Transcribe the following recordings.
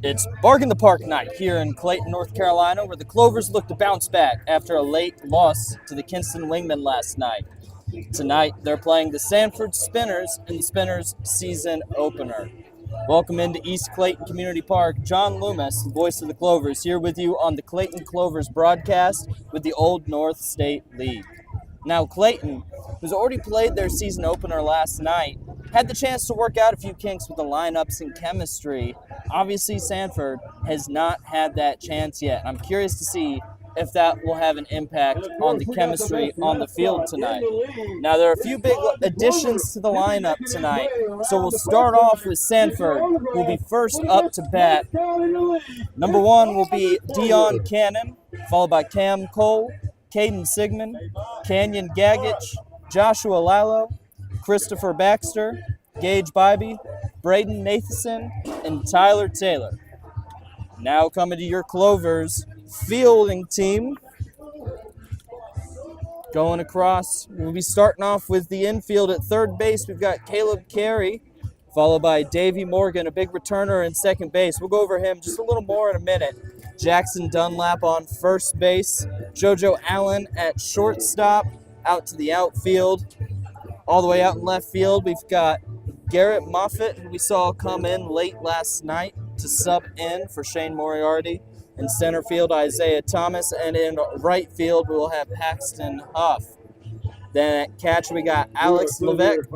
It's Bark in the Park night here in Clayton, North Carolina, where the Clovers look to bounce back after a late loss to the Kinston Wingmen last night. Tonight, they're playing the Sanford Spinners in the Spinners season opener. Welcome into East Clayton Community Park. John Loomis, the voice of the Clovers, here with you on the Clayton Clovers broadcast with the Old North State League. Now, Clayton, who's already played their season opener last night, had the chance to work out a few kinks with the lineups and chemistry. Obviously, Sanford has not had that chance yet. I'm curious to see if that will have an impact on the chemistry on the field tonight. Now, there are a few big additions to the lineup tonight, so we'll start off with Sanford, who will be first up to bat. Number one will be Dion Cannon, followed by Cam Cole, Caden Sigmund, Canyon Gagich, Joshua Lalo, Christopher Baxter, Gage Bybee, Braden Nathanson, and Tyler Taylor. Now coming to your Clovers fielding team. Going across, we'll be starting off with the infield at third base. We've got Caleb Carey, followed by Davey Morgan, a big returner in second base. We'll go over him just a little more in a minute. Jackson Dunlap on first base. JoJo Allen at shortstop, out to the outfield. All the way out in left field, we've got Garrett Moffitt, who we saw come in late last night to sub in for Shane Moriarty. In center field, Isaiah Thomas, and in right field, we will have Paxton Huff. Then at catch, we got Alex Levesque.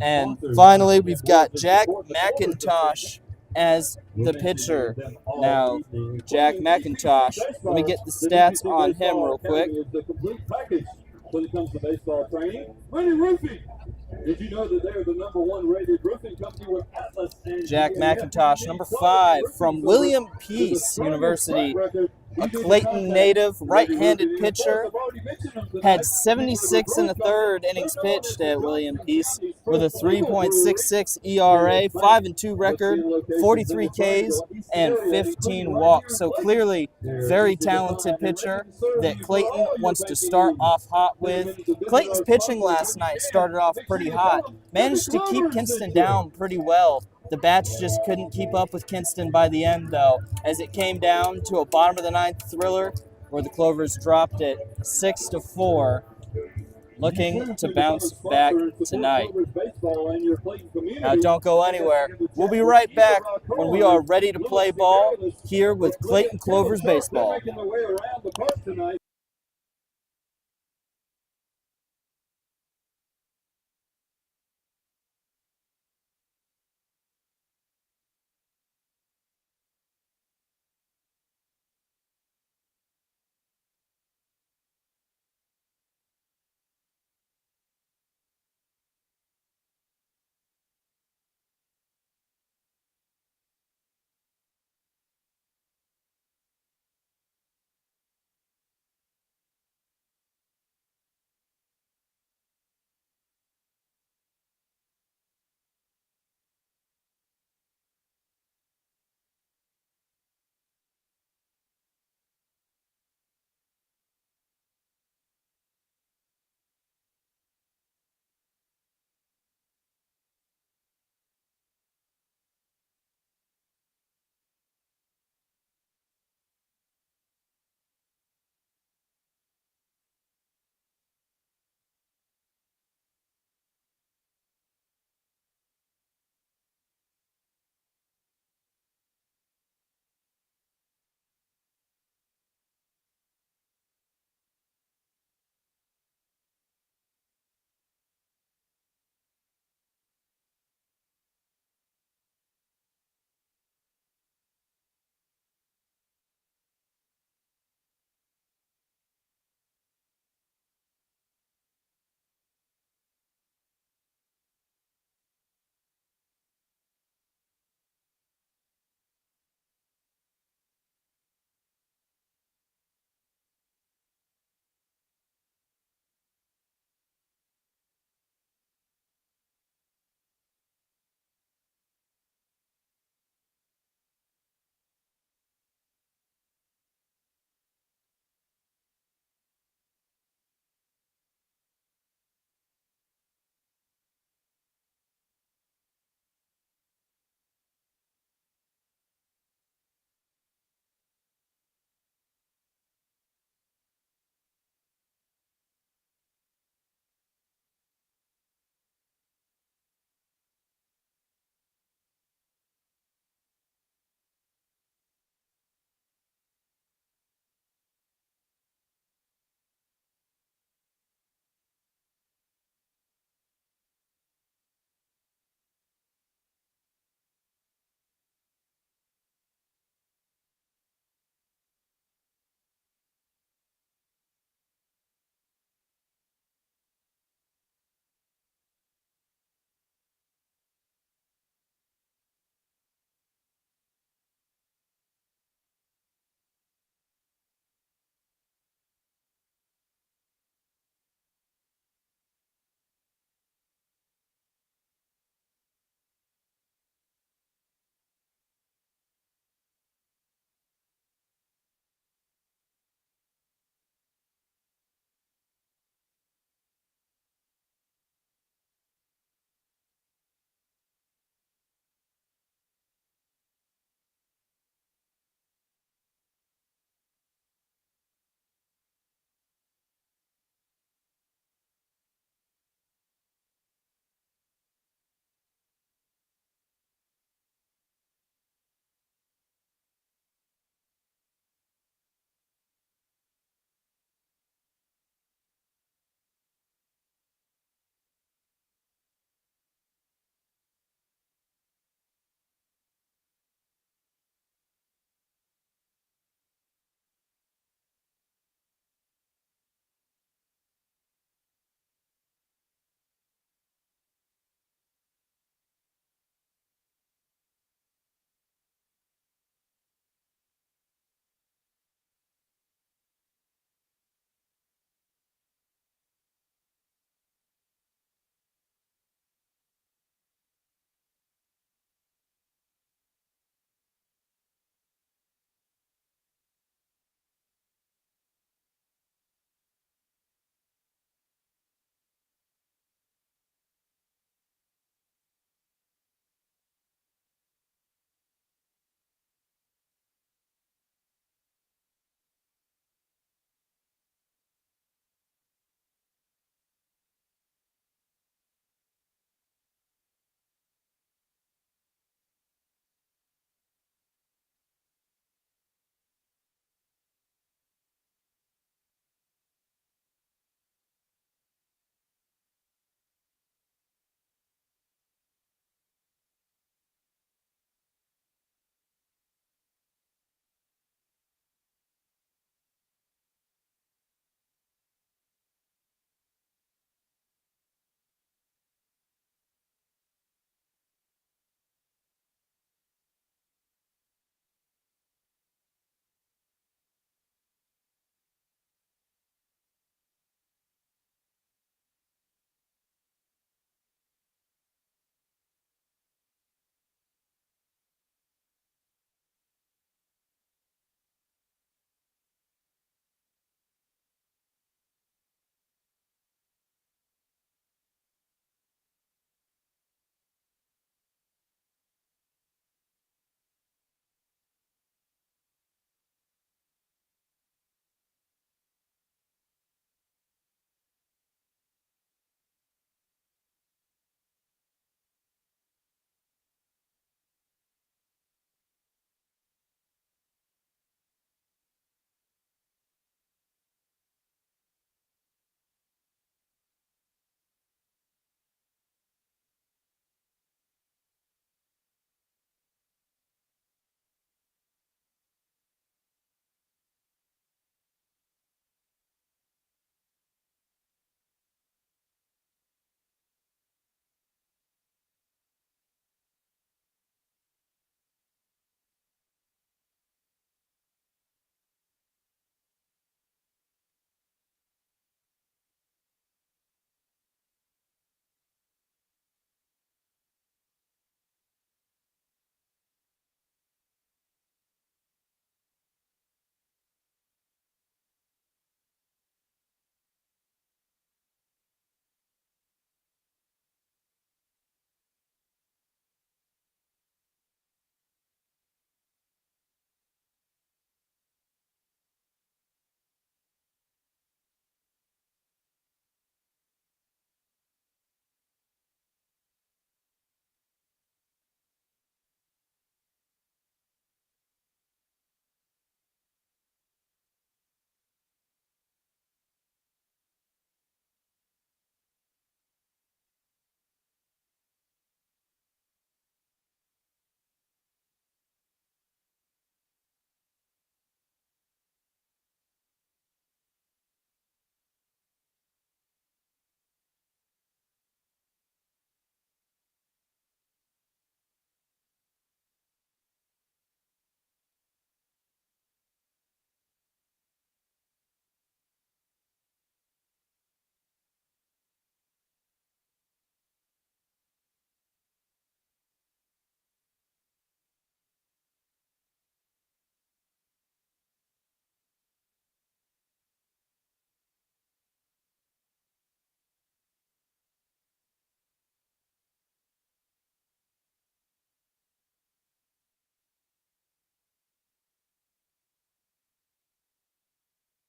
And finally, we've got Jack McIntosh as the pitcher. Now, Jack McIntosh, let me get the stats on him real quick. When it comes to baseball training, Running Roofing. Did you know that they're the #1 rated roofing company with Atlas and Jack McIntosh, number 5 from William Peace University, a Clayton native, right-handed pitcher, had 76 in the third innings pitched at William Peace with a 3.66 ERA, 5-2 record, 43 Ks, and 15 walks. So clearly, very talented pitcher that Clayton wants to start off hot with. Clayton's pitching last night started off pretty hot, managed to keep Kinston down pretty well. The bats just couldn't keep up with Kinston by the end, though, as it came down to a bottom of the ninth thriller where the Clovers dropped it 6-4, looking to bounce back tonight. Now, don't go anywhere. We'll be right back when we are ready to play ball here with Clayton Clovers baseball.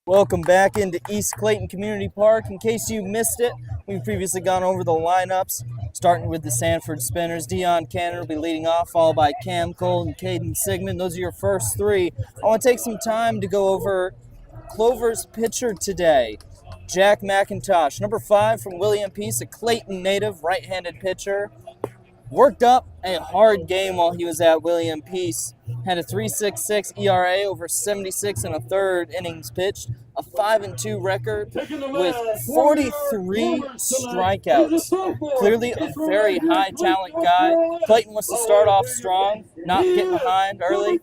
Welcome back into East Clayton Community Park. In case you missed it, we've previously gone over the lineups, starting with the Sanford Spinners. Dion Cannon will be leading off, followed by Cam Cole and Caden Sigmund. Those are your first three. I want to take some time to go over Clovers' pitcher today, Jack McIntosh. Number 5 from William Peace, a Clayton native, right-handed pitcher. Worked up a hard game while he was at William Peace. Had a 3.66 ERA over 76 and a third innings pitched, a 5-2 record with 43 strikeouts. Clearly a very high talent guy. Clayton wants to start off strong, not get behind early.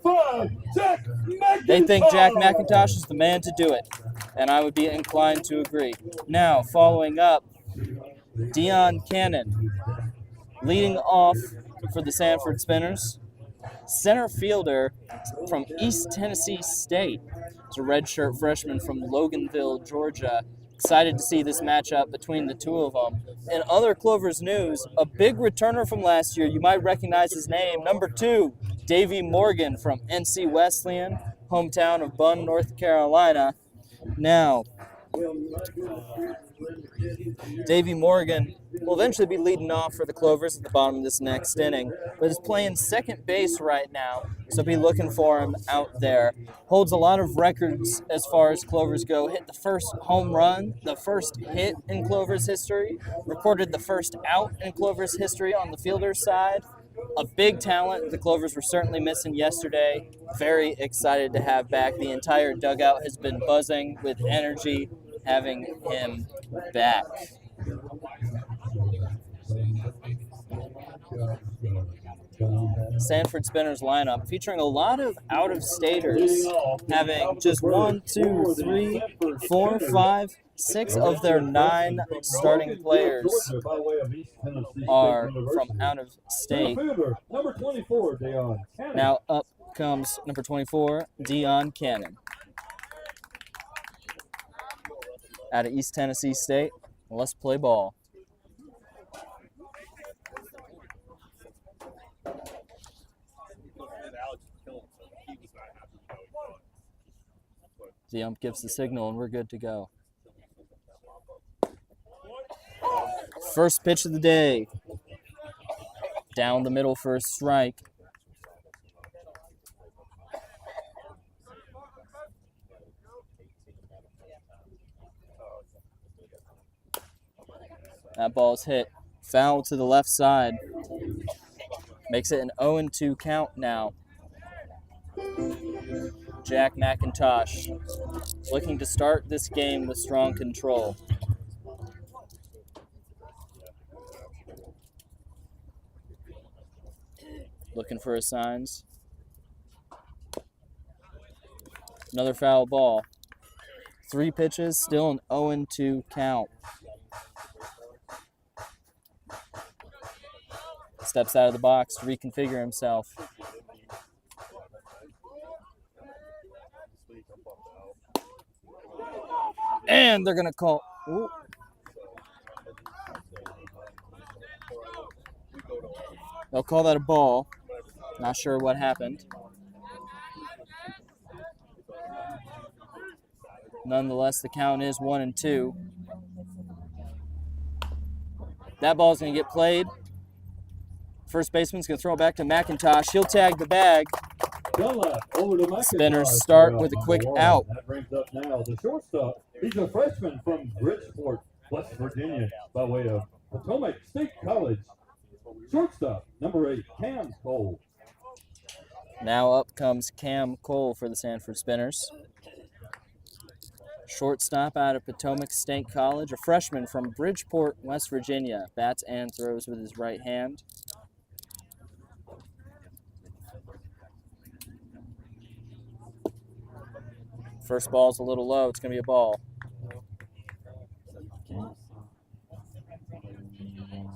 They think Jack McIntosh is the man to do it, and I would be inclined to agree. Now, following up, Dion Cannon. Leading off for the Sanford Spinners, center fielder from East Tennessee State. It's a redshirt freshman from Loganville, Georgia. Excited to see this matchup between the two of them. In other Clovers news, a big returner from last year. You might recognize his name. Number 2, Davey Morgan from NC Wesleyan, hometown of Bunn, North Carolina. Now, Davey Morgan will eventually be leading off for the Clovers at the bottom of this next inning, but is playing second base right now, so be looking for him out there. Holds a lot of records as far as Clovers go. Hit the first home run, the first hit in Clovers history, recorded the first out in Clovers history on the fielder side. A big talent the Clovers were certainly missing yesterday. Very excited to have back. The entire dugout has been buzzing with energy having him back. Sanford Spinners lineup featuring a lot of out-of-staters, having just 1, 2, 3, 4, 5, 6 of their 9 starting players are from out of state. Now up comes number 24, Dion Cannon. Out of East Tennessee State. Let's play ball. The ump gives the signal and we're good to go. First pitch of the day. Down the middle for a strike. That ball's hit foul to the left side. Makes it an 0-2 count now. Jack McIntosh looking to start this game with strong control. Looking for his signs. Another foul ball. 3 pitches, still an 0-2 count. Steps out of the box to reconfigure himself. And they're going to call. Ooh. They'll call that a ball. Not sure what happened. Nonetheless, the count is 1-2. That ball's going to get played. First baseman's going to throw it back to McIntosh. He'll tag the bag. Spinners start with a quick out. That brings up now the shortstop. He's a freshman from Bridgeport, West Virginia, by way of Potomac State College. Shortstop, number 8, Cam Cole. Now up comes Cam Cole for the Sanford Spinners. Shortstop out of Potomac State College, a freshman from Bridgeport, West Virginia. Bats and throws with his right hand. First ball's a little low. It's going to be a ball.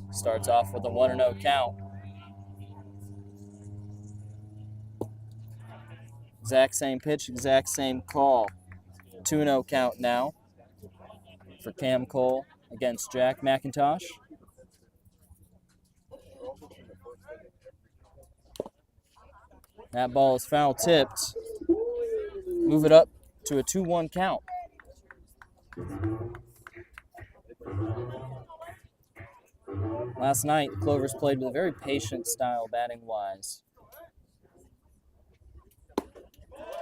Starts off with a 1-0 count. Exact same pitch, exact same call. 2-0 count now for Cam Cole against Jack McIntosh. That ball is foul tipped. Move it up to a 2-1 count. Last night, the Clovers played with a very patient style batting-wise.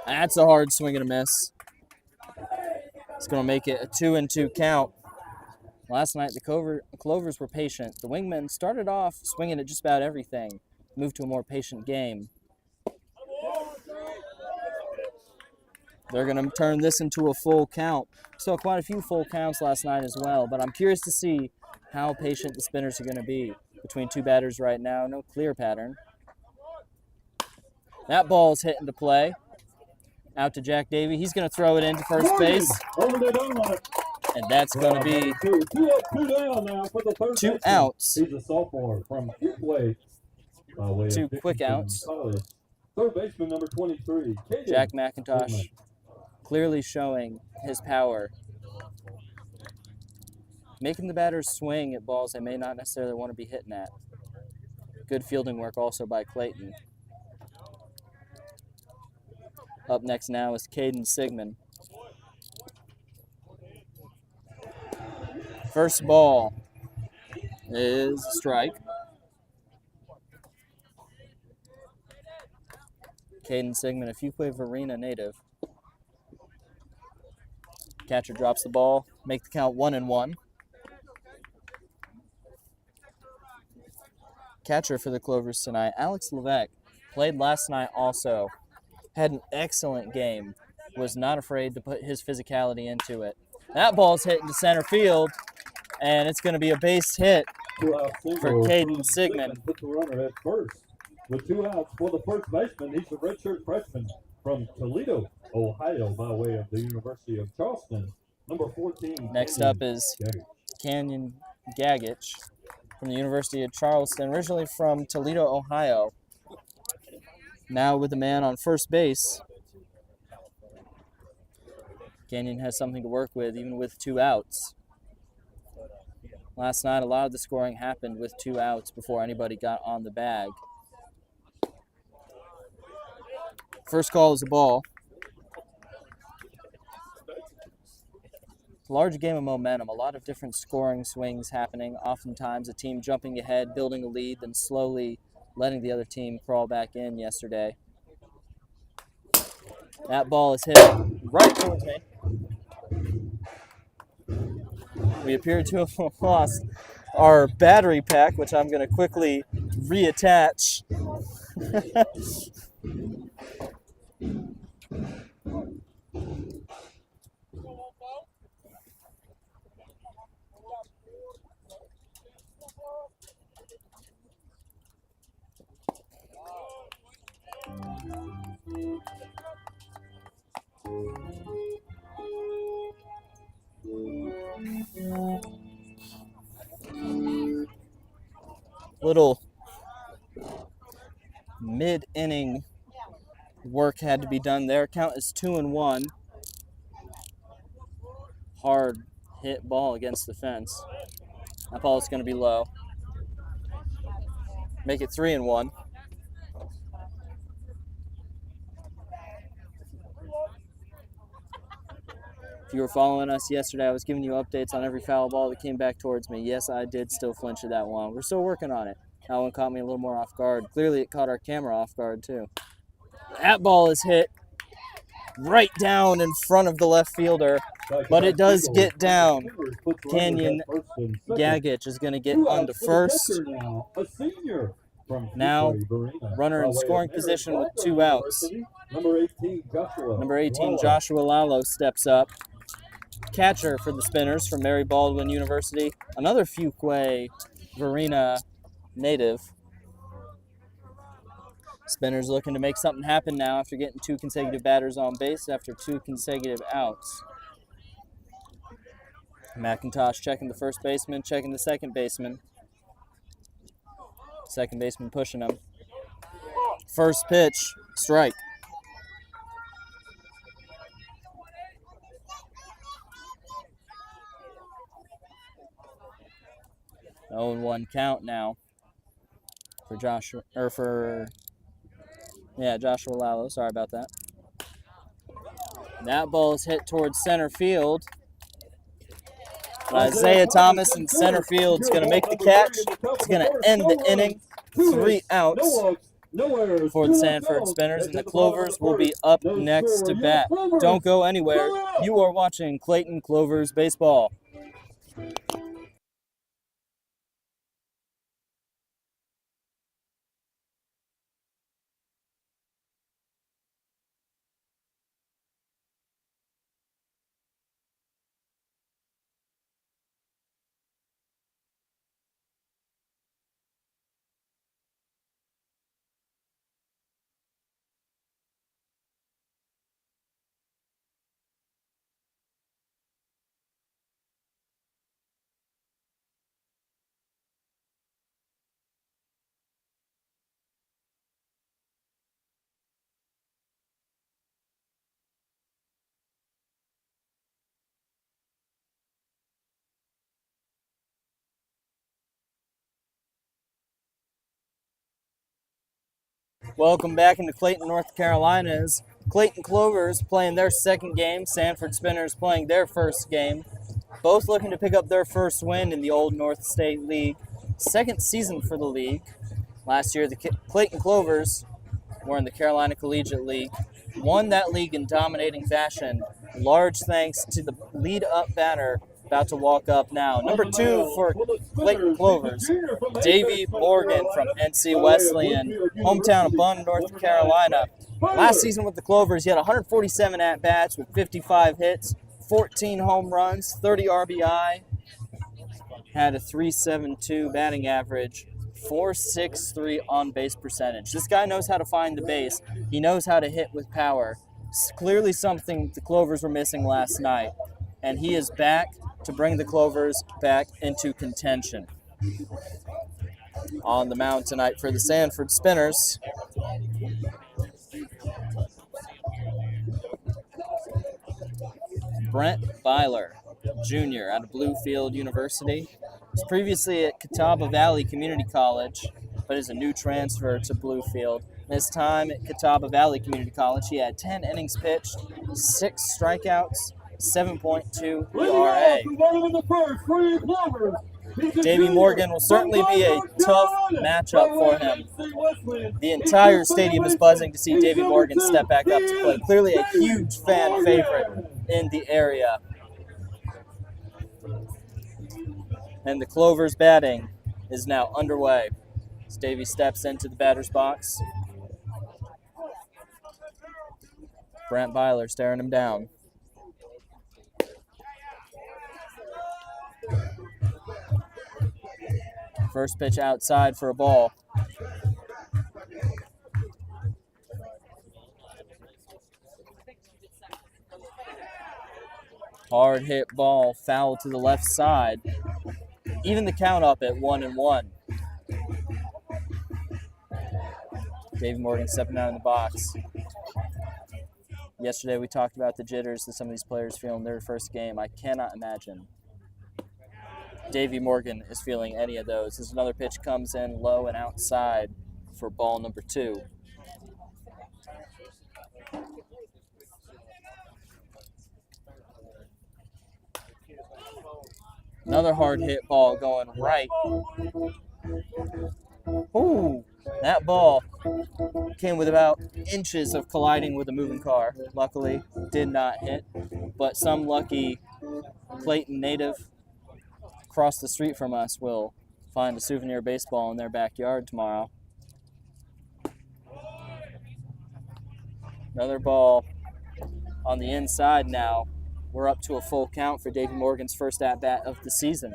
That's a hard swing and a miss. It's going to make it a 2-2 count. Last night, the Clovers were patient. The Wingmen started off swinging at just about everything, moved to a more patient game. They're going to turn this into a full count. Saw quite a few full counts last night as well, but I'm curious to see how patient the Spinners are going to be. Between two batters right now, no clear pattern. That ball is hit into play. Out to Jack Davey. He's going to throw it into first base. And that's going to be two outs. He's a sophomore from Gateway. Two quick outs. Third baseman number 23, Clayton. Jack McIntosh clearly showing his power. Making the batters swing at balls they may not necessarily want to be hitting at. Good fielding work also by Clayton. Up next now is Caden Sigmund. First ball is a strike. Caden Sigmund, a Fuquay-Varina native. Catcher drops the ball, make the count 1-1. Catcher for the Clovers tonight, Alex Levesque, played last night also. Had an excellent game. Was not afraid to put his physicality into it. That ball's hit into center field, and it's going to be a base hit for Caden Sigmund. Put the runner at first. With 2 outs for the first baseman, he's a redshirt freshman from Toledo, Ohio, by way of the University of Charleston. Number 14. Next up is Canyon Gagich from the University of Charleston, originally from Toledo, Ohio. Now with the man on first base. Canyon has something to work with, even with 2 outs. Last night, a lot of the scoring happened with 2 outs before anybody got on the bag. First call is a ball. Large game of momentum, a lot of different scoring swings happening. Oftentimes a team jumping ahead, building a lead, then slowly letting the other team crawl back in yesterday. That ball is hit right towards me. We appear to have lost our battery pack, which I'm going to quickly reattach. Little mid-inning work had to be done there. Count is 2-1. Hard hit ball against the fence. That ball is going to be low. Make it 3-1. If you were following us yesterday, I was giving you updates on every foul ball that came back towards me. Yes, I did still flinch at that one. We're still working on it. That one caught me a little more off guard. Clearly, it caught our camera off guard, too. That ball is hit right down in front of the left fielder, but it does get down. Canyon Gagich is going to get onto first. Now, runner in scoring position with 2 outs. Number 18, Joshua Lalo steps up. Catcher for the Spinners from Mary Baldwin University. Another Fuquay-Varina native. Spinners looking to make something happen now after getting 2 consecutive batters on base after 2 consecutive outs. McIntosh checking the first baseman, checking the second baseman. Second baseman pushing him. First pitch, strike. Oh, 1 count now for Joshua Lalo. Sorry about that. That ball is hit towards center field. Isaiah Thomas in center field is going to make the catch. It's going to end the inning. 3 outs for the Sanford Spinners, and the Clovers will be up next to bat. Don't go anywhere. You are watching Clayton Clovers baseball. Welcome back into Clayton, North Carolina's Clayton Clovers playing their second game. Sanford Spinners playing their first game. Both looking to pick up their first win in the Old North State League. Second season for the league. Last year, the Clayton Clovers were in the Carolina Collegiate League. Won that league in dominating fashion. Large thanks to the lead-up batter about to walk up now. Number 2 for Clayton Clovers, Davey Morgan from NC Wesleyan, hometown of Bunn, North Carolina. Last season with the Clovers, he had 147 at-bats with 55 hits, 14 home runs, 30 RBI, had a .372 batting average, .463 on-base percentage. This guy knows how to find the base. He knows how to hit with power. It's clearly something the Clovers were missing last night, and he is back to bring the Clovers back into contention. On the mound tonight for the Sanford Spinners, Brent Byler, Jr. out of Bluefield University. Was previously at Catawba Valley Community College, but is a new transfer to Bluefield. This time at Catawba Valley Community College, he had 10 innings pitched, 6 strikeouts, 7.2 ERA. Davey Morgan will certainly be a tough matchup for him. The entire stadium is buzzing to see Davey Morgan step back up to play. Clearly a huge fan favorite in the area. And the Clovers batting is now underway as Davey steps into the batter's box. Brent Byler staring him down. First pitch outside for a ball. Hard hit ball, foul to the left side. Even the count up at 1-1. Davey Morgan stepping out in the box. Yesterday we talked about the jitters that some of these players feel in their first game. I cannot imagine Davey Morgan is feeling any of those. As another pitch comes in low and outside for ball number 2. Another hard hit ball going right. Ooh, that ball came with about inches of colliding with a moving car. Luckily, did not hit, but some lucky Clayton native across the street from us will find a souvenir baseball in their backyard tomorrow. Another ball on the inside now. We're up to a full count for Davey Morgan's first at-bat of the season.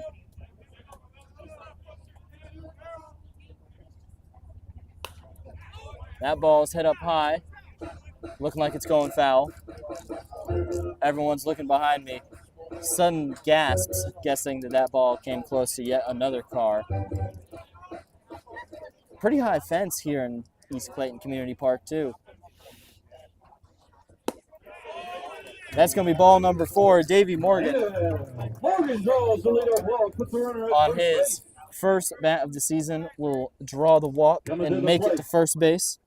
That ball's hit up high, looking like it's going foul. Everyone's looking behind me. Sudden gasps, guessing that ball came close to yet another car. Pretty high fence here in East Clayton Community Park, too. That's going to be ball number 4, Davey Morgan. Morgan draws the leadoff walk, puts the runner On his first bat of the season, will draw the walk and make it to first base.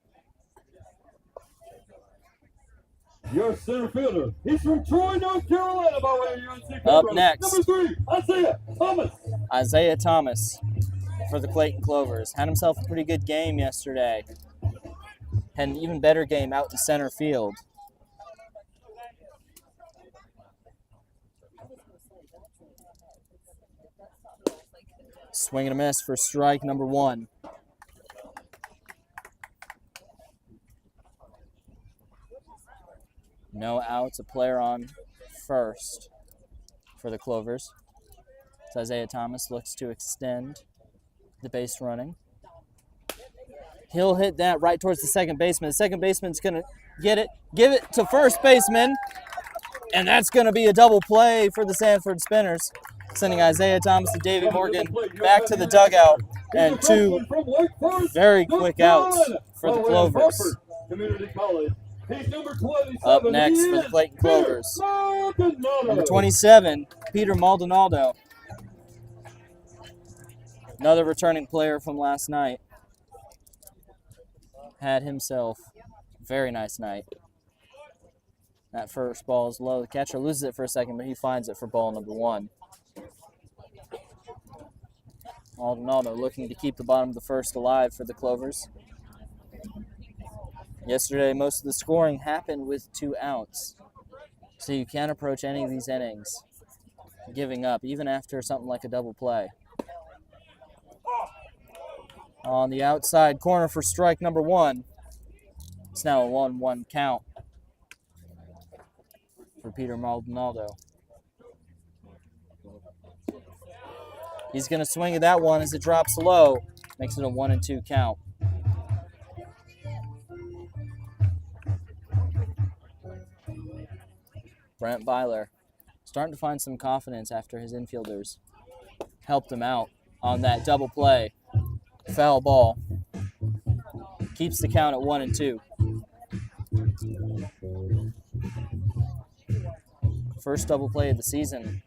Your center fielder. He's from Troy, North Carolina, by way of UNC. Up next, number 3, Isaiah Thomas. Isaiah Thomas for the Clayton Clovers. Had himself a pretty good game yesterday. Had an even better game out in center field. Swing and a miss for strike number 1. No outs, a player on first for the Clovers. So Isaiah Thomas looks to extend the base running. He'll hit that right towards the second baseman. The second baseman's going to get it, give it to first baseman, and that's going to be a double play for the Sanford Spinners, sending Isaiah Thomas and David Morgan back to the dugout, and 2 very quick outs for the Clovers. Up next for the Clayton Clovers, number 27, Peter Maldonado. Another returning player from last night. Had himself a very nice night. That first ball is low. The catcher loses it for a second, but he finds it for ball number 1. Maldonado looking to keep the bottom of the first alive for the Clovers. Yesterday, most of the scoring happened with 2 outs. So you can't approach any of these innings giving up, even after something like a double play. On the outside corner for strike number 1. It's now a 1-1 count for Peter Maldonado. He's going to swing at that one as it drops low. Makes it a 1-2 count. Brent Byler starting to find some confidence after his infielders helped him out on that double play. Foul ball. Keeps the count at 1-2. First double play of the season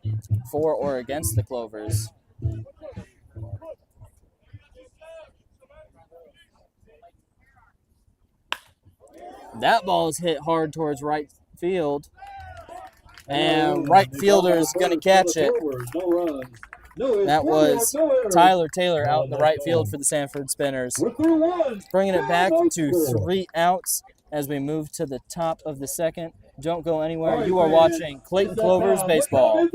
for or against the Clovers. That ball is hit hard towards right field. And right fielder is going to catch it. That was Tyler Taylor out in the right field for the Sanford Spinners. Bringing it back to 3 outs as we move to the top of the second. Don't go anywhere. You are watching Clayton Clovers baseball.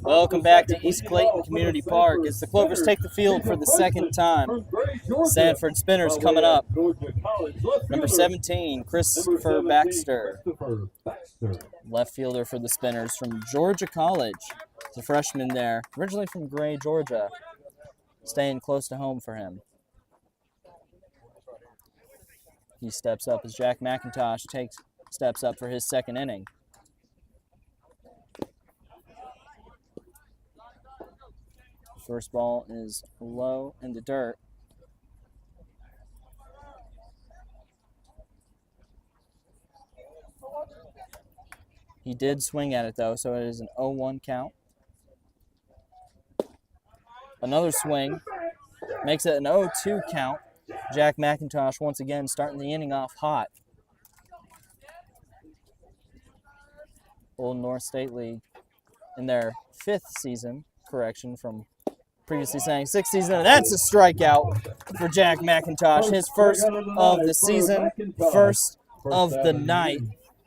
Welcome back to East Clayton Community Park as the Clovers take the field for the second time. Sanford Spinners coming up. Number 17, Christopher Baxter. Left fielder for the Spinners from Georgia College. He's a freshman there, originally from Gray, Georgia. Staying close to home for him. He steps up as Jack McIntosh steps up for his second inning. First ball is low in the dirt. He did swing at it, though, so it is an 0-1 count. Another swing makes it an 0-2 count. Jack McIntosh once again starting the inning off hot. Old North State League in their 5th season. Correction from previously saying 6th season. And that's a strikeout for Jack McIntosh. His first of the season, first of the night.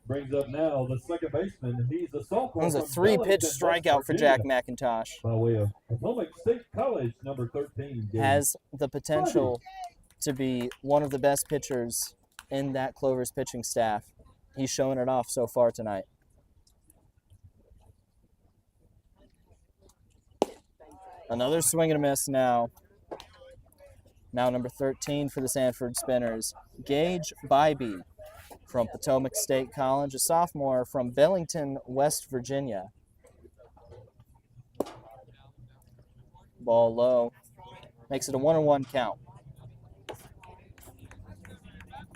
Brings up now the second baseman. He's a sophomore. That was a 3-pitch strikeout for Jack McIntosh. By way of Potomac State College, number 13. Has the potential to be one of the best pitchers in that Clovers pitching staff. He's showing it off so far tonight. Another swing and a miss now. Now number 13 for the Sanford Spinners, Gage Bybee from Potomac State College, a sophomore from Bellington, West Virginia. Ball low. Makes it a 1-1 count.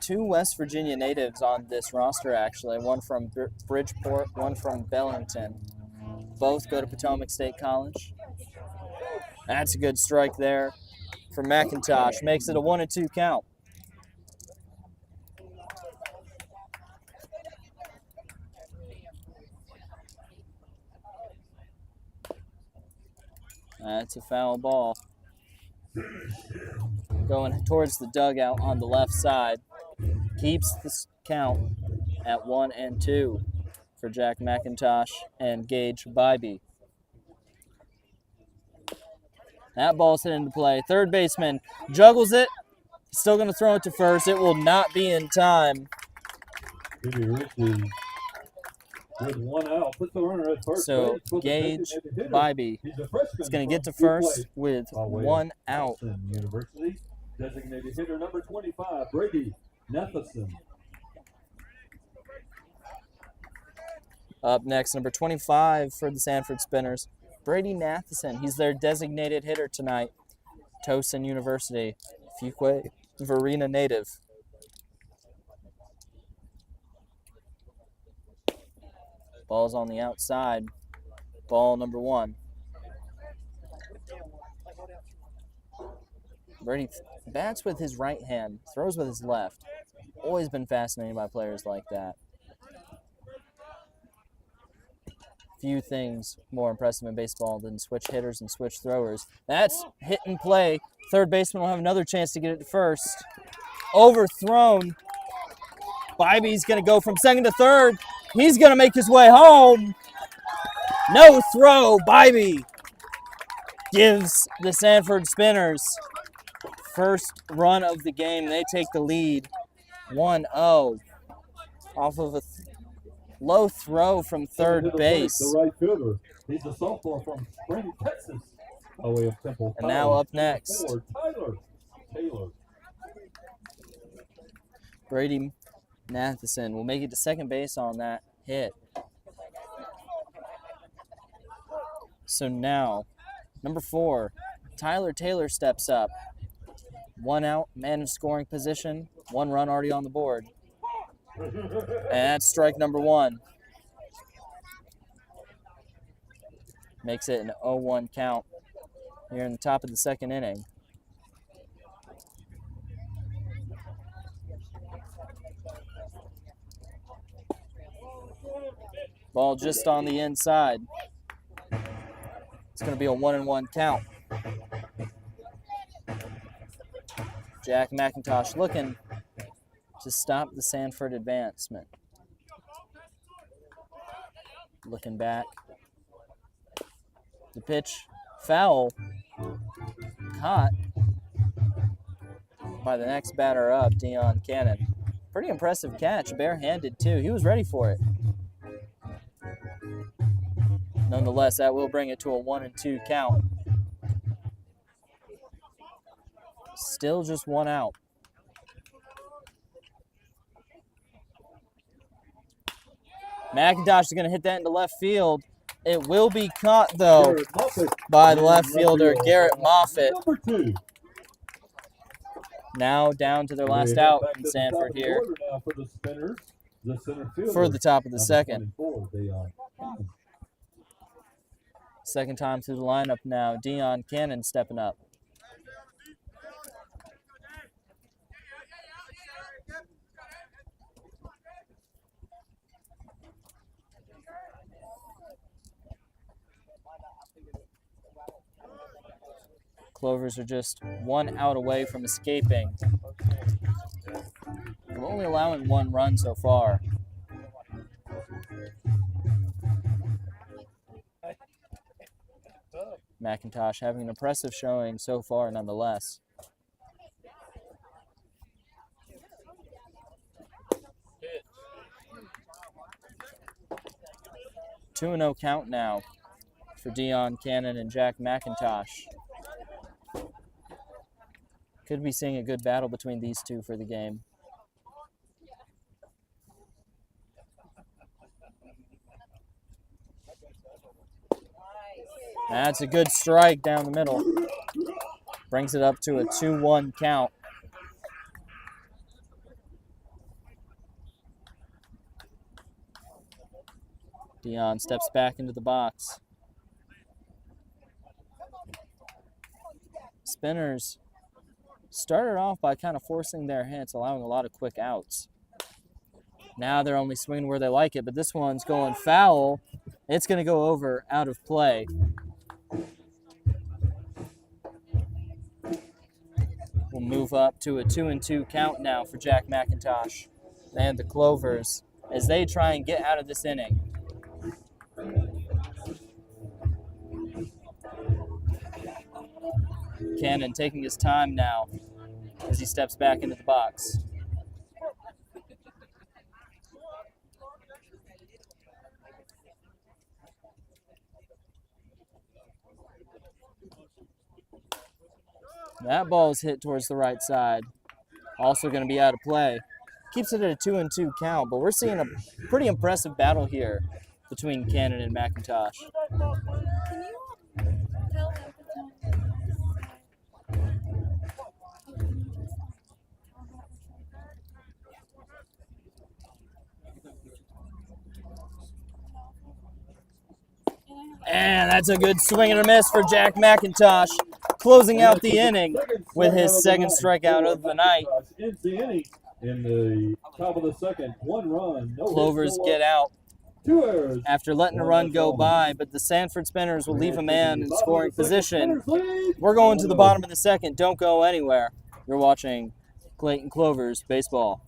2 West Virginia natives on this roster, actually. One from Bridgeport, one from Bellington. Both go to Potomac State College. That's a good strike there for McIntosh. Makes it a 1-2 count. That's a foul ball. Going towards the dugout on the left side. Keeps the count at 1-2 for Jack McIntosh and Gage Bybee. That ball's hit into play. Third baseman juggles it. Still going to throw it to first. It will not be in time. With 1 out, puts the runner at first. So Gage Bybee is going to get to first with 1 out. University designated hitter number 25, Brady Matheson. Up next, number 25 for the Sanford Spinners, Brady Matheson. He's their designated hitter tonight. Towson University, Fuquay Varina native. Ball's on the outside. Ball number 1. Brady bats with his right hand, throws with his left. Always been fascinated by players like that. Few things more impressive in baseball than switch hitters and switch throwers. That's hit and play. Third baseman will have another chance to get it to first. Overthrown. Bybee's going to go from second to third. He's going to make his way home. No throw. Bybee gives the Sanford Spinners first run of the game. They take the lead 1-0 off of a low throw from third base. The right fielder. He's a sophomore from Spring, Texas. Away of Temple. And now up next, Tyler Taylor. Brady Matheson will make it to second base on that hit. So now, number 4, Tyler Taylor steps up. 1 out, man in scoring position, 1 run already on the board. And that's strike number 1. Makes it an 0-1 count here in the top of the second inning. Ball just on the inside. It's going to be a 1-1 count. Jack McIntosh looking to stop the Sanford advancement. Looking back. The pitch, foul, caught by the next batter up, Dion Cannon. Pretty impressive catch, barehanded too. He was ready for it. Nonetheless, that will bring it to a 1-2 count. Still just 1 out. McIntosh is going to hit that into left field. It will be caught, though, by the left fielder, Garrett Moffitt. Now down to their last out in Sanford here for the top of the second. Second time through the lineup now. Dion Cannon stepping up. Clovers are just one out away from escaping. We're only allowing one run so far. McIntosh having an impressive showing so far nonetheless. 2-0 count now for Dion Cannon and Jack McIntosh. Could be seeing a good battle between these two for the game. That's a good strike down the middle. Brings it up to a 2-1 count. Dion steps back into the box. Spinners started off by kind of forcing their hits, allowing a lot of quick outs. Now they're only swinging where they like it, but this one's going foul. It's going to go over out of play. We'll move up to a 2-2 count now for Jack McIntosh and the Clovers as they try and get out of this inning. Cannon taking his time now as he steps back into the box. That ball is hit towards the right side. Also going to be out of play. Keeps it at a 2-2 count, but we're seeing a pretty impressive battle here between Cannon and McIntosh. And that's a good swing and a miss for Jack McIntosh, closing out the inning with his second strikeout of the night. In the top of the second, 1 run. No Clovers get out after letting a run go by, but the Sanford Spinners will leave a man in scoring position. We're going to the bottom of the second. Don't go anywhere. You're watching Clayton Clovers baseball.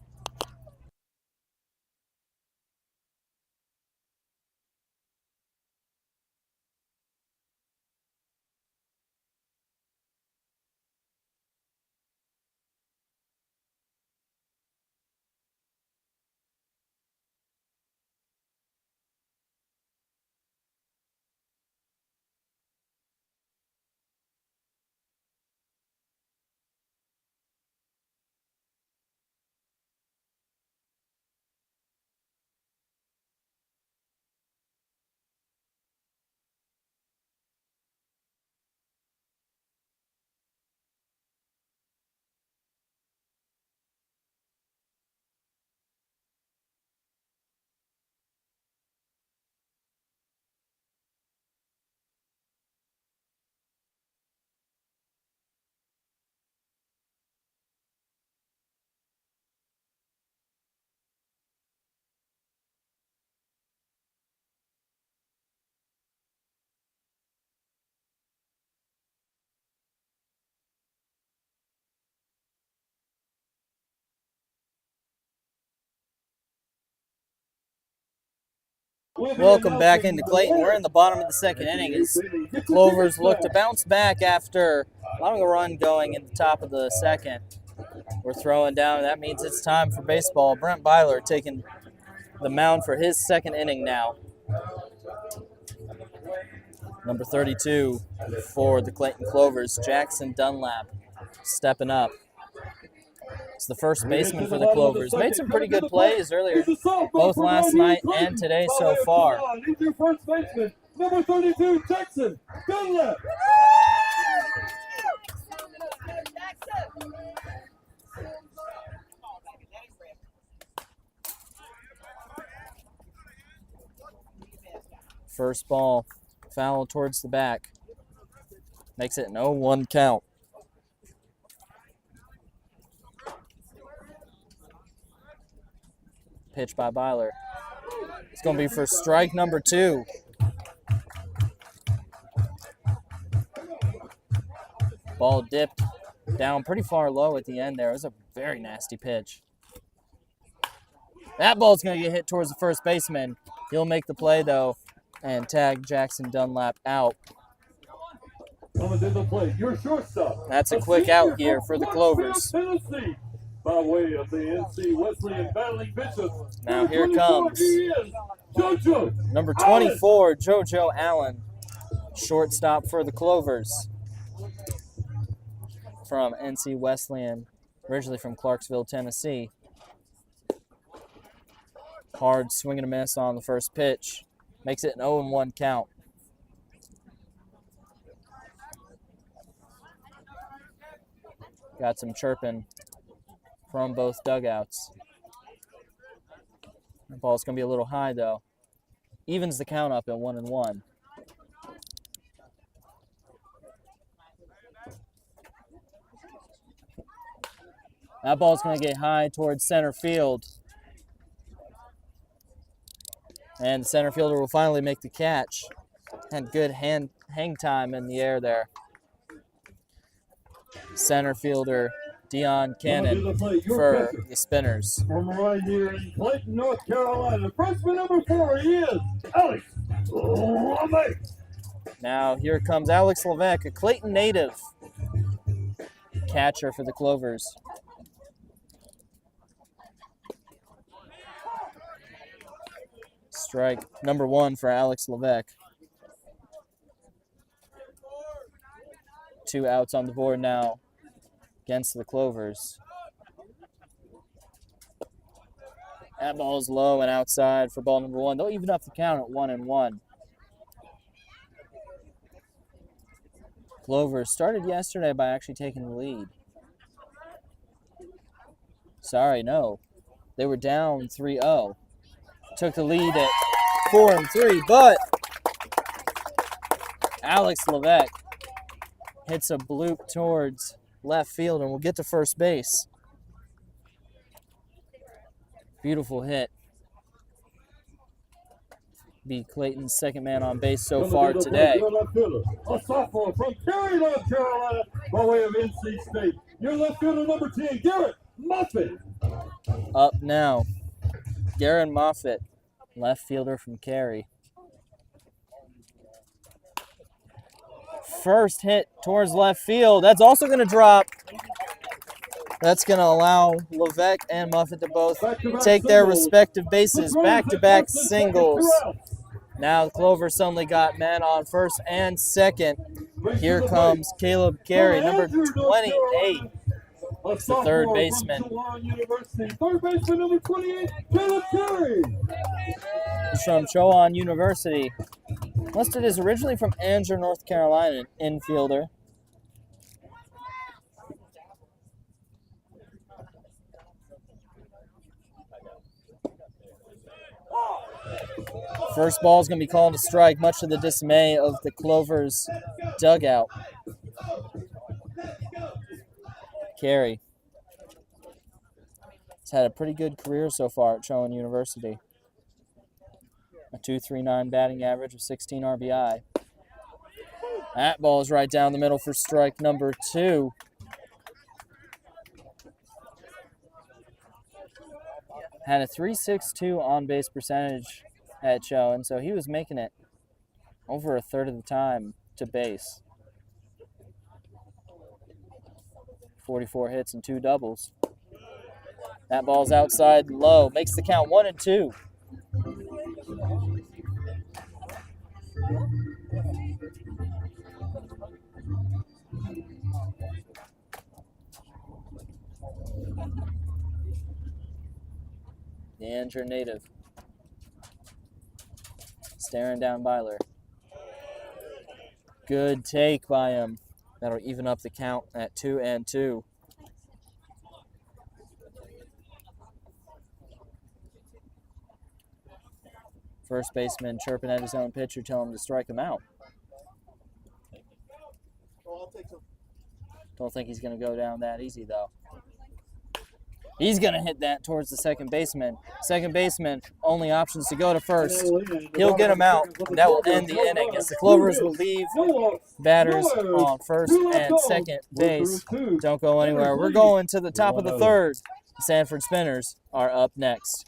Welcome back into Clayton. We're in the bottom of the second inning as the Clovers look to bounce back after allowing a run going in the top of the second. We're throwing down. That means it's time for baseball. Brent Byler taking the mound for his second inning now. Number 32 for the Clayton Clovers, Jackson Dunlap, stepping up. It's the first baseman for the Clovers. Made some pretty good plays earlier, both last night and today so far. First baseman, number 32, Jackson Dunlap. First ball, foul towards the back. Makes it an 0-1 count. Pitch by Byler. It's going to be for strike number 2. Ball Ball dipped down pretty far low at the end there. It was a very nasty pitch. That ball's going to get hit towards the first baseman. He'll make the play, though, and tag Jackson Dunlap out. Coming to the plate, your shortstop. That's a quick out here for the Clovers. Tennessee, by way of the NC Wesleyan battling pitcher. Now here comes JoJo. number 24, JoJo Allen, shortstop for the Clovers from NC Wesleyan, originally from Clarksville, Tennessee. Hard swing and a miss on the first pitch. Makes it an 0-1 count. Got some chirping from both dugouts. The ball's going to be a little high, though. Evens the count up at 1-1. That ball's going to get high towards center field. And the center fielder will finally make the catch. Had good hang time in the air there. Center fielder Dion Cannon for the Spinners. From right here in Clayton, North Carolina, freshman number 4, he is Alex Levesque. Now here comes Alex Levesque, a Clayton native, catcher for the Clovers. Strike number 1 for Alex Levesque. 2 outs on the board now against the Clovers. That ball's low and outside for ball number 1. They'll even up the count at 1-1. Clovers started yesterday by actually taking the lead. Sorry, no. They were down 3-0. Took the lead at 4-3, but Alex Levesque hits a bloop towards left field and will get to first base. Beautiful hit. Be Clayton's second man on base so far today. A sophomore from Cary, North Carolina, by way of NC State. Your left fielder number 10, Garrett Moffitt. Up now, Garrett Moffitt, left fielder from Cary. First hit towards left field. That's also going to drop. That's going to allow Levesque and Moffitt to both take their respective bases. Back-to-back singles. Now the Clovers suddenly got men on first and second. Here comes Caleb Carey, number 28. It's the third baseman. Third baseman number 28, Caleb Carey. He's from Chowan University. Listed as originally from Angier, North Carolina, an infielder. First ball is going to be called a strike, much to the dismay of the Clovers dugout. Carey has had a pretty good career so far at Chowan University. A .239 batting average with 16 RBI. That ball is right down the middle for strike number 2. Had a .362 on-base percentage at Chowan, so he was making it over a third of the time to base. 44 hits and 2 doubles. That ball's outside and low. Makes the count 1-2. The Angier native. Staring down Byler. Good take by him. That'll even up the count at 2-2. First baseman chirping at his own pitcher, telling him to strike him out. Don't think he's going to go down that easy, though. He's going to hit that towards the second baseman. Second baseman, only options to go to first. He'll get him out. That will end the inning as the Clovers will leave batters on first and second base. Don't go anywhere. We're going to the top of the third. The Sanford Spinners are up next.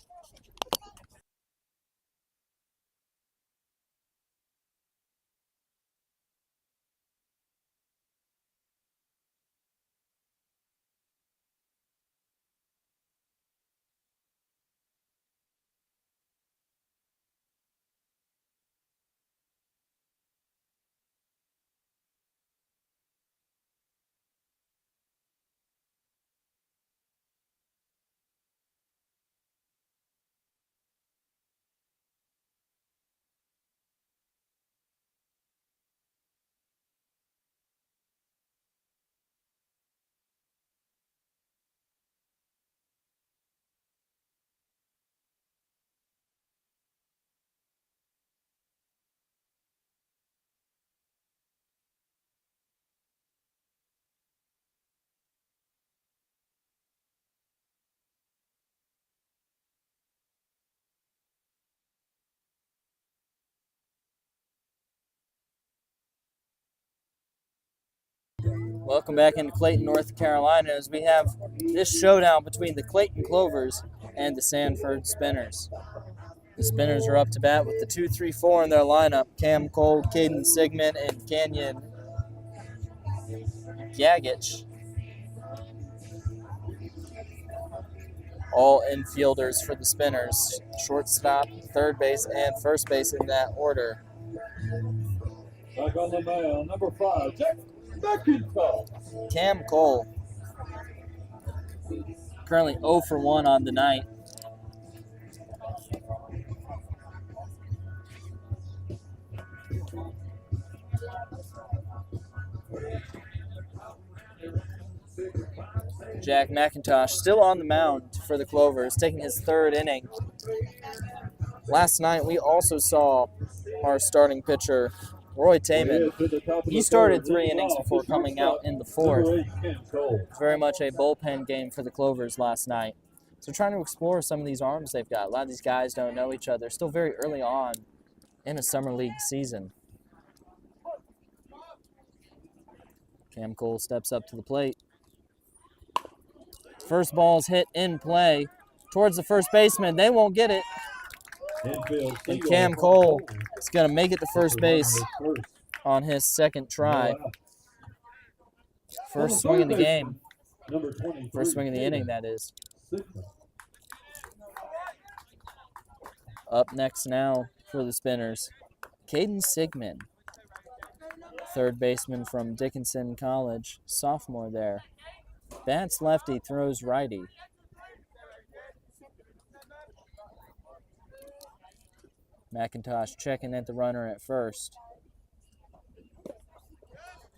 Welcome back into Clayton, North Carolina, as we have this showdown between the Clayton Clovers and the Sanford Spinners. The Spinners are up to bat with the 2-3-4 in their lineup. Cam Cole, Caden Sigmund, and Canyon Gagich. All infielders for the Spinners. Shortstop, third base, and first base in that order. Back on the mound, number 5, Jack McIntosh. Cam Cole, currently 0 for 1 on the night. Jack McIntosh still on the mound for the Clovers, taking his third inning. Last night, we also saw our starting pitcher, Roy Taman. He started 3 innings before coming out in the fourth. Very much a bullpen game for the Clovers last night. So trying to explore some of these arms they've got. A lot of these guys don't know each other. Still very early on in a summer league season. Cam Cole steps up to the plate. First ball's hit in play towards the first baseman. They won't get it. And Cam Cole is going to make it to first base on his second try. First swing of the game. First swing of the inning, that is. Up next now for the Spinners, Caden Sigmund, third baseman from Dickinson College, sophomore there. Bats lefty, throws righty. McIntosh checking at the runner at first.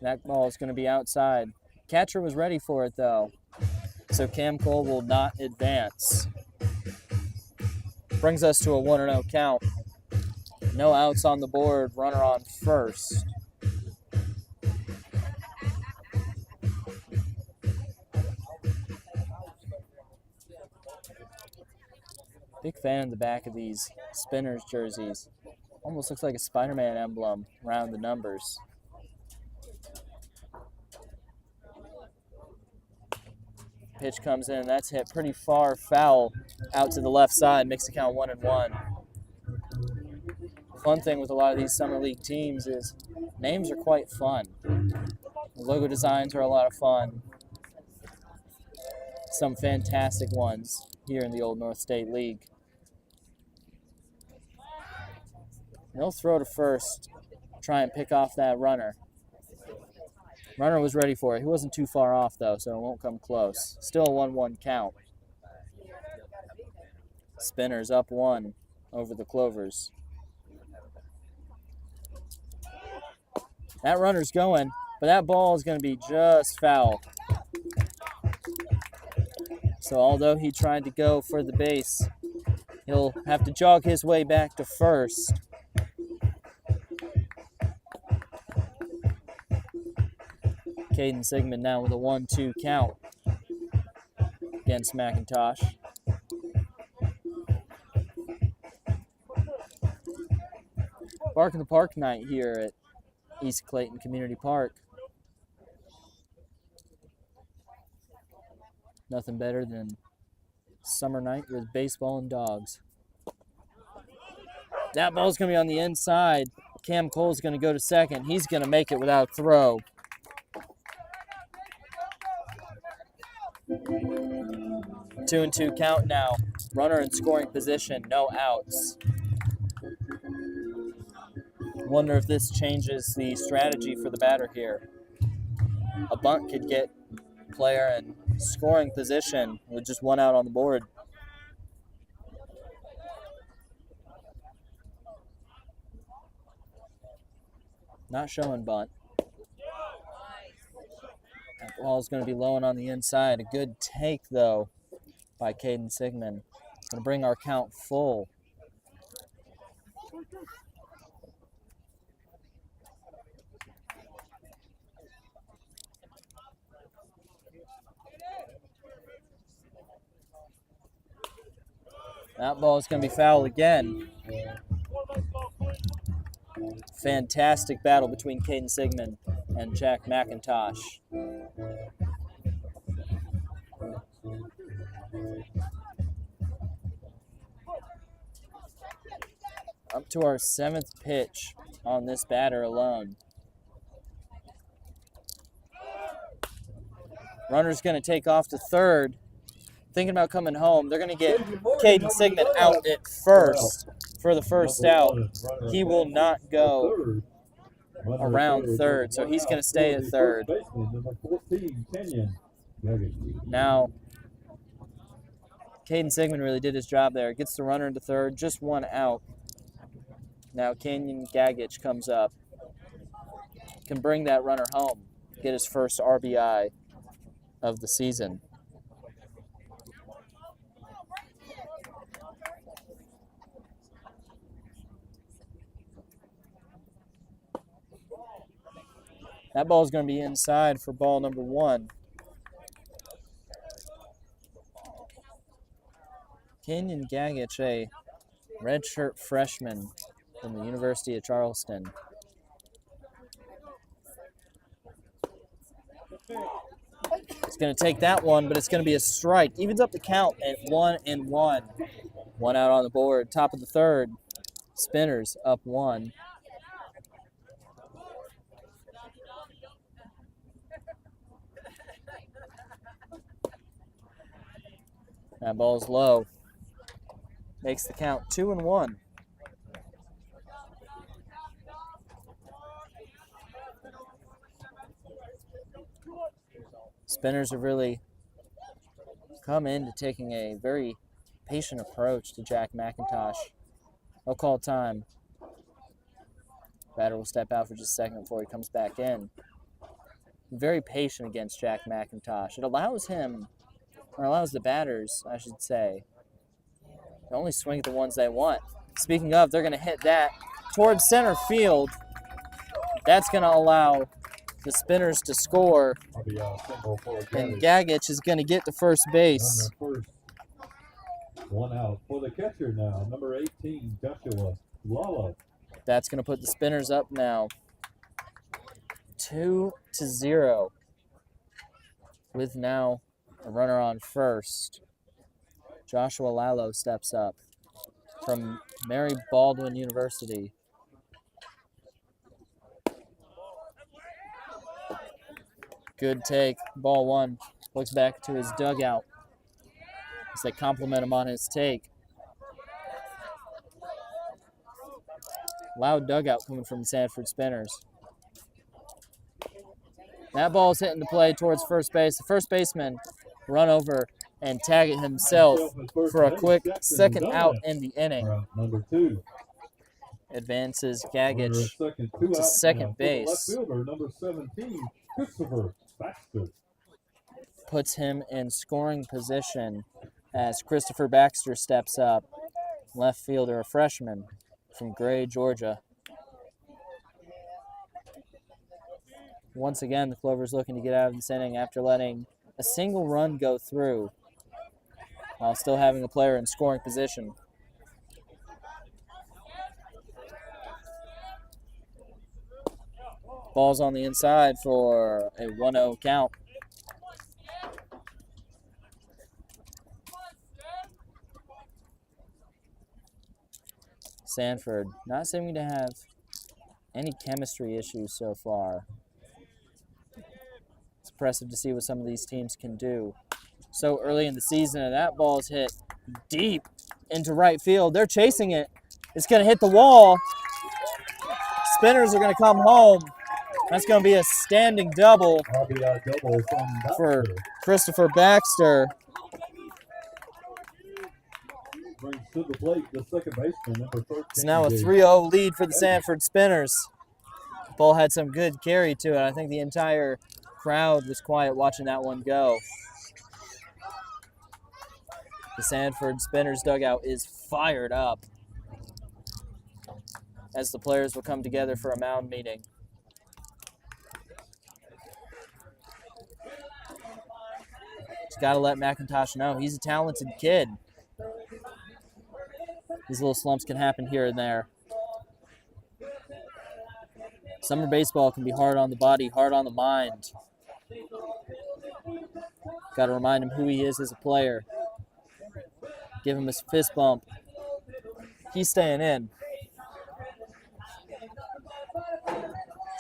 That ball is going to be outside. Catcher was ready for it, though. So Cam Cole will not advance. Brings us to a 1-0 count. No outs on the board. Runner on first. Big fan of the back of these Spinners jerseys. Almost looks like a Spider-Man emblem around the numbers. Pitch comes in. That's hit pretty far foul out to the left side. Makes the count 1-1. Fun thing with a lot of these summer league teams is names are quite fun. The logo designs are a lot of fun. Some fantastic ones here in the Old North State League. He'll throw to first, try and pick off that runner. Runner was ready for it. He wasn't too far off, though, so it won't come close. Still a 1-1 count. Spinners up 1 over the Clovers. That runner's going, but that ball is going to be just foul. So although he tried to go for the base, he'll have to jog his way back to first. Caden Sigmund now with a 1-2 count. against McIntosh. Bark in the Park night here at East Clayton Community Park. Nothing better than summer night with baseball and dogs. That ball's going to be on the inside. Cam Cole's going to go to second. He's going to make it without throw. 2-2 count now. Runner in scoring position, no outs. Wonder if this changes the strategy for the batter here. A bunt could get player in scoring position with just one out on the board. Not showing bunt. That ball's going to be low and on the inside. A good take, though, by Caden Sigmund. Going to bring our count full. That ball is going to be foul again. Fantastic battle between Caden Sigmund and Jack McIntosh. Up to our 7th pitch on this batter alone. Runner's going to take off to third. Thinking about coming home. They're going to get Caden Sigmund out at first for the first out. He will not go around third, so he's going to stay at third. Now, Caden Sigmund really did his job there. Gets the runner into third, just one out. Now Kenyon Gagich comes up. Can bring that runner home, get his first RBI of the season. That ball is going to be inside for ball number 1. Kenyon Gagich, a redshirt freshman from the University of Charleston. It's going to take that one, but it's going to be a strike. Evens up the count at 1-1. One out on the board. Top of the third. Spinners up 1. That ball's low. Makes the count 2-1. Spinners have really come into taking a very patient approach to Jack McIntosh. They'll call time. Batter will step out for just a second before he comes back in. Very patient against Jack McIntosh. It allows him, or allows the batters, I should say, to only swing at the ones they want. Speaking of, they're going to hit that towards center field. That's going to allow the Spinners to score. And Gagich is going to get to first base. One out for the catcher now, number 18, Joshua Lala. That's going to put the Spinners up now 2-0 with now a runner on first. Joshua Lalo steps up from Mary Baldwin University. Good take. Ball 1. Looks back to his dugout as they compliment him on his take. Loud dugout coming from the Sanford Spinners. That ball is hitting the play towards first base. The first baseman run over and tag it himself for a quick second out in the inning. Number 2. Advances Gagich to second base. Number 17, Christopher Baxter. Puts him in scoring position as Christopher Baxter steps up. Left fielder, a freshman from Gray, Georgia. Once again, the Clovers looking to get out of this inning after letting a single run go through while still having a player in scoring position. Ball's on the inside for a 1-0 count. Sanford not seeming to have any chemistry issues so far. It's impressive to see what some of these teams can do so early in the season, and that ball's hit deep into right field. They're chasing it. It's going to hit the wall. Spinners are going to come home. That's going to be a standing double double from for Christopher Baxter. Brings to the plate the second baseman, number 13. It's now a 3-0 lead for the Sanford Spinners. Ball had some good carry to it. I think the entire crowd was quiet watching that one go. The Sanford Spinners dugout is fired up as the players will come together for a mound meeting. Just got to let McIntosh know he's a talented kid. These little slumps can happen here and there. Summer baseball can be hard on the body, hard on the mind. Got to remind him who he is as a player. Give him a fist bump. He's staying in.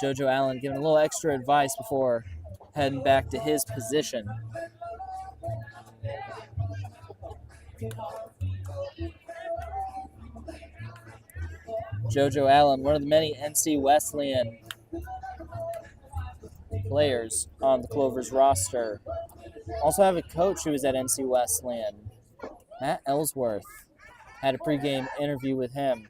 JoJo Allen giving a little extra advice before heading back to his position. JoJo Allen, one of the many NC Wesleyan players on the Clovers roster. Also have a coach who was at NC Wesleyan, Matt Ellsworth. Had a pregame interview with him.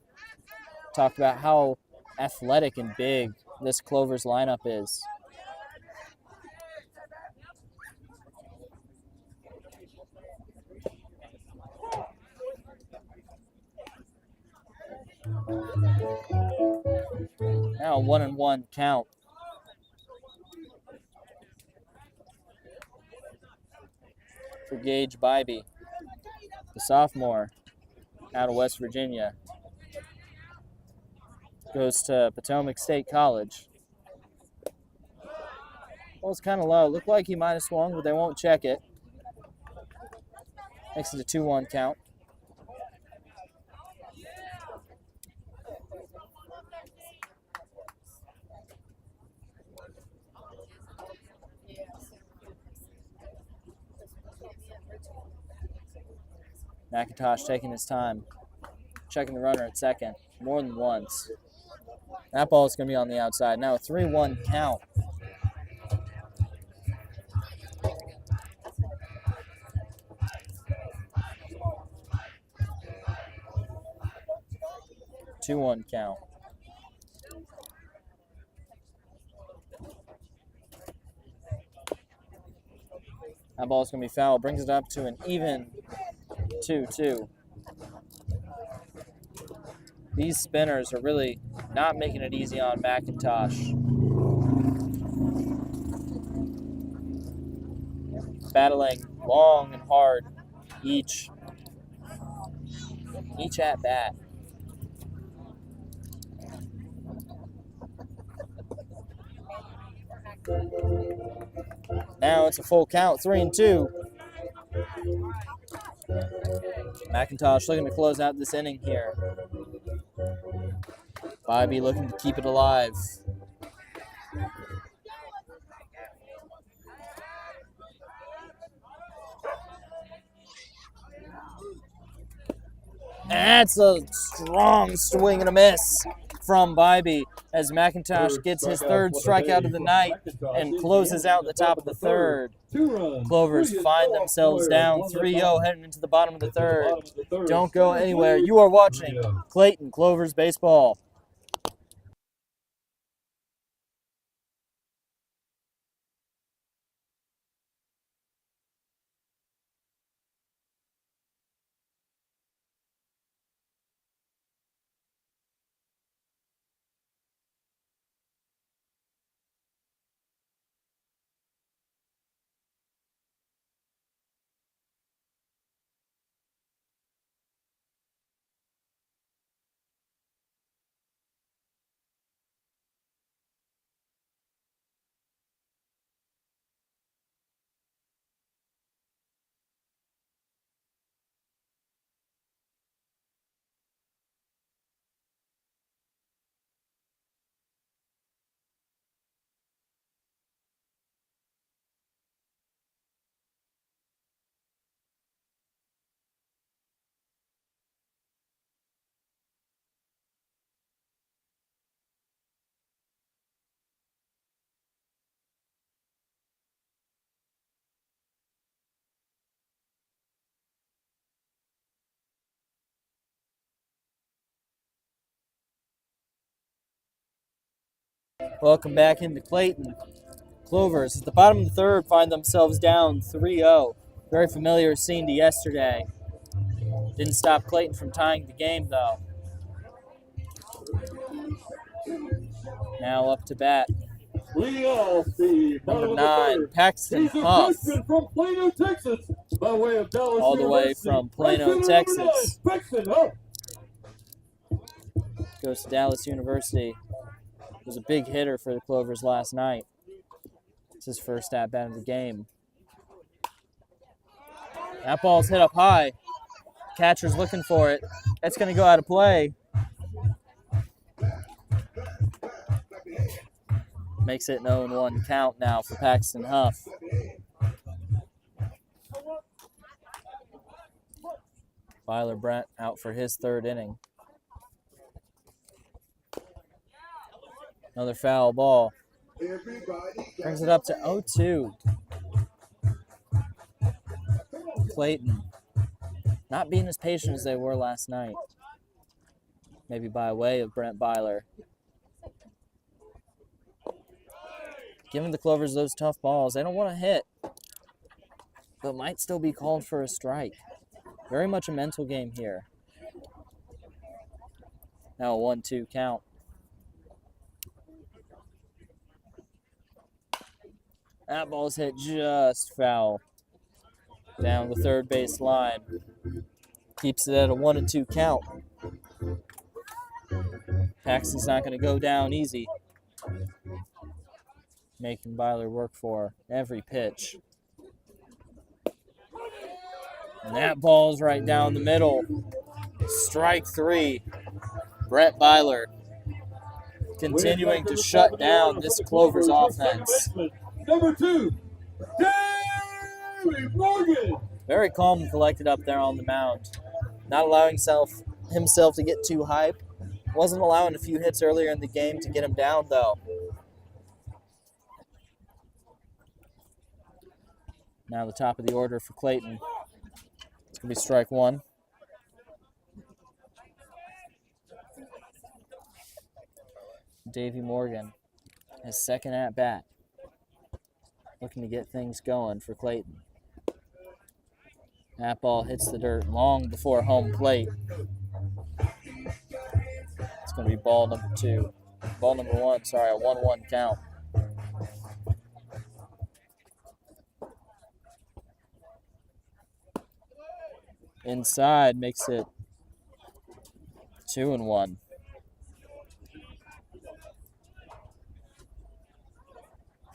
Talked about how athletic and big this Clovers lineup is. Now a 1-1 count. For Gage Bybee, the sophomore out of West Virginia. Goes to Potomac State College. Well, it's kind of low. Looked like he might have swung, but they won't check it. Makes it a 2-1 count. McIntosh taking his time, checking the runner at second more than once. That ball is going to be on the outside. Now a 3-1 count. Two-one count. That ball's going to be foul. Brings it up to an even 2-2. These spinners are really not making it easy on McIntosh. Battling long and hard each at bat. Now it's a full count, 3-2. McIntosh looking to close out this inning here. Bybee looking to keep it alive. That's a strong swing and a miss from Bybee as McIntosh gets his third strikeout of the night and closes out the top of the third. Clovers find themselves down 3-0 heading into the bottom of the third. Don't go anywhere. You are watching Clayton Clovers baseball. Welcome back into Clayton. Clovers at the bottom of the third find themselves down 3-0. Very familiar scene to yesterday. Didn't stop Clayton from tying the game, though. Now up to bat. Number 9, Paxton He's a Huff. freshman from Plano, Texas, by way of Dallas All the way University. from Plano, Freshman Texas. number 9, Paxton Huff. Goes to Dallas University. Was a big hitter for the Clovers last night. It's his first at-bat of the game. That ball's hit up high. Catcher's looking for it. That's going to go out of play. Makes it an 0-1 count now for Paxton Huff. Byler Brent out for his third inning. Another foul ball. Brings it up to 0-2. Clayton not being as patient as they were last night. Maybe by way of Brent Byler. Giving the Clovers those tough balls. They don't want to hit, but might still be called for a strike. Very much a mental game here. Now a 1-2 count. That ball's hit just foul. Down the third base line. Keeps it at a 1-2 count. Paxton's not going to go down easy. Making Byler work for every pitch. And that ball's right down the middle. Strike 3. Brent Byler continuing to shut down this Clovers offense. Number 2, Davey Morgan. Very calm and collected up there on the mound. Not allowing himself to get too hype. Wasn't allowing a few hits earlier in the game to get him down, though. Now the top of the order for Clayton. It's going to be strike 1. Davey Morgan, his second at-bat. Looking to get things going for Clayton. That ball hits the dirt long before home plate. It's going to be ball number 1, a 1-1 count. Inside makes it 2-1.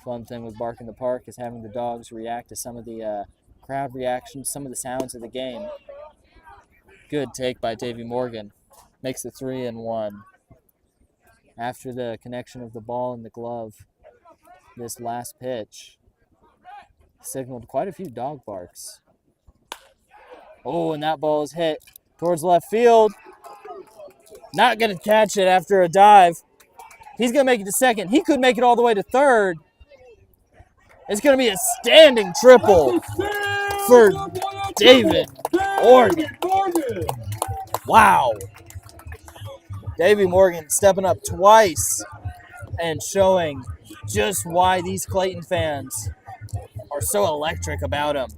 Fun thing with Bark in the Park is having the dogs react to some of the crowd reactions, some of the sounds of the game. Good take by Davey Morgan. Makes it 3-1. After the connection of the ball and the glove, this last pitch signaled quite a few dog barks. Oh, and that ball is hit towards left field. Not going to catch it after a dive. He's going to make it to second. He could make it all the way to third. It's going to be a standing triple for David Morgan. Wow. Davey Morgan stepping up twice and showing just why these Clayton fans are so electric about him.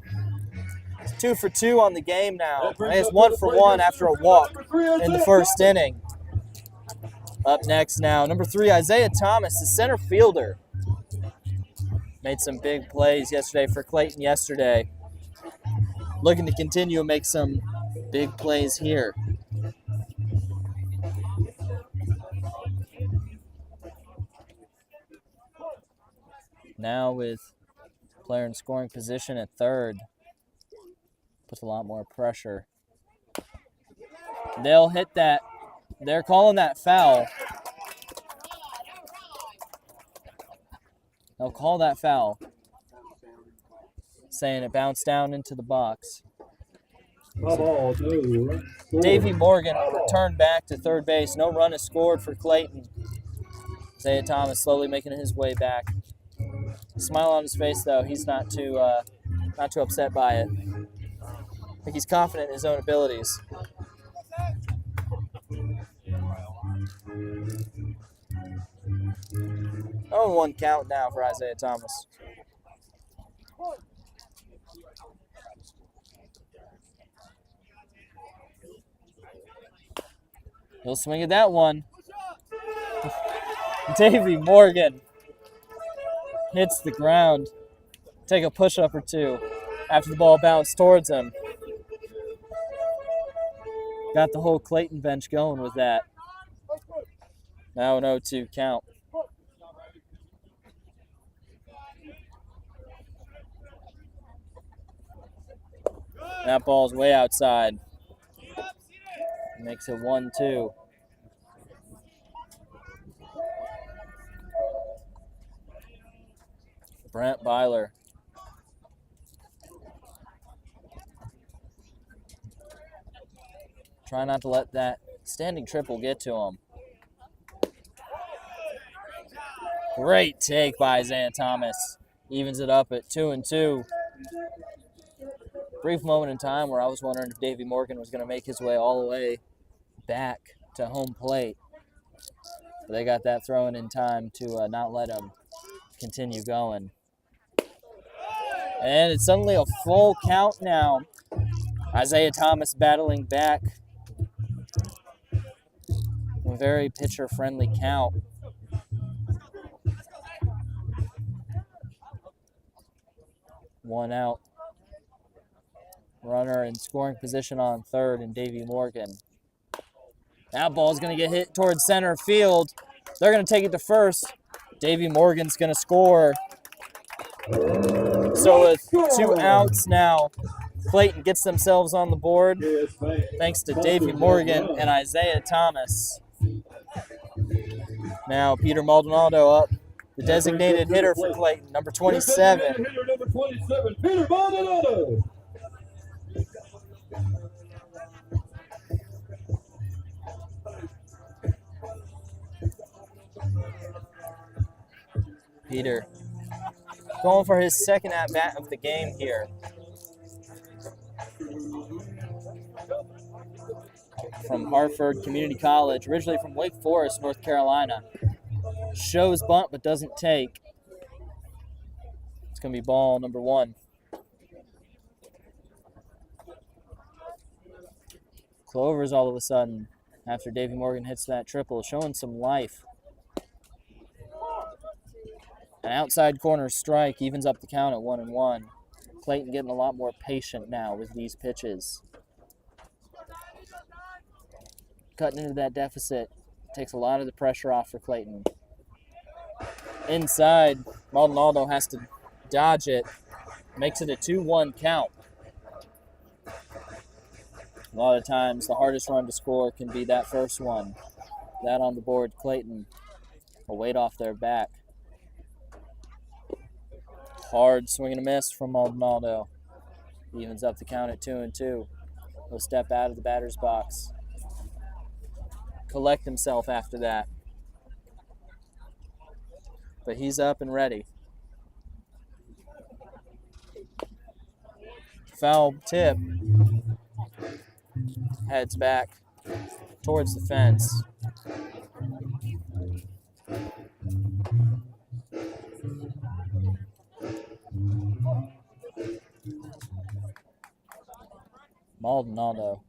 It's 2 for 2 on the game now. It's 1 for 1 after a walk in the first inning. Up next now, number 3, Isaiah Thomas, the center fielder. Made some big plays yesterday for Clayton yesterday. Looking to continue and make some big plays here. Now with player in scoring position at third. Puts a lot more pressure. They'll hit that. They're calling that foul. They'll call that foul, saying it bounced down into the box. Davey Morgan returned back to third base. No run is scored for Clayton. Isaiah Thomas slowly making his way back. Smile on his face, though. He's not too upset by it. I think he's confident in his own abilities. 0-1 count now for Isaiah Thomas. He'll swing at that one. Davey Morgan hits the ground. Take a push-up or two after the ball bounced towards him. Got the whole Clayton bench going with that. Now an 0-2 count. That ball's way outside. Makes it 1-2. Brent Byler. Try not to let that standing triple get to him. Great take by Isaiah Thomas. Evens it up at 2-2. Brief moment in time where I was wondering if Davey Morgan was going to make his way all the way back to home plate. But they got that thrown in time to not let him continue going. And it's suddenly a full count now. Isaiah Thomas battling back. A very pitcher-friendly count. One out. Runner in scoring position on third and Davey Morgan. That ball's going to get hit towards center field. They're going to take it to first. Davey Morgan's going to score. So with 2 outs now, Clayton gets themselves on the board thanks to Davey Morgan and Isaiah Thomas. Now Peter Maldonado up, the designated hitter for Clayton, number 27. Number 27, Peter Maldonado. Peter going for his second at-bat of the game here. From Hartford Community College, originally from Wake Forest, North Carolina. Shows bunt but doesn't take. It's going to be ball number 1. Clovers all of a sudden, after Davey Morgan hits that triple, showing some life. An outside corner strike evens up the count at 1-1. Clayton getting a lot more patient now with these pitches. Cutting into that deficit takes a lot of the pressure off for Clayton. Inside, Maldonado has to dodge it. Makes it a 2-1 count. A lot of times, the hardest run to score can be that first one. That on the board, Clayton. A weight off their back. Hard swing and a miss from Maldonado. Evens up the count at 2-2. He'll step out of the batter's box. Collect himself after that. But he's up and ready. Foul tip. Heads back towards the fence. Maldonado.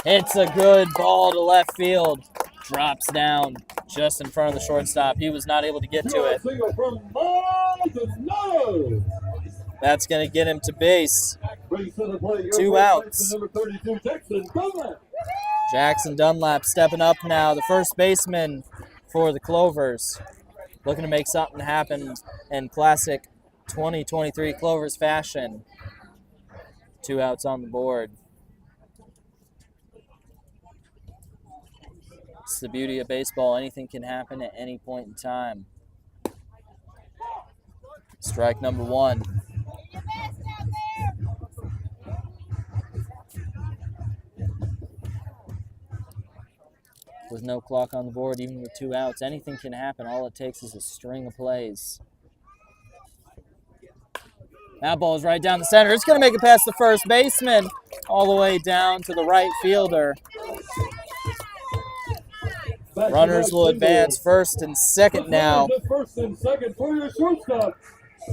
It's a good ball to left field. Drops down just in front of the shortstop. He was not able to get to it. That's going to get him to base. 2 outs. Jackson Dunlap stepping up now, the first baseman for the Clovers. Looking to make something happen in classic 2023 Clovers fashion. 2 outs on the board. It's the beauty of baseball. Anything can happen at any point in time. Strike number 1. With no clock on the board, even with 2 outs, anything can happen. All it takes is a string of plays. That ball is right down the center. It's going to make it past the first baseman, all the way down to the right fielder. Runners will advance first and second now. First and second for your shortstop,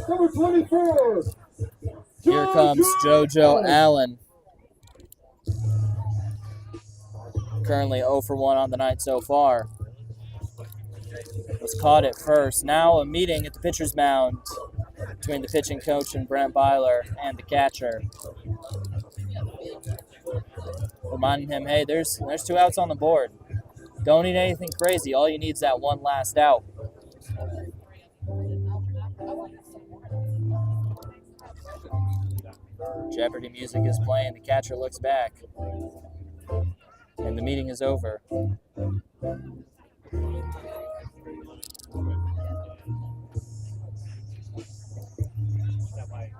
number 24. Here comes JoJo Allen. Currently 0 for 1 on the night so far. Was caught at first. Now a meeting at the pitcher's mound between the pitching coach and Brent Byler and the catcher. Reminding him, hey, there's 2 outs on the board. Don't need anything crazy. All you need is that one last out. Jeopardy music is playing. The catcher looks back. And the meeting is over.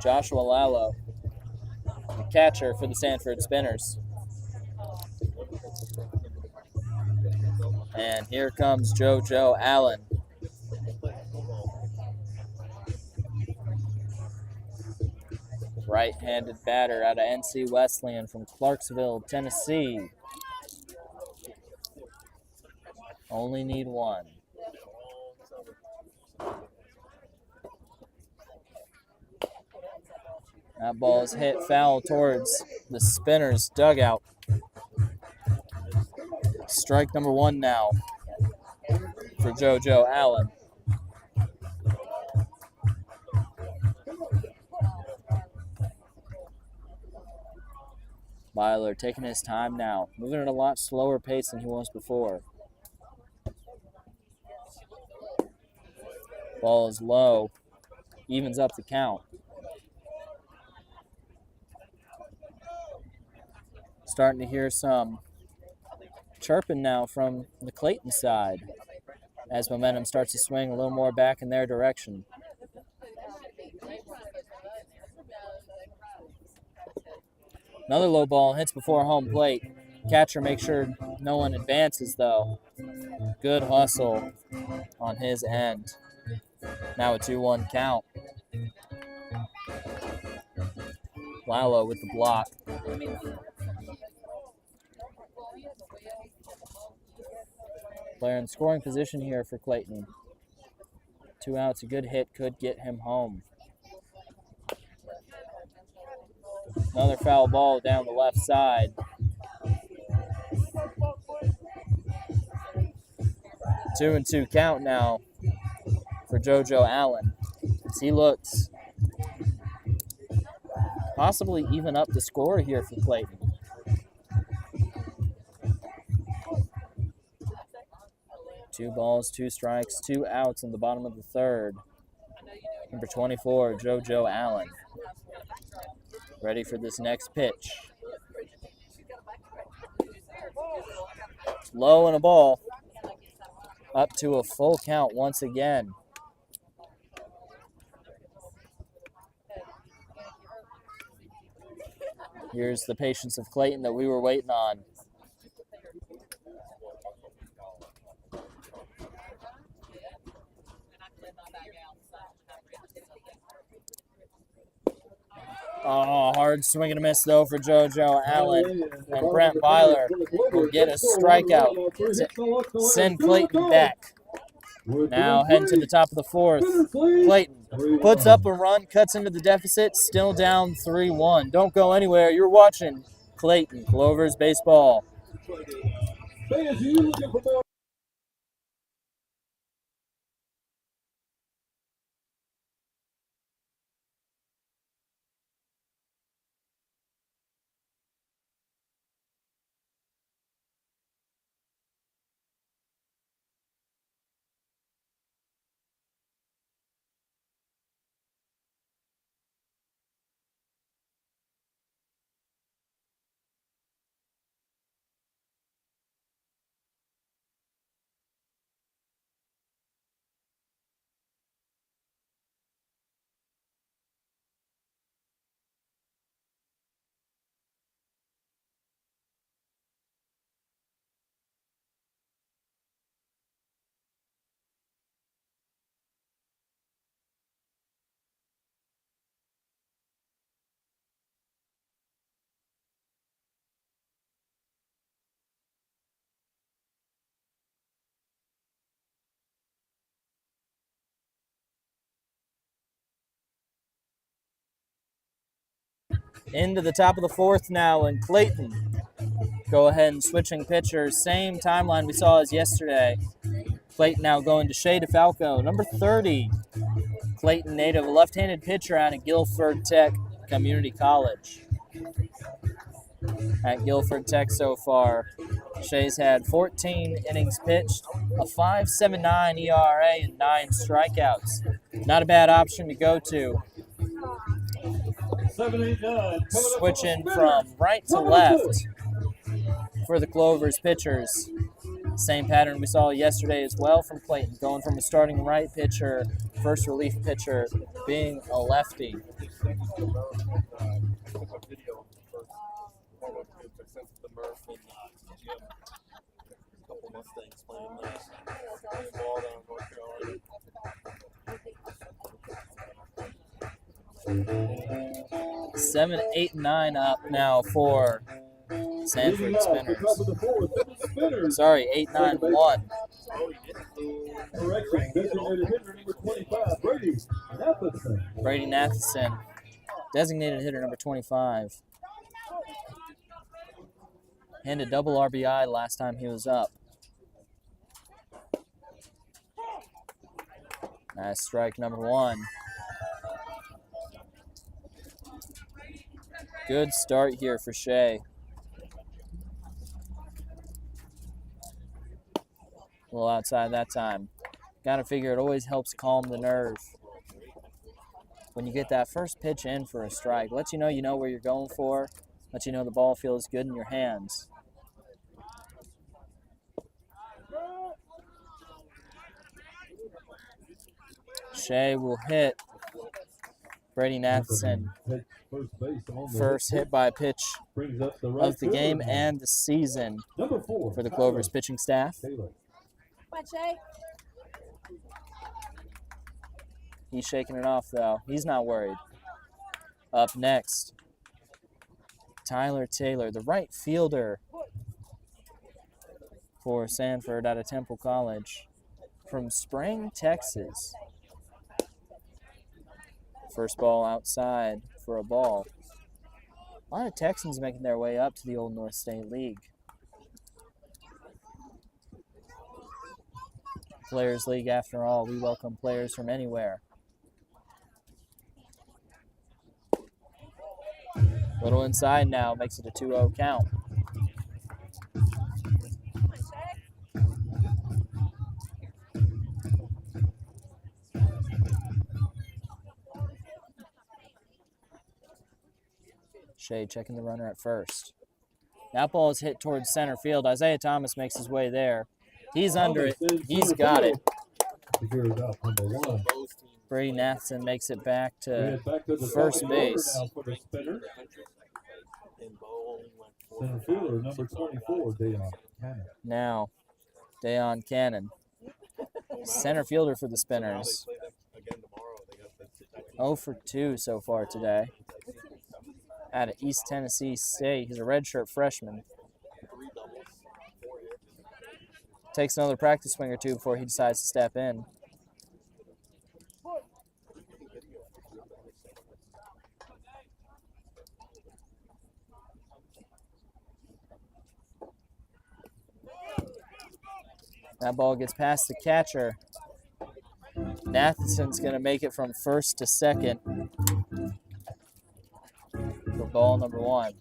Joshua Lalo, the catcher for the Sanford Spinners. And here comes JoJo Allen. Right-handed batter out of NC Wesleyan from Clarksville, Tennessee. Only need one. That ball is hit foul towards the Spinners' dugout. Strike number 1 now for JoJo Allen. Byler taking his time now, moving at a lot slower pace than he was before. Ball is low, evens up the count. Starting to hear some chirping now from the Clayton side as momentum starts to swing a little more back in their direction. Another low ball hits before home plate. Catcher makes sure no one advances, though. Good hustle on his end. Now a 2-1 count. Lalo with the block. Player in scoring position here for Clayton. 2 outs, a good hit could get him home. Another foul ball down the left side. 2-2 count now for JoJo Allen. As he looks possibly even up the score here for Clayton. Two balls, 2 strikes, 2 outs in the bottom of the third. Number 24, JoJo Allen. Ready for this next pitch. Low and a ball. Up to a full count once again. Here's the patience of Clayton that we were waiting on. Oh, hard swing and a miss, though, for JoJo Allen. And Brent Byler will get a strikeout to send Clayton back. Now heading to the top of the fourth. Clayton puts up a run, cuts into the deficit, still down 3-1. Don't go anywhere. You're watching Clayton Clovers Baseball. Into the top of the fourth now, and Clayton go ahead and switching pitchers. Same timeline we saw as yesterday. Clayton now going to Shea DeFalco, number 30. Clayton native, a left-handed pitcher out of Guilford Tech Community College. At Guilford Tech so far, Shea's had 14 innings pitched, a 5.79 ERA, and 9 strikeouts. Not a bad option to go to. 7-8-9. Switching from right to left for the Clovers pitchers. Same pattern we saw yesterday as well from Clayton, going from a starting right pitcher, first relief pitcher, being a lefty. Seven, 8, 9 up now for Sanford Spinners. Sorry, 8-9-1. Correction, designated hitter number 25, Brady Matheson. Brady Matheson, designated hitter number 25. Had a double RBI last time he was up. Nice strike number 1. Good start here for Shea. A little outside that time. Got to figure it always helps calm the nerve. When you get that first pitch in for a strike, lets you know where you're going for, lets you know the ball feels good in your hands. Shea will hit Brady Matheson. First hit by pitch of the game and the season for the Clovers pitching staff. He's shaking it off, though. He's not worried. Up next, Tyler Taylor, the right fielder for Sanford out of Temple College from Spring, Texas. First ball outside for a ball. A lot of Texans making their way up to the Old North State League. Players League, after all, we welcome players from anywhere. Little inside now, makes it a 2-0 count. Shea checking the runner at first. That ball is hit towards center field. Isaiah Thomas makes his way there. He's under it. He's got it. Brady Matheson makes it back to first base. Center fielder number 24, Dayon Cannon. Now, Dayon Cannon, center fielder for the Spinners. 0 for 2 so far today. Out of East Tennessee State. He's a redshirt freshman. Takes another practice swing or two before he decides to step in. That ball gets past the catcher. Matheson's going to make it from first to second for ball number 1.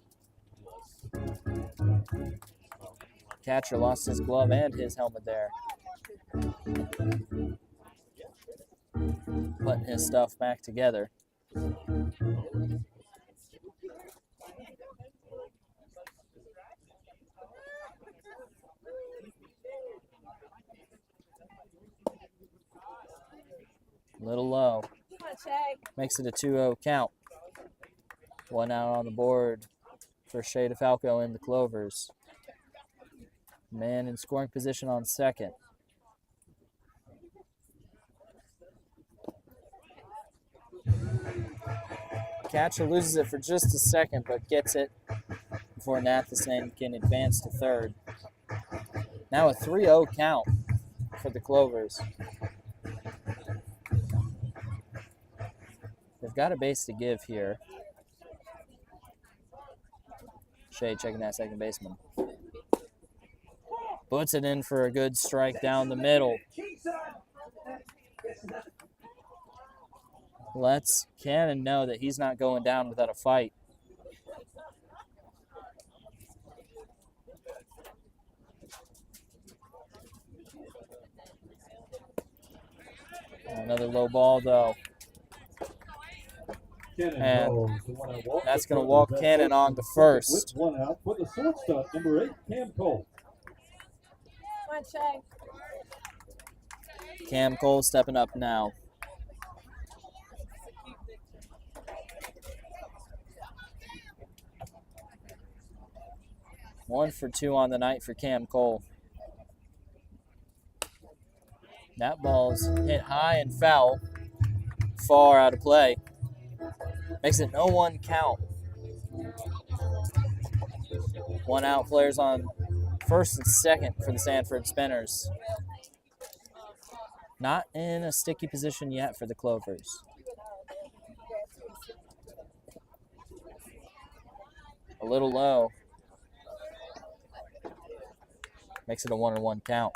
Catcher lost his glove and his helmet there. Putting his stuff back together. Little low. Makes it a 2-0 count. 1 out on the board for Shea DeFalco and the Clovers. Man in scoring position on second. Catcher loses it for just a second, but gets it before Matheson can advance to third. Now a 3-0 count for the Clovers. They've got a base to give here. Shea checking that second baseman. Puts it in for a good strike down the middle. Lets Cannon know that he's not going down without a fight. Another low ball, though. And that's going to walk Cannon on to first. One out for the shortstop, number 8, Cam Cole. Cam Cole stepping up now. One for two on the night for Cam Cole. That ball's hit high and foul, far out of play. Makes it 0-1 count. One out, players on first and second for the Sanford Spinners. Not in a sticky position yet for the Clovers. A little low. Makes it a 1-1 count.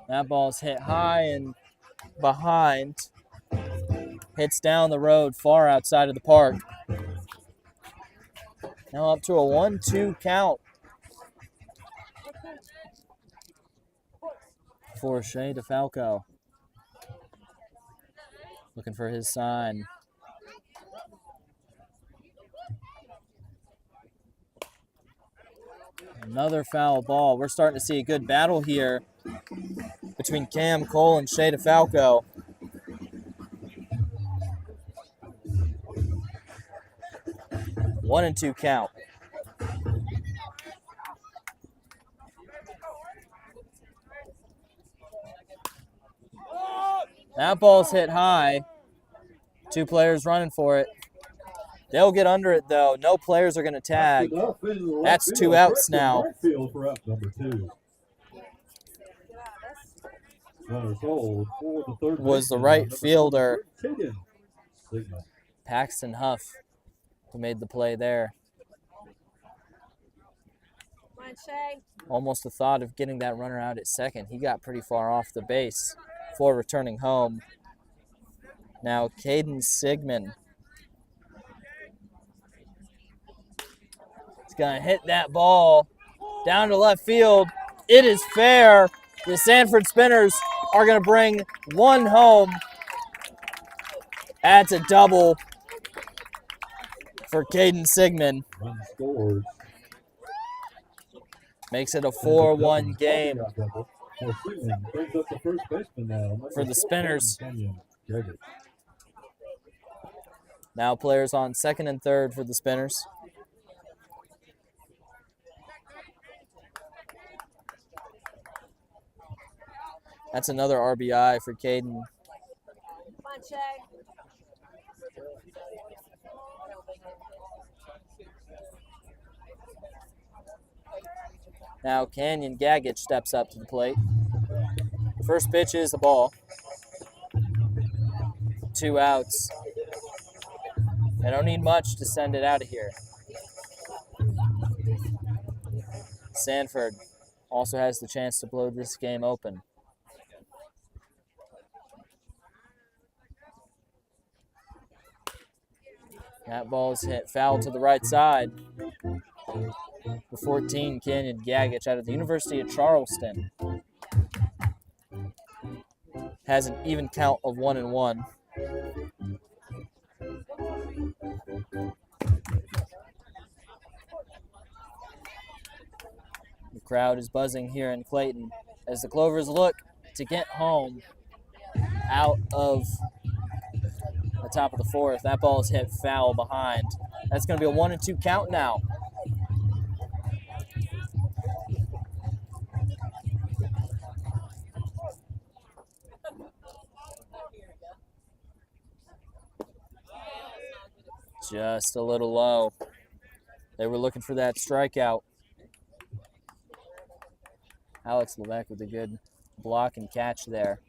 That ball's hit high and behind. Hits down the road far outside of the park. Now up to a 1-2 count for Shea DeFalco. Looking for his sign. Another foul ball. We're starting to see a good battle here between Cam Cole and Shea DeFalco. One and two count. That ball's hit high. Two players running for it. They'll get under it, though. No players are going to tag. That's two outs now. Was the right fielder, Paxton Huff, who made the play there. Almost the thought of getting that runner out at second. He got pretty far off the base before returning home. Now Caden Sigmund. He's going to hit that ball down to left field. It is fair. The Sanford Spinners are going to bring one home. That's a double for Caden Sigmund. Makes it a 4-1 game for the Spinners. Now players on second and third for the Spinners. That's another RBI for Caden. Now Canyon Gaggich steps up to the plate. First pitch is the ball. Two outs. They don't need much to send it out of here. Sanford also has the chance to blow this game open. That ball's hit foul to the right side. The 14, Canyon Gaggich out of the University of Charleston. Has an even count of 1-1. The crowd is buzzing here in Clayton as the Clovers look to get home out of the top of the fourth. That ball is hit foul behind. That's going to be a 1-2 count now. Just a little low. They were looking for that strikeout. Alex Levesque with a good block and catch there.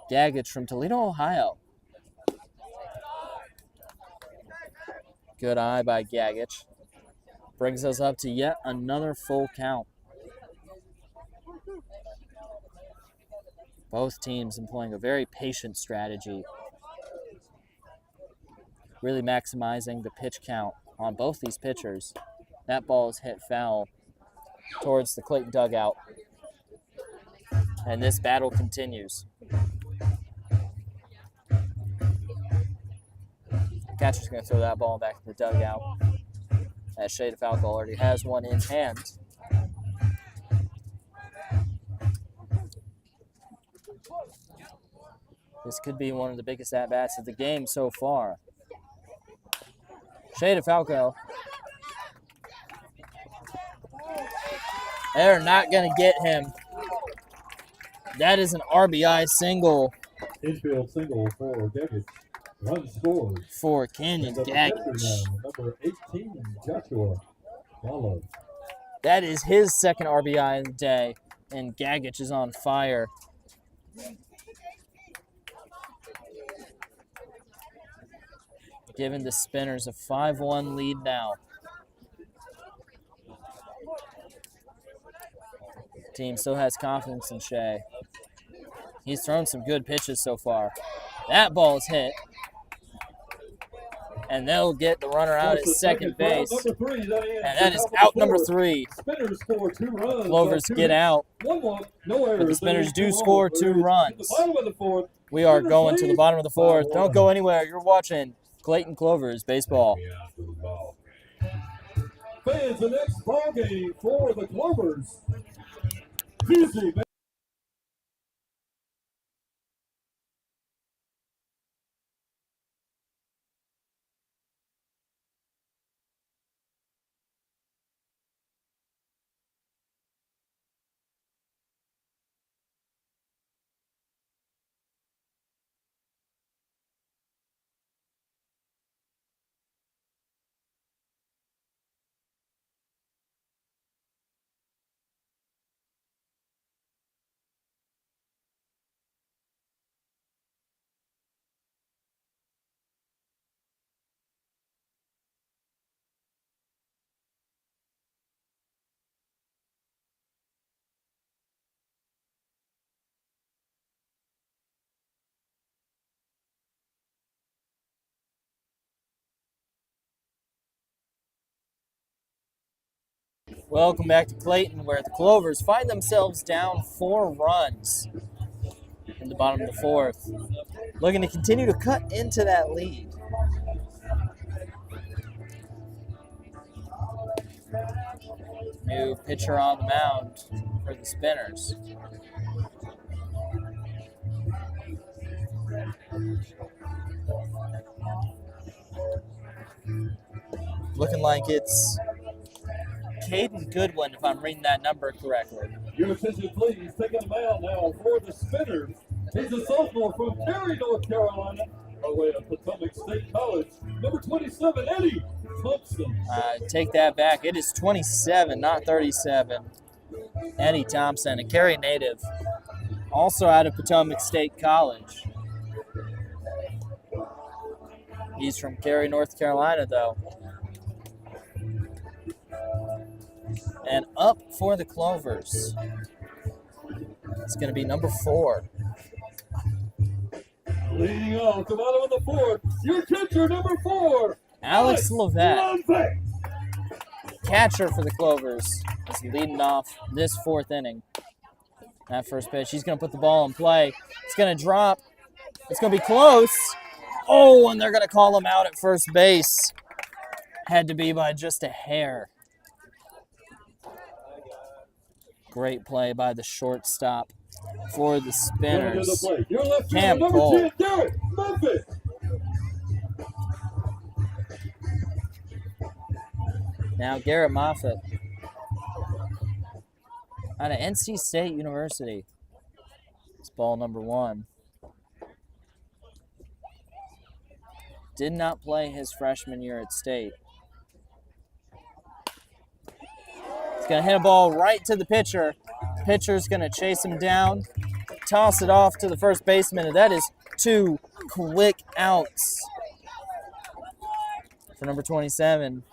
Gaggage from Toledo, Ohio. Good eye by Gaggage. Brings us up to yet another full count. Both teams employing a very patient strategy, really maximizing the pitch count on both these pitchers. That ball is hit foul towards the Clayton dugout. And this battle continues. Catcher's going to throw that ball back to the dugout, as Shade of Alcohol already has one in hand. This could be one of the biggest at-bats of the game so far. Shade of Falco. They're not going to get him. That is an RBI single. Infield single for Gaggage. Run scores. For Canyon Gaggage. Number 18, Joshua Wallace. That is his second RBI of the day, and Gaggage is on fire. Giving the Spinners a 5-1 lead now. Team still has confidence in Shea. He's thrown some good pitches so far. That ball is hit. And they'll get the runner out at second base. And that is out number 3. Spinners score 2 runs. Clovers get out. But the Spinners do score 2 runs. We are going to the bottom of the 4th. Don't go anywhere. You're watching Clayton Clovers baseball. Fans, the next ball game for the Clovers. Busy. Welcome back to Clayton, where the Clovers find themselves down 4 runs in the bottom of the 4th. Looking to continue to cut into that lead. New pitcher on the mound for the Spinners. Looking like it's Caden Goodwin, if I'm reading that number correctly. Your attention, please. Taking the mound now for the Spinners. He's a sophomore from Cary, North Carolina, by way of Potomac State College. Number 27, Eddie Thompson. Take that back. It is 27, not 37. Eddie Thompson, a Cary native, also out of Potomac State College. He's from Cary, North Carolina, though. And up for the Clovers, it's going to be number 4. Leading off the bottom of the 4th, your catcher, number 4, Alex Levesque. Catcher for the Clovers is leading off this 4th inning. That first pitch, he's going to put the ball in play. It's going to drop. It's going to be close. Oh, and they're going to call him out at first base. Had to be by just a hair. Great play by the shortstop for the Spinners. Cam Cole. Now Garrett Moffitt out of NC State University. It's ball number 1. did not play his freshman year at State. He's going to hit a ball right to the pitcher. Pitcher's going to chase him down, toss it off to the first baseman, and that is 2 quick outs for number 27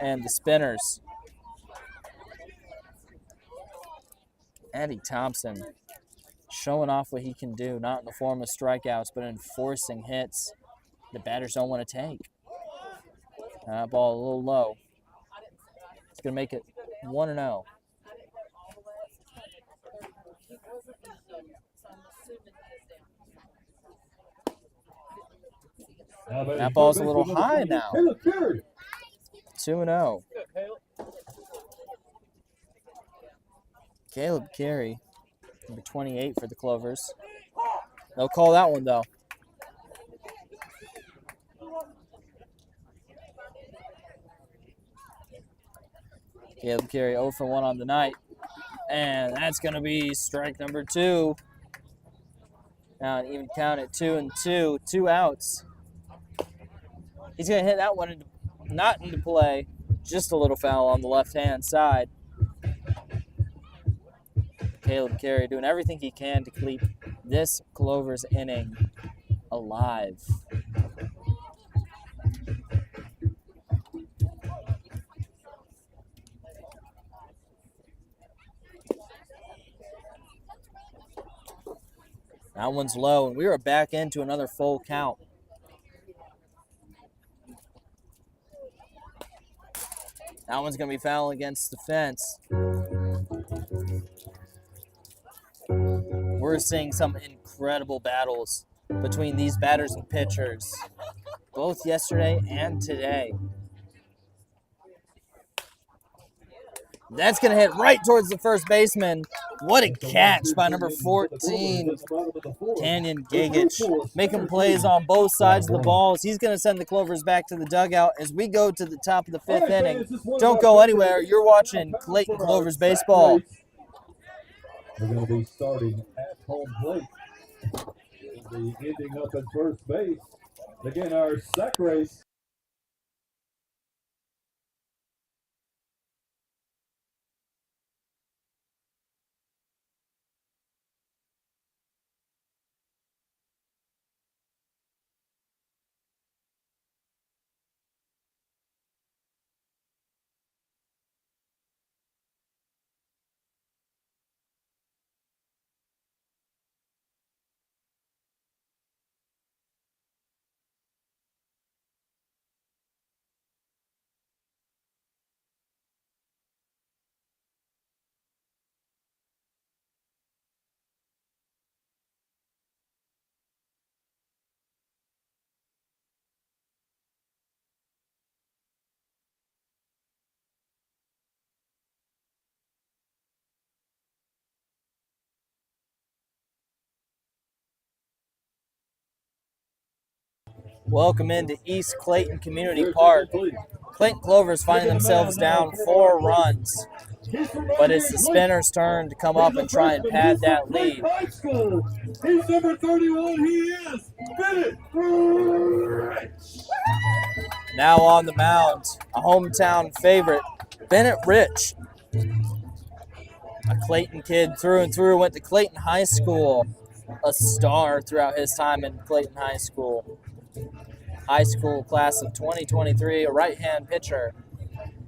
and the Spinners. Eddie Thompson showing off what he can do, not in the form of strikeouts, but in forcing hits the batters don't want to take. That ball a little low. It's going to make it 1-0. That ball's a little high now. 2-0. Caleb Carey, number 28 for the Clovers. They'll call that one, though. Caleb Carey 0 for 1 on the night. And that's going to be strike number 2. Now an even count at 2-2. 2 outs. He's going to hit that one not into play. Just a little foul on the left-hand side. Caleb Carey doing everything he can to keep this Clovers inning alive. That one's low, and we are back into another full count. That one's going to be foul against the fence. We're seeing some incredible battles between these batters and pitchers, both yesterday and today. That's going to hit right towards the first baseman. What a catch by number 14, Canyon Gigich. Making plays on both sides of the balls. He's going to send the Clovers back to the dugout as we go to the top of the 5th inning. Don't go anywhere. You're watching Clayton Clovers baseball. We're going to be starting at home plate. We'll be ending up at first base. Again, our sack race. Welcome into East Clayton Community Park. Clayton Clovers finding themselves down 4 runs, but it's the Spinners' turn to come up and try and pad that lead. He's number 31. He is Bennett Rich. Now on the mound, a hometown favorite, Bennett Rich. A Clayton kid through and through, went to Clayton High School, a star throughout his time in Clayton High School. High school class of 2023, a right-hand pitcher.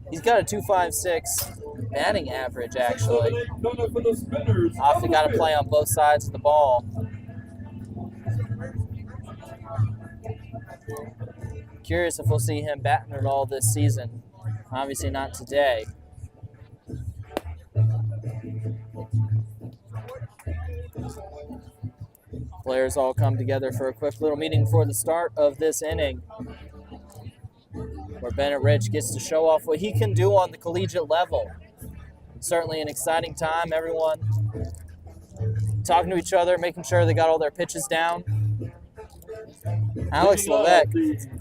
He's got a .256 batting average, actually. Often got to play on both sides of the ball. Curious if we'll see him batting at all this season. Obviously not today. Players all come together for a quick little meeting before the start of this inning, where Bennett Rich gets to show off what he can do on the collegiate level. Certainly an exciting time. Everyone talking to each other, making sure they got all their pitches down. Alex Levesque.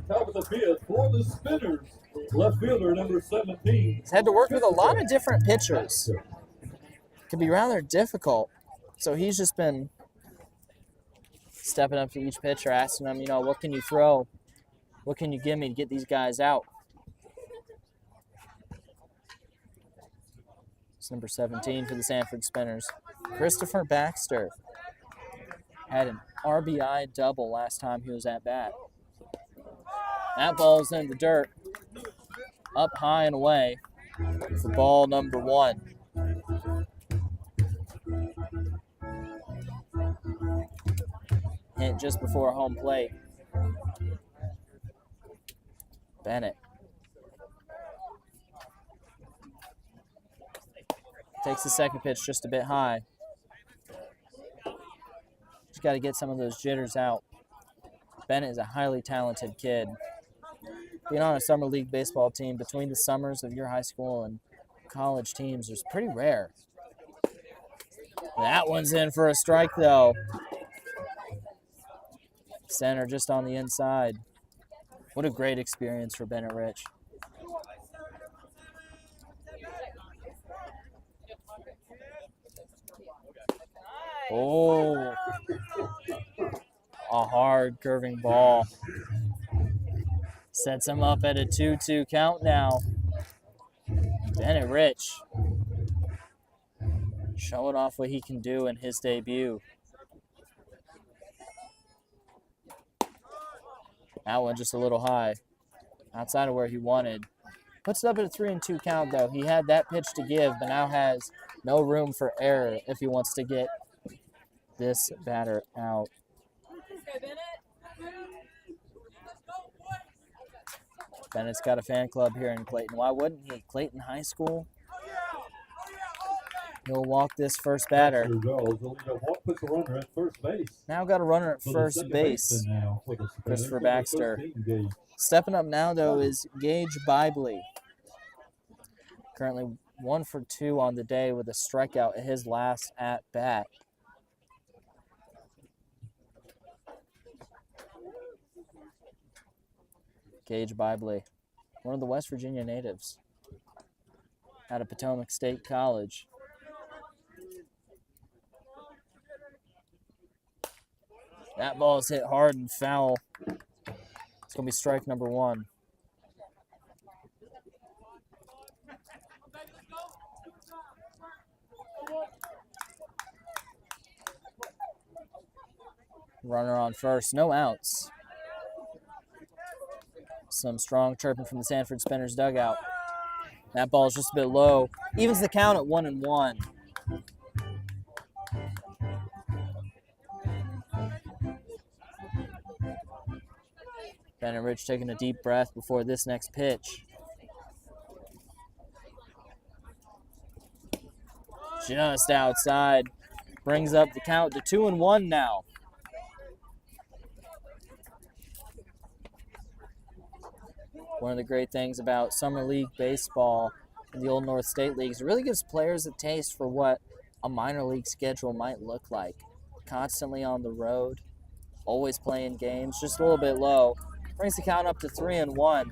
Top of the field for the Spinners. Left fielder number 17. He's had to work with a lot of different pitchers. It can be rather difficult. So he's just been stepping up to each pitcher, asking them, what can you throw? What can you give me to get these guys out? It's number 17 for the Sanford Spinners. Christopher Baxter had an RBI double last time he was at bat. That ball's in the dirt, up high and away for ball number 1. Hit just before home plate. Bennett takes the second pitch just a bit high. Just got to get some of those jitters out. Bennett is a highly talented kid. Being on a summer league baseball team between the summers of your high school and college teams is pretty rare. That one's in for a strike, though. Center just on the inside. What a great experience for Bennett Rich. Oh, a hard curving ball. Sets him up at a 2-2 count now. Bennett Rich showing off what he can do in his debut. That one just a little high, outside of where he wanted. Puts it up at a 3-2 count, though. He had that pitch to give, but now has no room for error if he wants to get this batter out. Bennett's got a fan club here in Clayton. Why wouldn't he? Clayton High School. He'll walk this first batter. Now got a runner at first base. Christopher Baxter. Stepping up now, though, is Gage Bibley. Currently 1 for 2 on the day with a strikeout at his last at bat. Gage Bibley, one of the West Virginia natives out of Potomac State College. That ball is hit hard and foul. It's going to be strike number 1. Runner on first, no outs. Some strong chirping from the Sanford Spinners dugout. That ball is just a bit low. Evens the count at 1-1. Bennett Rich taking a deep breath before this next pitch. Just outside. Brings up the count to 2-1 now. One of the great things about summer league baseball in the Old North State Leagues, it really gives players a taste for what a minor league schedule might look like. Constantly on the road, always playing games, just a little bit low. Brings the count up to 3-1.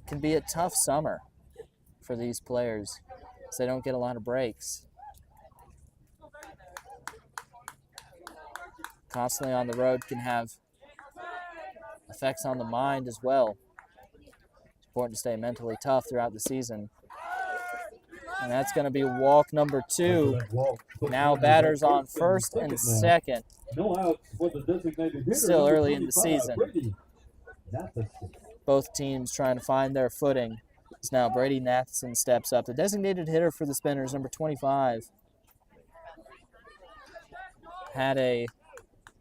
Can be a tough summer for these players because they don't get a lot of breaks. Constantly on the road can have effects on the mind as well. It's important to stay mentally tough throughout the season. And that's going to be walk number 2. Now batters on first and second. Still early in the season. Both teams trying to find their footing. So now Brady Matheson steps up. The designated hitter for the Spinners, number 25. Had a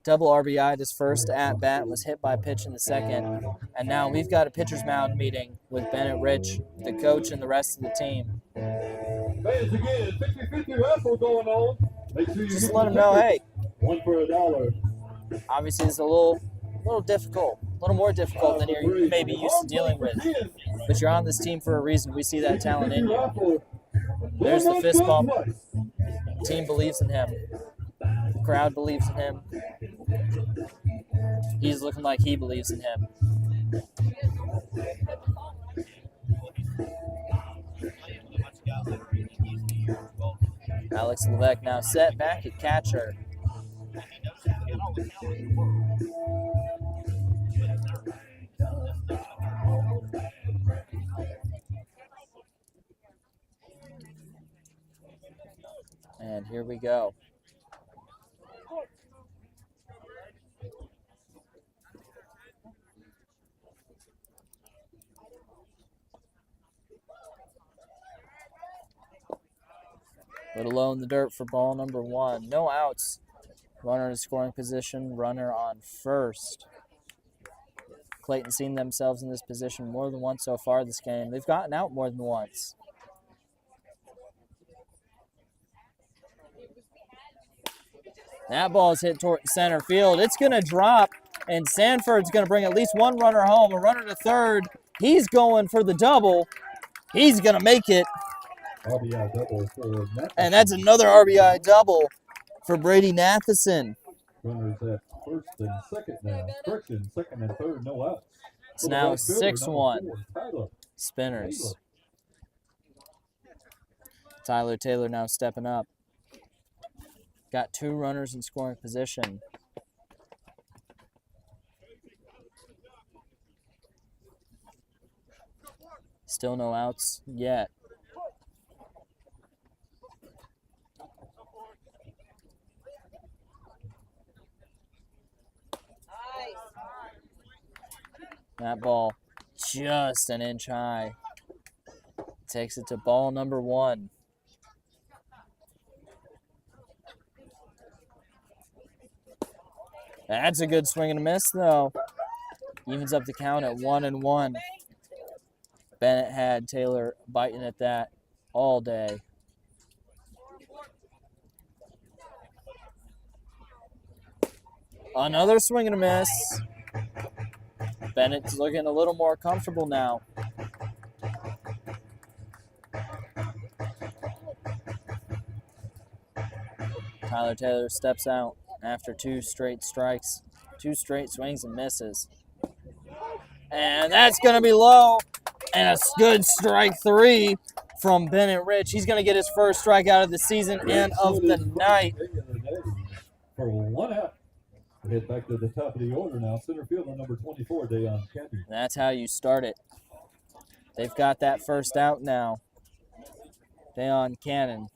double RBI this first at-bat, was hit by a pitch in the second. And now we've got a pitcher's mound meeting with Bennett Rich, the coach, and the rest of the team. Fans again, 50-50 raffle going on. Make sure you just let them know, hey. 1 for $1. Obviously, it's a little difficult, a little more difficult than you may be used to dealing with. But you're on this team for a reason. We see that talent in you. There's the fist bump. The team believes in him. The crowd believes in him. He's looking like he believes in him. Alex Levesque now set back at catcher. Here we go. Little low in the dirt for ball number 1. No outs. Runner in scoring position, runner on first. Clayton seen themselves in this position more than once so far this game. They've gotten out more than once. That ball is hit toward center field. It's going to drop, and Sanford's going to bring at least one runner home. A runner to third. He's going for the double. He's going to make it. RBI double for Matheson. And that's another RBI double for Brady Matheson. Runners at first and second now. Correction, second and third, no outs. It's now 6-1. Spinners. Tyler Taylor now stepping up. Got 2 runners in scoring position. Still no outs yet. That ball just an inch high. Takes it to ball number 1. That's a good swing and a miss, though. Evens up the count at 1-1. Bennett had Taylor biting at that all day. Another swing and a miss. Bennett's looking a little more comfortable now. Tyler Taylor steps out after 2 straight strikes, 2 straight swings and misses. And that's going to be low. And a good strike 3 from Bennett Rich. He's going to get his first strikeout of the season and of the night. For 1 out. Head back to the top of the order now. Center fielder number 24, Dayon Candy. That's how you start it. They've got that first out now. Dayon Cannon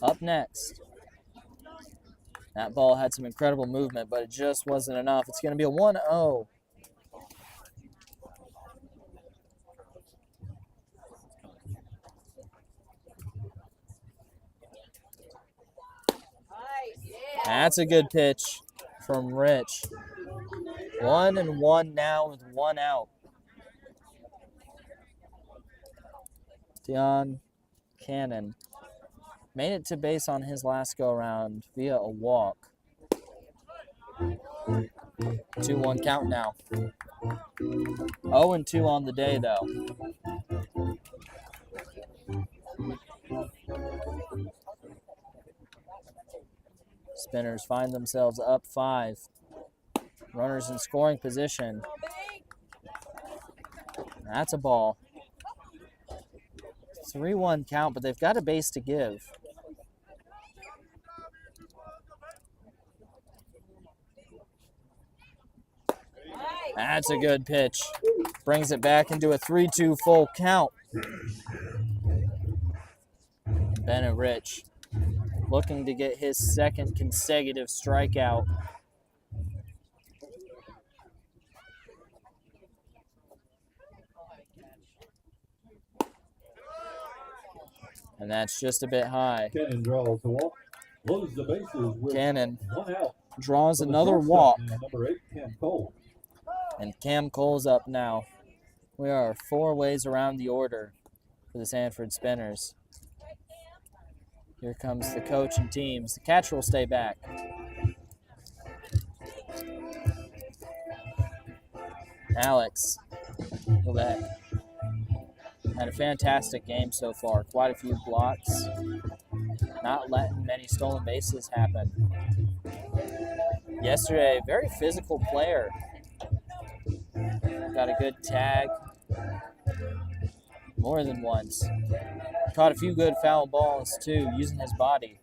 up next. That ball had some incredible movement, but it just wasn't enough. It's going to be a 1-0. That's a good pitch from Rich. 1-1 now with 1 out. Dayon Cannon made it to base on his last go-around via a walk. 2-1 count now. 0-2 on the day, though. Spinners find themselves up 5. Runners in scoring position. That's a ball. 3-1 count, but they've got a base to give. That's a good pitch. Brings it back into a 3-2 full count. Bennett Rich looking to get his second consecutive strikeout. And that's just a bit high. Cannon draws the walk. Loads the bases with Cannon 1 out. draws another walk. Number 8, Cam Cole. And Cam Cole's up now. We are 4 ways around the order for the Sanford Spinners. Here comes the coach and teams. The catcher will stay back. Alex Levesque had a fantastic game so far. Quite a few blocks. Not letting many stolen bases happen. Yesterday, very physical player. Got a good tag. More than once. Caught a few good foul balls, too, using his body.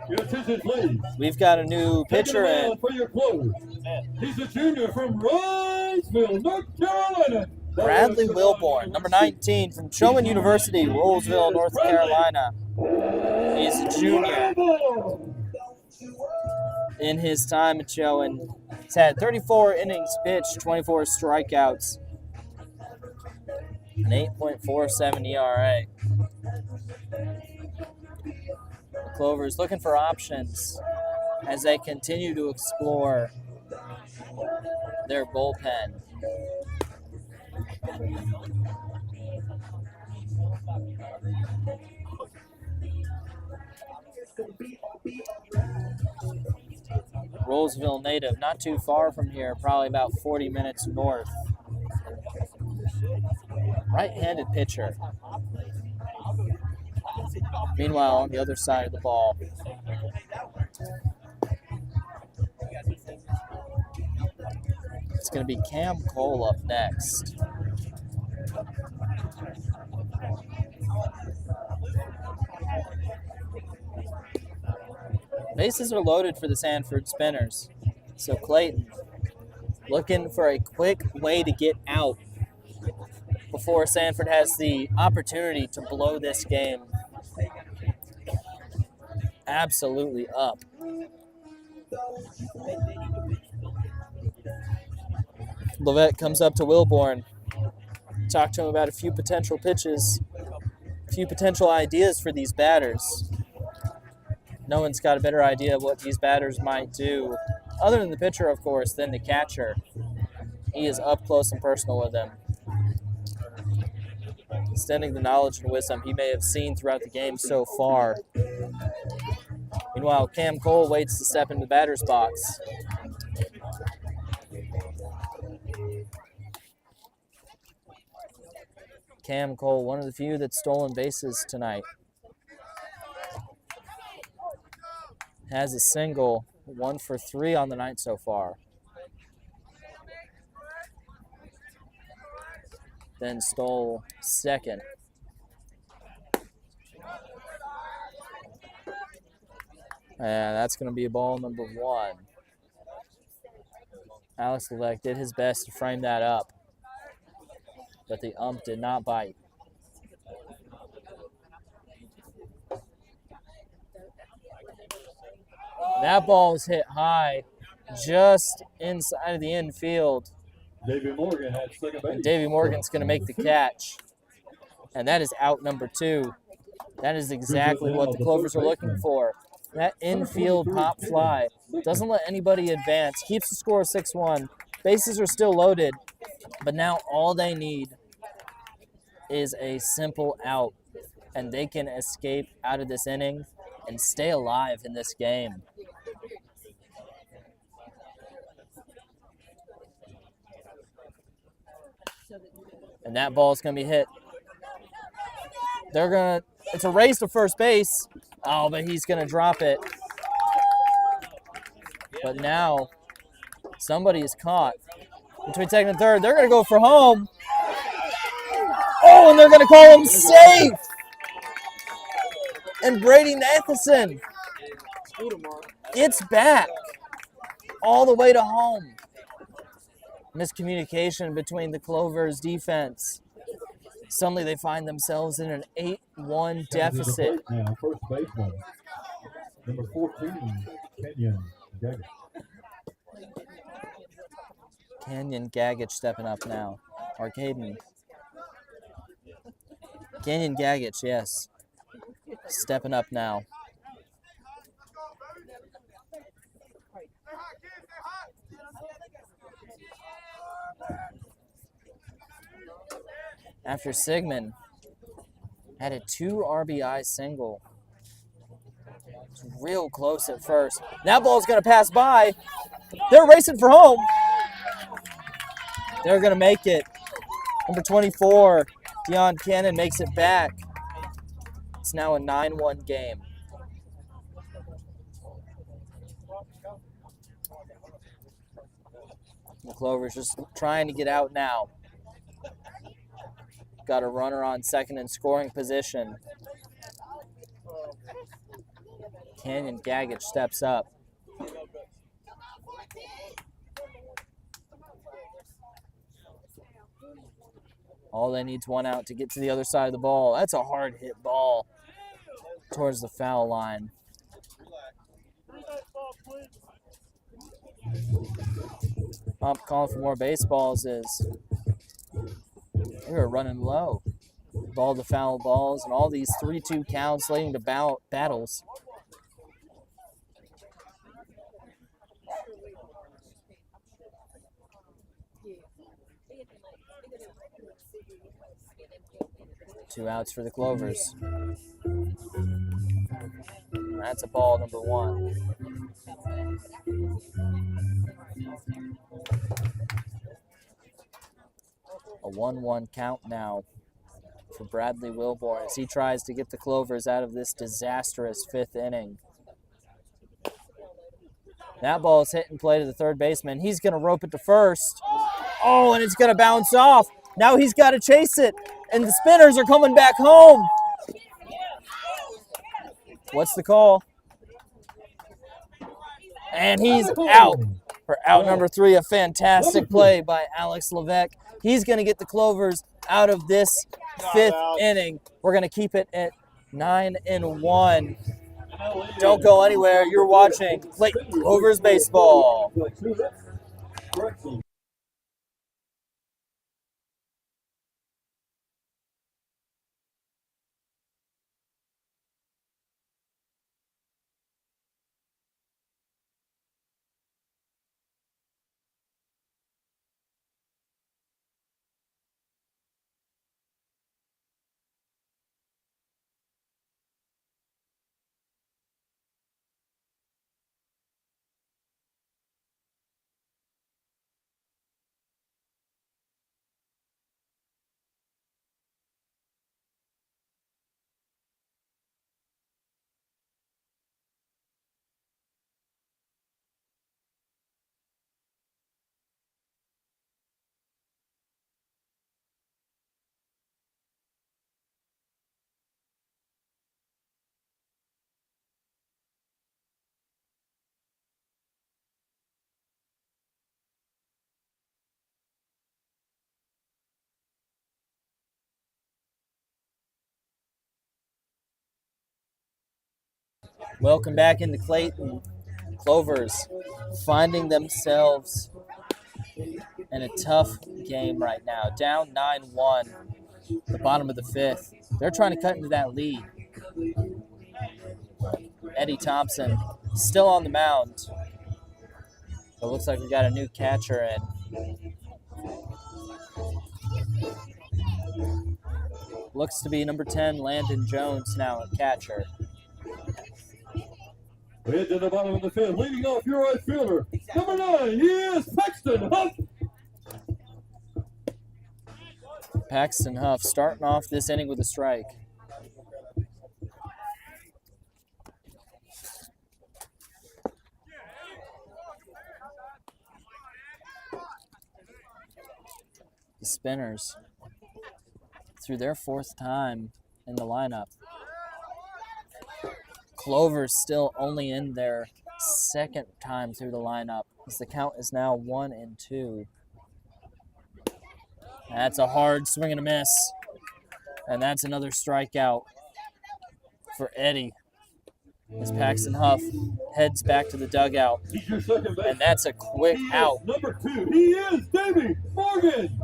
Your attention, please. We've got a new pitcher in. For your Clovers. He's a junior from Roseville, North Carolina. Bradley Wilborn, number 19 from Chowan University, Rolesville, North Carolina. He's a junior. In his time at Chowan, he's had 34 innings pitched, 24 strikeouts, an 8.47 ERA. The Clovers looking for options as they continue to explore their bullpen. Rolesville native, not too far from here, probably about 40 minutes north. Right-handed pitcher. Meanwhile, on the other side of the ball, it's going to be Cam Cole up next. Bases are loaded for the Sanford Spinners. So Clayton looking for a quick way to get out before Sanford has the opportunity to blow this game absolutely up. Levette comes up to Wilborn. Talk to him about a few potential pitches, a few potential ideas for these batters. No one's got a better idea of what these batters might do, other than the pitcher, of course, than the catcher. He is up close and personal with them, extending the knowledge and wisdom he may have seen throughout the game so far. Meanwhile, Cam Cole waits to step into the batter's box. Cam Cole, one of the few that's stolen bases tonight. Has a single, 1 for 3 on the night so far. Then stole second. And that's going to be ball number 1. Alex Levesque did his best to frame that up, but the ump did not bite. That ball is hit high, just inside of the infield. Davey Morgan at second base. And Davey Morgan's going to make the catch. And that is out number 2. That is exactly what the Clovers are looking for. That infield pop fly doesn't let anybody advance. Keeps the score 6-1. Bases are still loaded, but now all they need is a simple out, and they can escape out of this inning and stay alive in this game. And that ball is going to be hit. It's a race to first base. Oh, but he's going to drop it. But now somebody is caught between second and third. They're going to go for home. Oh, and they're going to call him safe. And Brady Nathanson gets back all the way to home. Miscommunication between the Clovers defense. Suddenly they find themselves in an 8-1 deficit. Now, first baseman, number 14, Kenyon Gaggett. Kenyon Gaggett stepping up now. Or Caden. Kenyon Gaggett, yes. Stepping up now. After Sigmund had a 2 RBI single. It's real close at first. That ball's going to pass by. They're racing for home. They're going to make it. Number 24, Deion Cannon makes it back. It's now a 9-1 game. The Clovers just trying to get out now. Got a runner on second in scoring position. Canyon Gaggage steps up. All they need is one out to get to the other side of the ball. That's a hard hit ball towards the foul line. Ump calling for more baseballs is they were running low. Ball to foul balls and all these 3-2 counts leading to battles. Two outs for the Clovers. That's a ball number one. A 1-1 count now for Bradley Wilborn as he tries to get the Clovers out of this disastrous fifth inning. That ball is hit and play to the third baseman. He's going to rope it to first. Oh, and it's going to bounce off. Now he's got to chase it, and the Spinners are coming back home. What's the call? And he's out for out number 3. A fantastic play by Alex Levesque. He's going to get the Clovers out of this fifth inning. We're going to keep it at 9-1. Don't go anywhere. You're watching Clayton Clovers baseball. Welcome back into Clayton. Clovers finding themselves in a tough game right now. Down 9-1, the bottom of the fifth. They're trying to cut into that lead. Eddie Thompson still on the mound. It looks like we got a new catcher in. Looks to be number 10, Landon Jones, now at catcher. We head to the bottom of the fifth, leading off your right fielder. Number 9, he is Paxton Huff. Paxton Huff starting off this inning with a strike. The Spinners, through their fourth time in the lineup. Clovers still only in their second time through the lineup, as the count is now 1-2. That's a hard swing and a miss. And that's another strikeout for Eddie. As Paxton Huff heads back to the dugout. And that's a quick out. Number 2, he is Davey Morgan.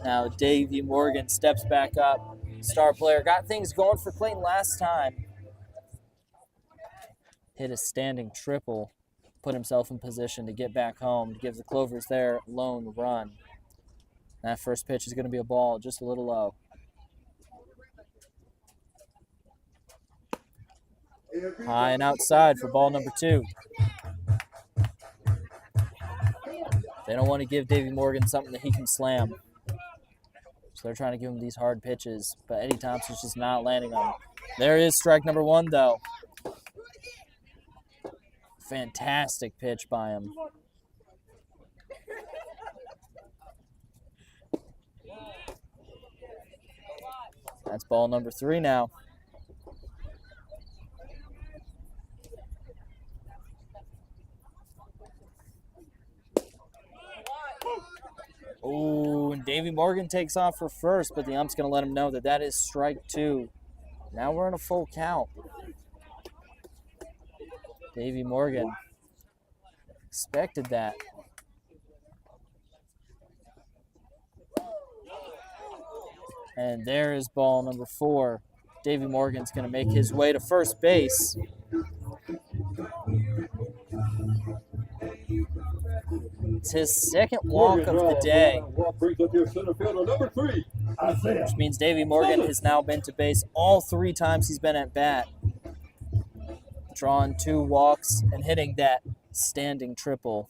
Now Davey Morgan steps back up. Star player. Got things going for Clayton last time. Hit a standing triple. Put himself in position to get back home to give the Clovers their lone run. That first pitch is going to be a ball, just a little low. High and outside for ball number 2. They don't want to give Davey Morgan something that he can slam. So they're trying to give him these hard pitches, but Eddie Thompson's just not landing them. There is strike number 1, though. Fantastic pitch by him. That's ball number 3 now. Oh, and Davy Morgan takes off for first, but the ump's going to let him know that that is strike 2. Now we're in a full count. Davy Morgan expected that. And there is ball number 4. Davy Morgan's going to make his way to first base. It's his second walk of the day, Walk brings up your center fielder, number 3, Isaiah. which means Davy Morgan has now been to base all 3 times he's been at bat, drawing 2 walks and hitting that standing triple.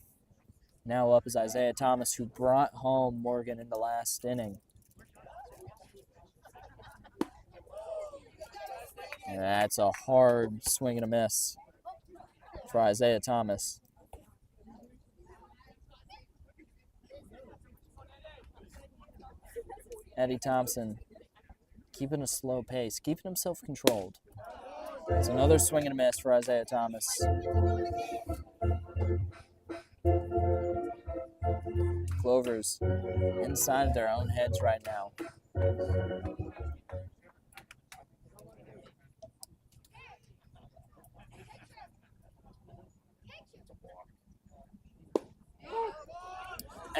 Now up is Isaiah Thomas, who brought home Morgan in the last inning. And that's a hard swing and a miss for Isaiah Thomas. Eddie Thompson keeping a slow pace, keeping himself controlled. It's another swing and a miss for Isaiah Thomas. Clovers inside of their own heads right now.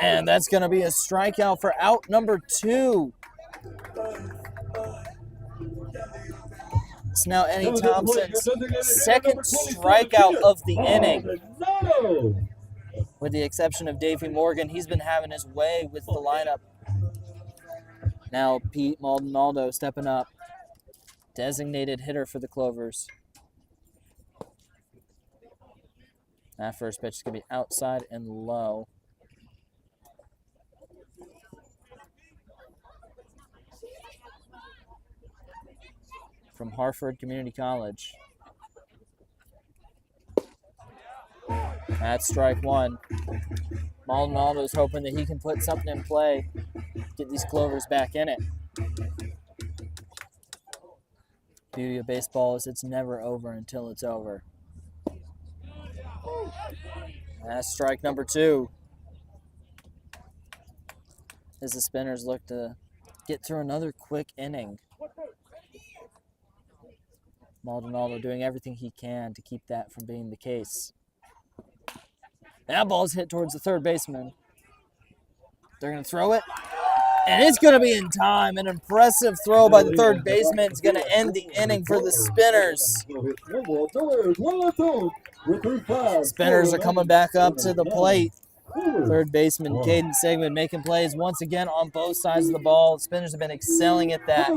And that's going to be a strikeout for out number 2. It's now Eddie Thompson's second strikeout of the inning. With the exception of Davy Morgan, he's been having his way with the lineup. Now Pete Maldonado stepping up. Designated hitter for the Clovers. That first pitch is going to be outside and low. From Hartford Community College. That's strike 1. Maldonado's hoping that he can put something in play, get these Clovers back in it. Beauty of baseball is it's never over until it's over. That's strike number 2. As the Spinners look to get through another quick inning. Maldonado doing everything he can to keep that from being the case. That ball's hit towards the third baseman. They're going to throw it. And it's going to be in time. An impressive throw by the third baseman is going to end the inning for the Spinners. Spinners are coming back up to the plate. Third baseman Caden Sigmund making plays once again on both sides of the ball. Spinners have been excelling at that.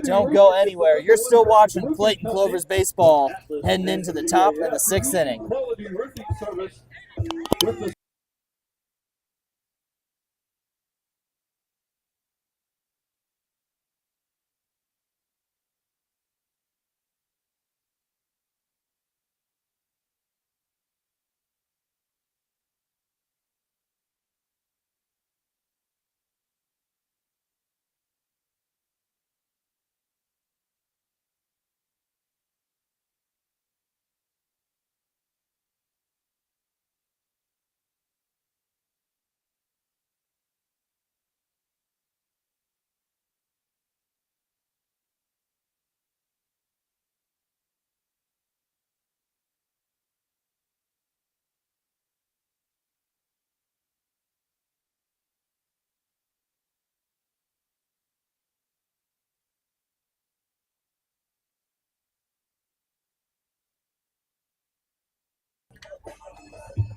Don't go anywhere. You're still watching Clayton Clovers baseball heading into the top of the 6th inning.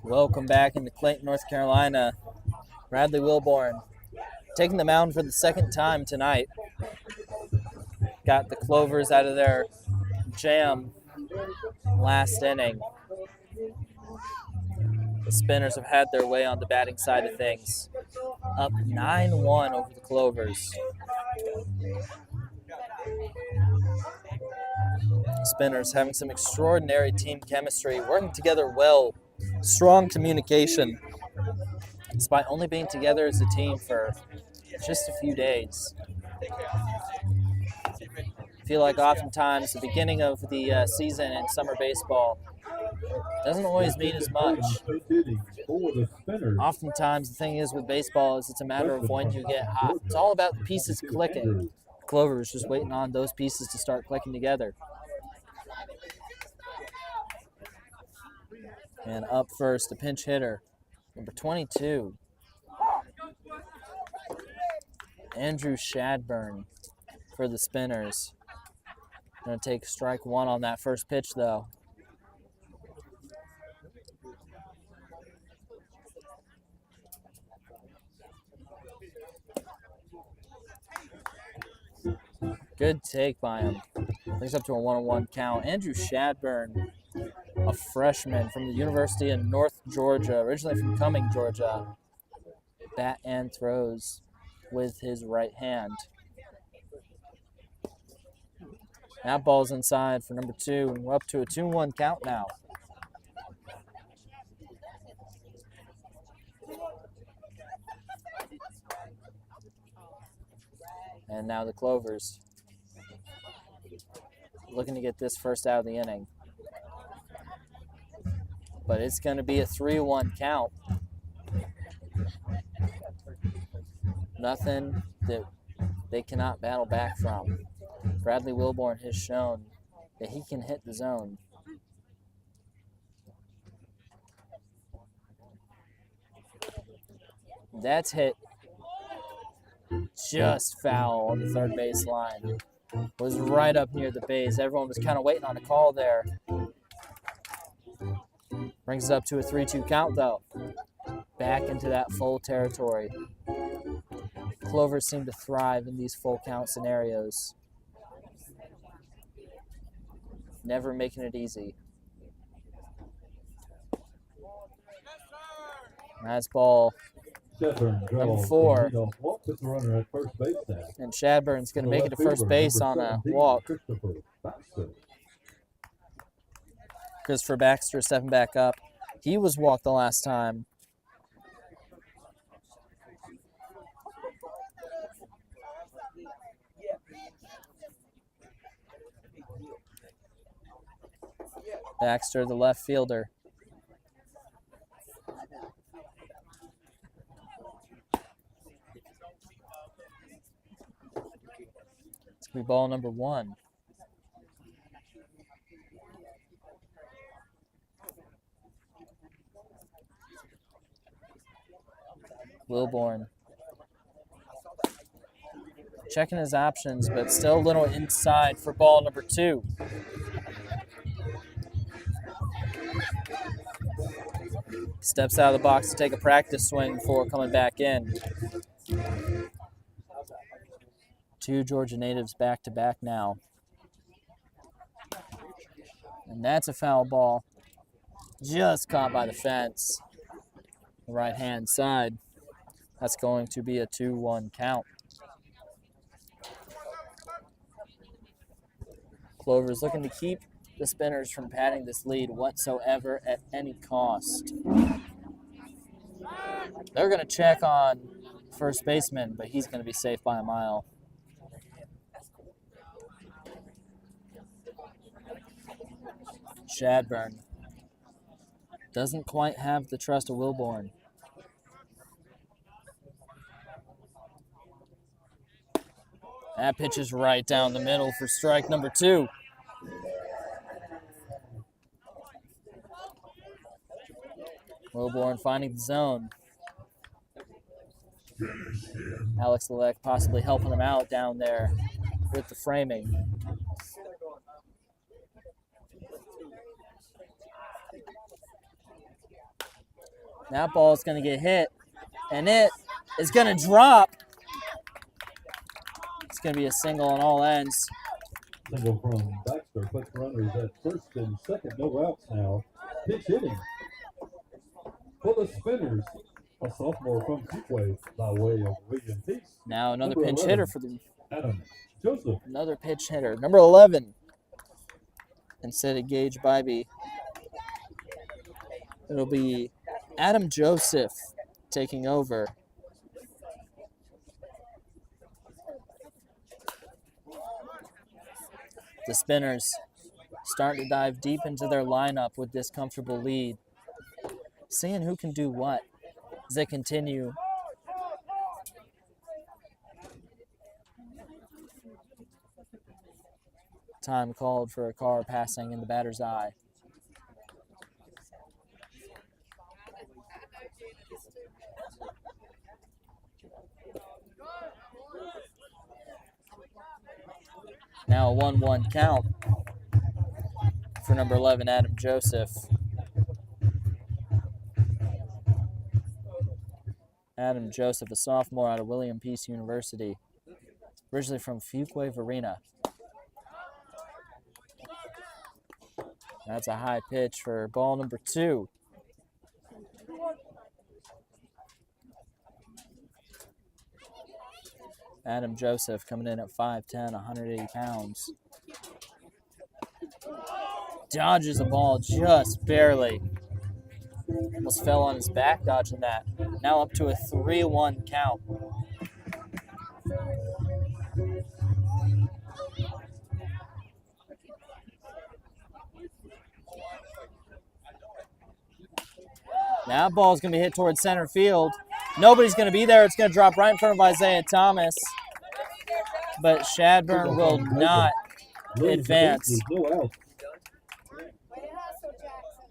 Welcome back into Clayton, North Carolina. Bradley Wilborn taking the mound for the second time tonight. Got the Clovers out of their jam last inning. The Spinners have had their way on the batting side of things. Up 9-1 over the Clovers. Spinners having some extraordinary team chemistry, working together well, strong communication, despite only being together as a team for just a few days. I feel like oftentimes the beginning of the season in summer baseball, Doesn't always mean as much. Pitch hitting for the Spinners. Oftentimes, the thing is with baseball is it's a matter of when you get hot. It's all about the pieces clicking. Clover is just waiting on those pieces to start clicking together. And up first, the pinch hitter, number 22, Andrew Shadburn for the Spinners. Going to take strike one on that first pitch, though. Good take by him. Brings up to a 1-1 count. Andrew Shadburn, a freshman from the University of North Georgia, originally from Cumming, Georgia. Bat and throws with his right hand. That ball's inside for number 2, and we're up to a 2-1 count now. And now the Clovers looking to get this first out of the inning. But it's going to be a 3-1 count. Nothing that they cannot battle back from. Bradley Wilborn has shown that he can hit the zone. That's hit just foul on the third base line. Was right up near the base. Everyone was kind of waiting on a call there. Brings it up to a 3-2 count, though. Back into that full territory. Clovers seem to thrive in these full count scenarios. Never making it easy. Nice ball. Number 4. And Shadburn's going to make it to first base on a walk. Christopher Baxter stepping back up. He was walked the last time. Baxter, the left fielder. It's going to be ball number 1. Wilborn checking his options, but still a little inside for ball number 2. Steps out of the box to take a practice swing before coming back in. 2 Georgia natives back-to-back now. And that's a foul ball. Just caught by the fence. The right-hand side. That's going to be a 2-1 count. Clovers looking to keep the Spinners from padding this lead whatsoever at any cost. They're going to check on first baseman, but he's going to be safe by a mile. Shadburn doesn't quite have the trust of Wilborn. That pitch is right down the middle for strike number 2. Wilborn finding the zone. Alex Levesque possibly helping him out down there with the framing. That ball is going to get hit, and it is going to drop. It's going to be a single on all ends. Single from Baxter puts runners at first and second. No outs now. Pitch hitting for the Spinners. A sophomore from Fuquay by way of William Peace. Now another pinch hitter for the Adam Joseph. Another pitch hitter, number 11. Instead of Gage Bybee, it'll be Adam Joseph taking over. The Spinners starting to dive deep into their lineup with this comfortable lead. Seeing who can do what as they continue. Time called for a car passing in the batter's eye. Now a 1-1 count for number 11, Adam Joseph. Adam Joseph, a sophomore out of William Peace University, originally from Fuquay Varina. That's a high pitch for ball number 2. Adam Joseph coming in at 5'10", 180 pounds. Dodges the ball just barely. Almost fell on his back dodging that. Now up to a 3-1 count. That ball's going to be hit towards center field. Nobody's going to be there. It's going to drop right in front of Isaiah Thomas. But Shadburn will not advance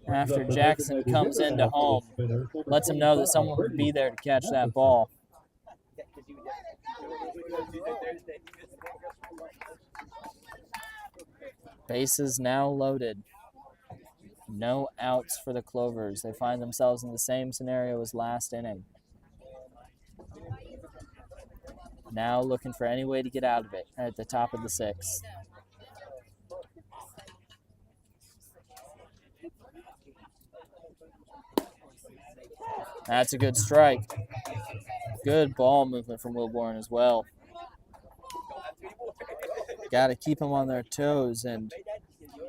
after Jackson comes into home. Lets him know that someone will be there to catch that ball. Bases now loaded. No outs for the Clovers. They find themselves in the same scenario as last inning. Now looking for any way to get out of it at the top of the 6th. That's a good strike. Good ball movement from Wilborn as well. Got to keep them on their toes, and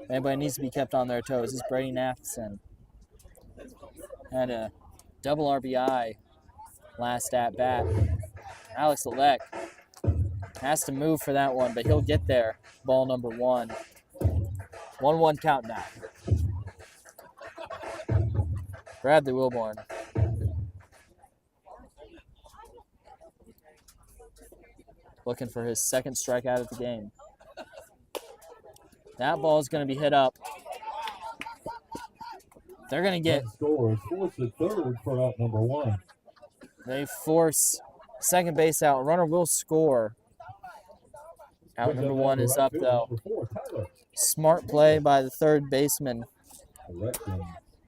anybody needs to be kept on their toes. This is Brady Matheson. Had a double RBI last at bat. Alex Lelek has to move for that one, but he'll get there. Ball number 1. 1-1 count now. Bradley Wilborn. Looking for his second strikeout of the game. That ball is going to be hit up. They're going to get... Force the third for out number 1. They force second base out. Runner will score. Out number 1 is up, though. Smart play by the third baseman.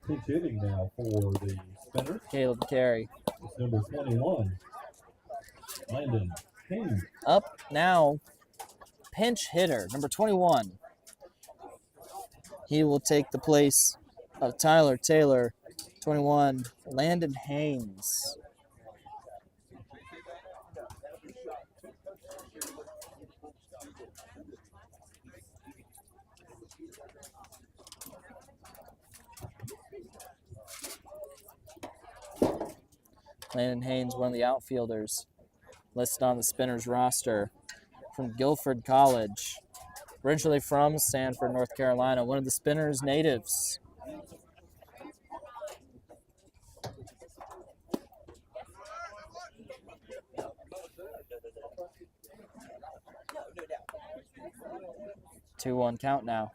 Pinch hitting now for the Spinners. Caleb Carey. It's number 21, Landon Haynes. Up now, pinch hitter, number 21. He will take the place of Tyler Taylor, 21, Landon Haynes. Landon Haynes, one of the outfielders listed on the Spinners roster from Guilford College. Originally from Sanford, North Carolina, one of the Spinners natives. Two 2-1 count now.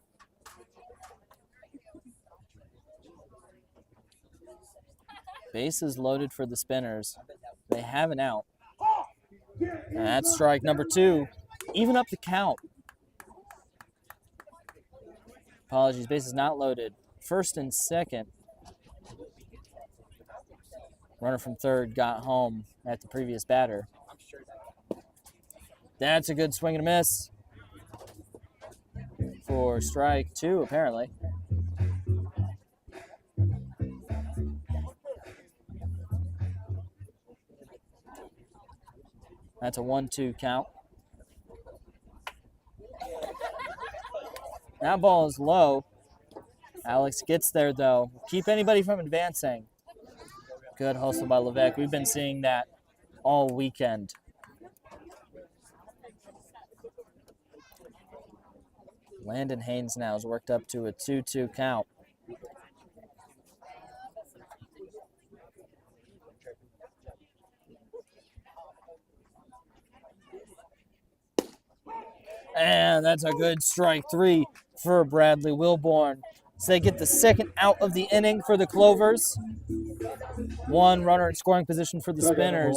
Bases loaded for the Spinners. They have an out. And that's strike number 2. Even up the count. Apologies, bases not loaded. First and second. Runner from third got home at the previous batter. That's a good swing and a miss for strike 2, apparently. That's a 1-2 count. That ball is low. Alex gets there, though. Keep anybody from advancing. Good hustle by Levesque. We've been seeing that all weekend. Landon Haynes now is worked up to a 2-2 count. And that's a good strike three for Bradley Wilborn. So they get the second out of the inning for the Clovers. One runner in scoring position for the Spinners.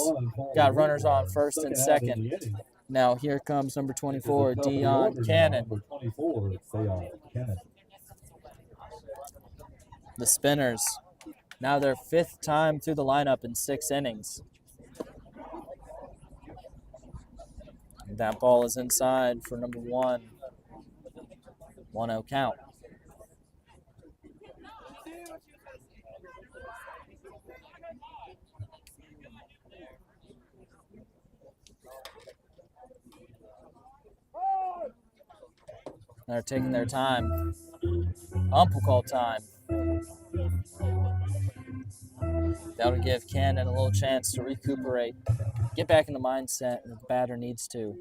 Got runners on first and second. Now here comes number 24, Dion Cannon. The Spinners, now their fifth time through the lineup in 6 innings. That ball is inside for number 1. 1-0 count. They're taking their time. Ump will call time. That'll give Cannon a little chance to recuperate, get back in the mindset that the batter needs to.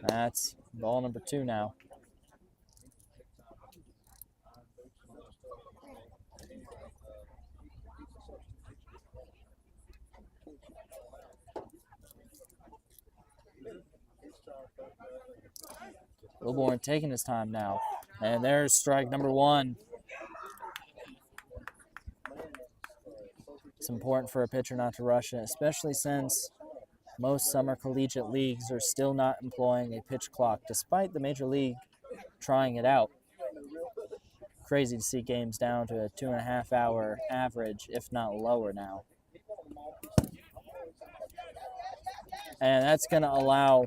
That's ball number 2 now. Wilborn taking his time now. And there's strike number 1. It's important for a pitcher not to rush it, especially since most summer collegiate leagues are still not employing a pitch clock, despite the major league trying it out. Crazy to see games down to a 2.5-hour average, if not lower now. And that's going to allow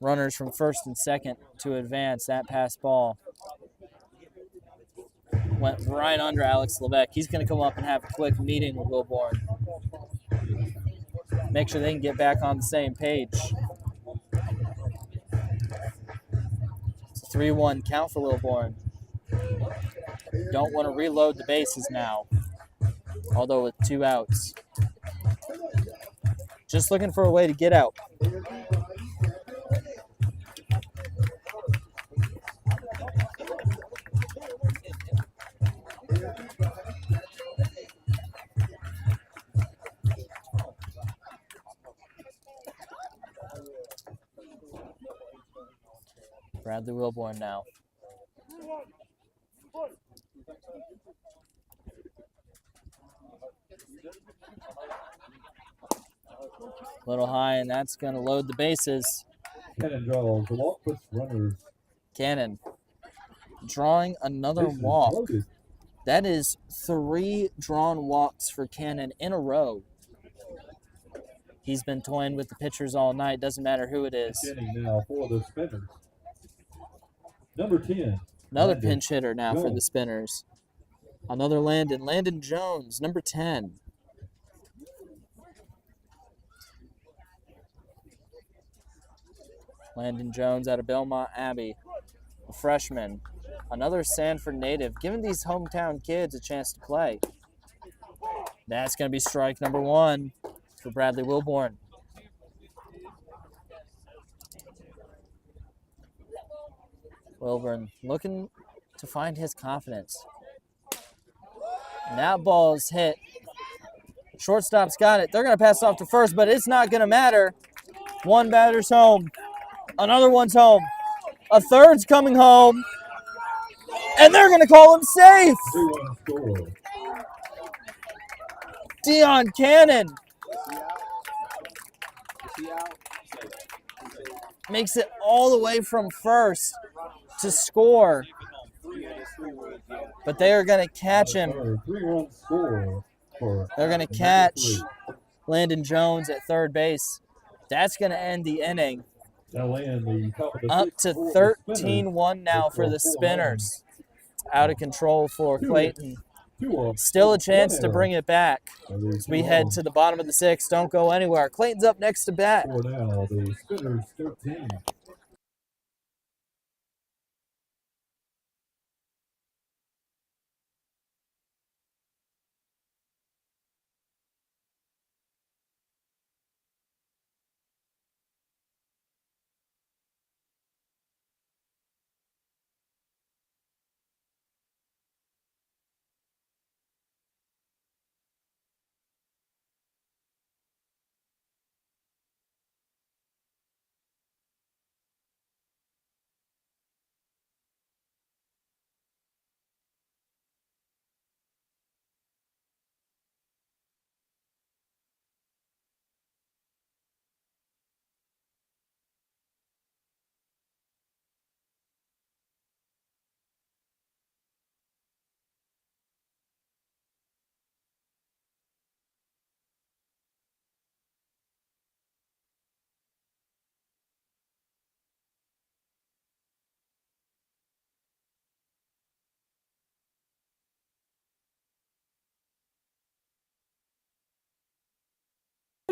runners from first and second to advance. That pass ball went right under Alex Levesque. He's going to come up and have a quick meeting with Wilborn. Make sure they can get back on the same page. It's a 3-1 count for Wilborn. Don't want to reload the bases now, although with 2 outs. Just looking for a way to get out. Bradley Wilborn now. Little high, and that's going to load the bases. Cannon draws the walk, puts runners. Cannon drawing another walk. Loaded. That is 3 drawn walks for Cannon in a row. He's been toying with the pitchers all night. Doesn't matter who it is. Inning now for the Spinners. Number 10. Another Landon pinch hitter now for the Jones. Spinners. Another Landon Jones, number 10. Landon Jones out of Belmont Abbey, a freshman. Another Sanford native, giving these hometown kids a chance to play. That's going to be strike number 1 for Bradley Wilborn. Wilborn looking to find his confidence. And that ball is hit. Shortstop's got it. They're going to pass off to first, but it's not going to matter. 1 batter's home. Another one's home. A third's coming home. And they're going to call him safe. 3-1 score. Dion Cannon makes it all the way from first to score. But they are going to catch him. 3-1 score for They're going to catch Landon Jones at third base. That's going to end the inning. That'll end the top of the Up sixth to for the 13-1 now for the Spinners. It's out of control for Clayton. 2-1. Still a chance to bring it back as we head 2-1. to the bottom of the 6th. Don't go anywhere. Clayton's up next to bat. For now, the Spinners 13.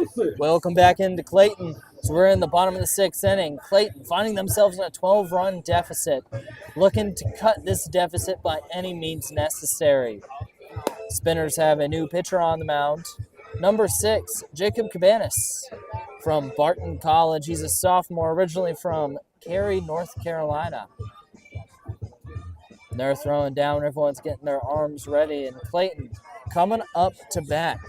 the 6. Welcome back into Clayton. So we're in the bottom of the 6th inning. Clayton finding themselves in a 12-run deficit, looking to cut this deficit by any means necessary. Spinners have a new pitcher on the mound. Number 6, Jacob Cabanas from Barton College. He's a sophomore, originally from Cary, North Carolina. And they're throwing down. Everyone's getting their arms ready. And Clayton coming up to bat.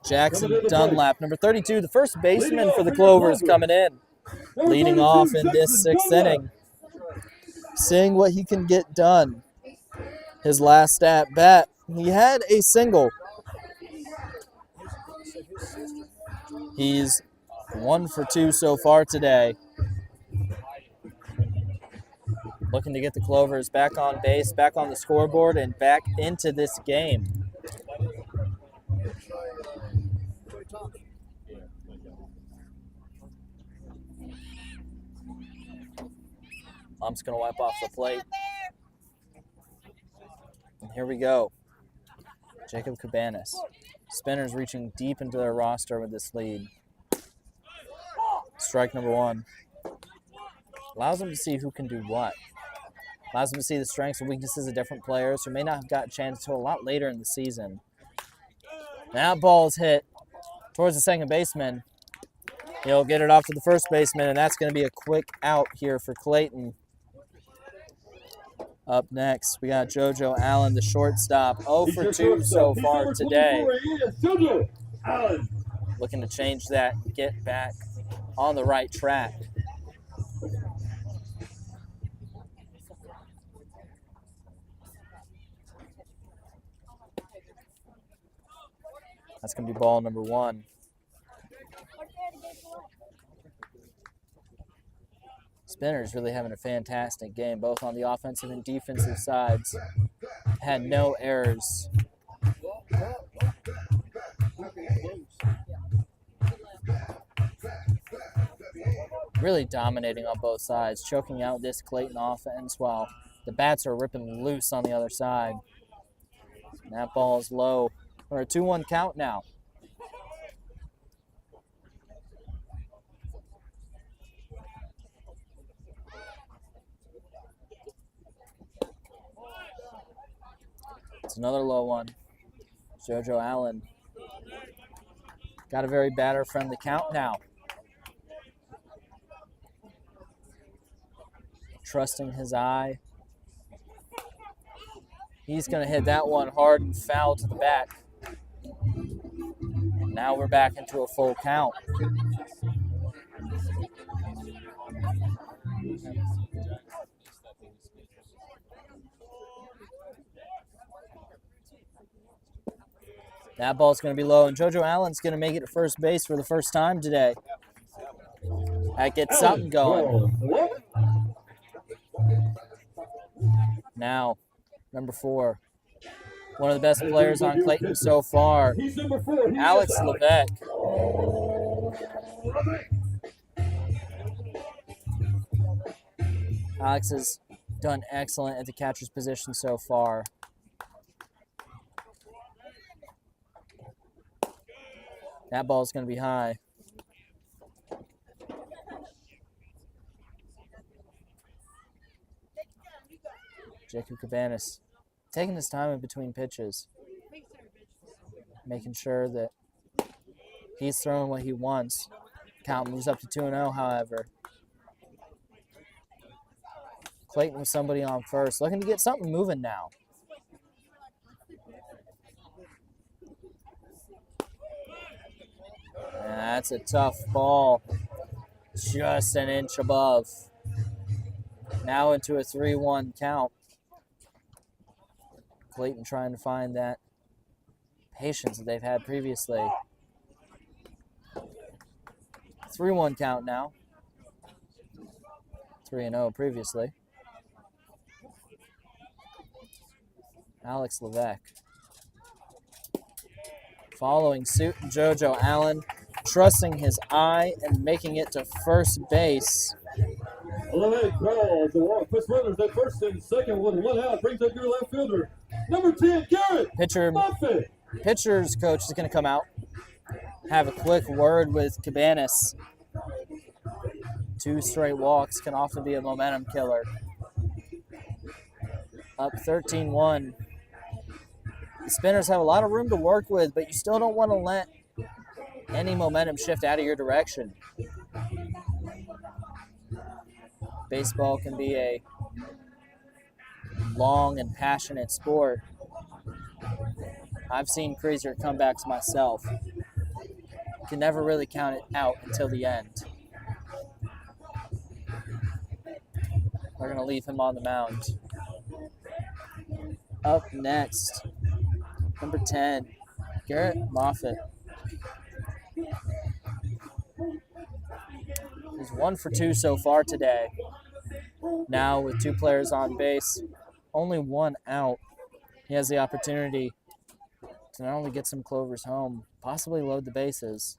Jackson Dunlap, number 32, the first baseman for the Clovers, coming in. Leading off in this 6th inning. Seeing what he can get done. His last at bat, he had a single. He's 1 for 2 so far today. Looking to get the Clovers back on base, back on the scoreboard, and back into this game. I'm just going to wipe off the plate. And here we go. Jacob Cabanas. Spinners reaching deep into their roster with this lead. Strike number 1. Allows them to see who can do what. Allows them to see the strengths and weaknesses of different players who may not have got a chance until a lot later in the season. That ball is hit towards the second baseman. He'll get it off to the first baseman, and that's going to be a quick out here for Clayton. Up next, we got JoJo Allen, the shortstop. 0 for 2 so far today. Looking to change that and get back on the right track. That's going to be ball number 1. Spinners really having a fantastic game, both on the offensive and defensive sides. Had no errors. Really dominating on both sides, choking out this Clayton offense while the bats are ripping loose on the other side. And that ball is low. We're a 2-1 count now. It's another low one. JoJo Allen got a very batter-friendly count now. Trusting his eye. He's going to hit that one hard and foul to the back. Now we're back into a full count. That ball's going to be low, and JoJo Allen's going to make it to first base for the first time today. That gets something going. Now, number 4. One of the best players on Clayton so far, Alex Levesque. Alex has done excellent at the catcher's position so far. That ball is going to be high. Jacob Cabanas taking his time in between pitches, making sure that he's throwing what he wants. Count moves up to 2-0, however. Clayton with somebody on first, looking to get something moving now. That's a tough ball. Just an inch above. Now into a 3-1 count. Clayton trying to find that patience that they've had previously. 3-1 count now. 3-0 previously. Alex Levesque. Following suit, JoJo Allen trusting his eye and making it to first base. Levesque calls the walk. Puts runners at first and second with 1 out. Brings up your left fielder. Number 10, Garrett. Pitcher Buffett. Pitcher's coach is going to come out, have a quick word with Cabanas. 2 straight walks can often be a momentum killer. Up 13-1. The Spinners have a lot of room to work with, but you still don't want to let any momentum shift out of your direction. Baseball can be a long and passionate sport. I've seen crazier comebacks myself. You can never really count it out until the end. We're going to leave him on the mound. Up next, number 10, Garrett Moffitt. He's 1 for 2 so far today. Now with 2 players on base, only 1 out, he has the opportunity to not only get some Clovers home, possibly load the bases.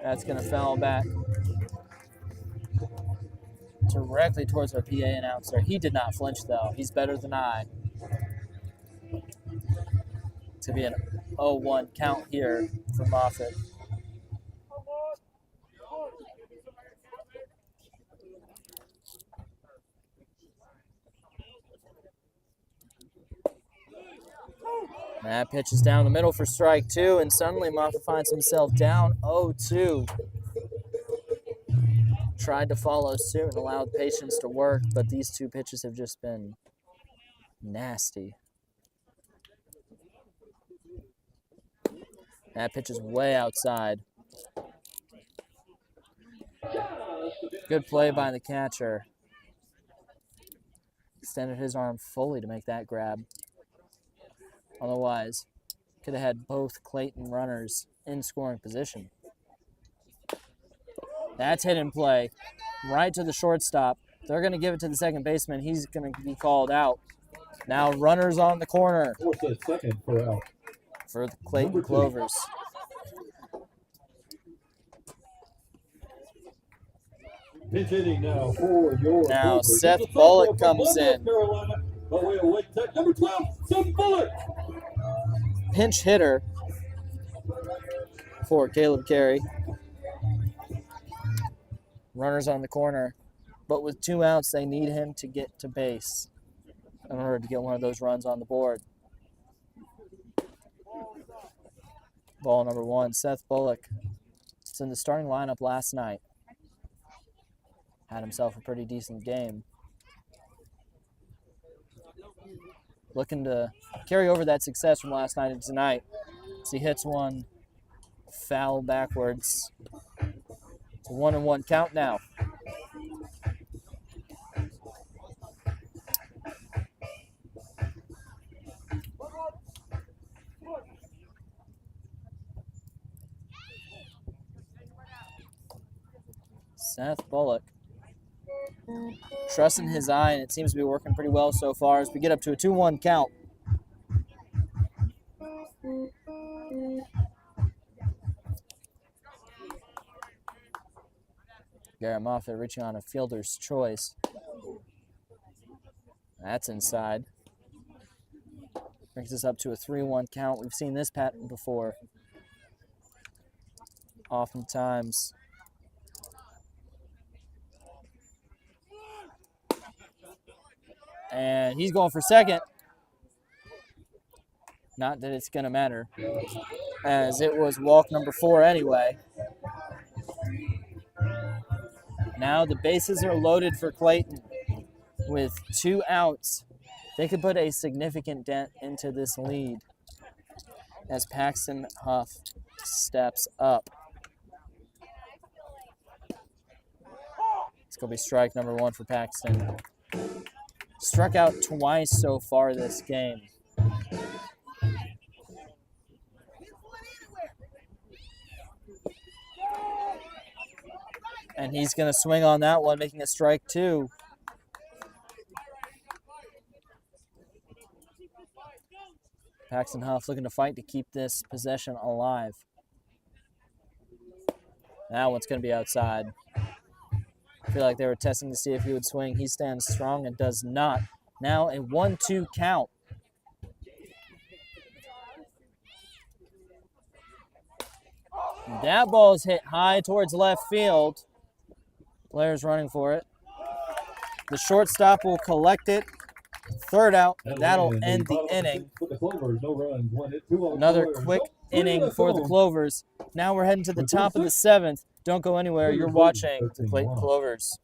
That's going to foul back directly towards our PA announcer. He did not flinch, though. He's better than I. To be an 0-1 count here for Moffitt. That pitch is down the middle for strike 2, and suddenly Moffitt finds himself down 0-2. Tried to follow suit and allowed patience to work, but these 2 pitches have just been nasty. That pitch is way outside. Good play by the catcher. Extended his arm fully to make that grab. Otherwise, could have had both Clayton runners in scoring position. That's hit in play. Right to the shortstop. They're going to give it to the second baseman. He's going to be called out. Now runners on the corner. What's that second for out? For the Clayton Clovers. Pitch hitting now for your Now Clovers. Seth Bullock comes in. Carolina, by way of Lake Tech, number 12, Seth Bullock. Pinch hitter for Caleb Carey. Runners on the corner, but with 2 outs, they need him to get to base in order to get one of those runs on the board. Ball number 1, Seth Bullock. It's in the starting lineup last night. Had himself a pretty decent game. Looking to carry over that success from last night into tonight. As he hits one foul backwards. It's a 1-1 count now. Seth Bullock. Trusting his eye, and it seems to be working pretty well so far as we get up to a 2-1 count. Garrett Moffitt reaching on a fielder's choice. That's inside. Brings us up to a 3-1 count. We've seen this pattern before. Oftentimes. And he's going for second. Not that it's going to matter, as it was walk number 4 anyway. Now the bases are loaded for Clayton. With 2 outs, they could put a significant dent into this lead as Paxton Huff steps up. It's going to be strike number 1 for Paxton. Struck out twice so far this game. And he's going to swing on that one, making a strike 2. Paxton Huff looking to fight to keep this possession alive. That one's going to be outside. I feel like they were testing to see if he would swing. He stands strong and does not. Now a 1-2 count. That ball is hit high towards left field. Players running for it. The shortstop will collect it. Third out, and that'll end the inning. For the Clovers, no runs, 1 hit, 2 on Another score, quick no inning for the Clovers. Now we're heading to the top of the 7th. Don't go anywhere. You're watching the Clayton Clovers.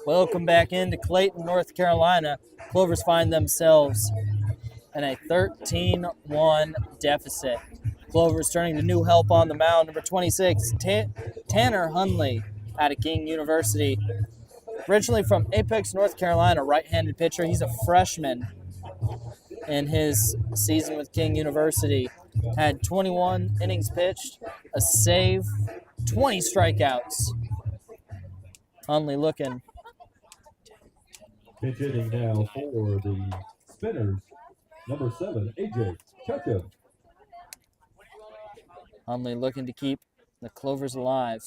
Welcome back into Clayton, North Carolina. Clovers find themselves in a 13-1 deficit. Clovers turning to new help on the mound. Number 26, Tanner Hunley out of King University. Originally from Apex, North Carolina, right-handed pitcher. He's a freshman in his season with King University. Had 21 innings pitched, a save, 20 strikeouts. Hunley looking. Pitch hitting now for the Spinners. Number 7, AJ Ketchum. Hunley looking to keep the Clovers alive.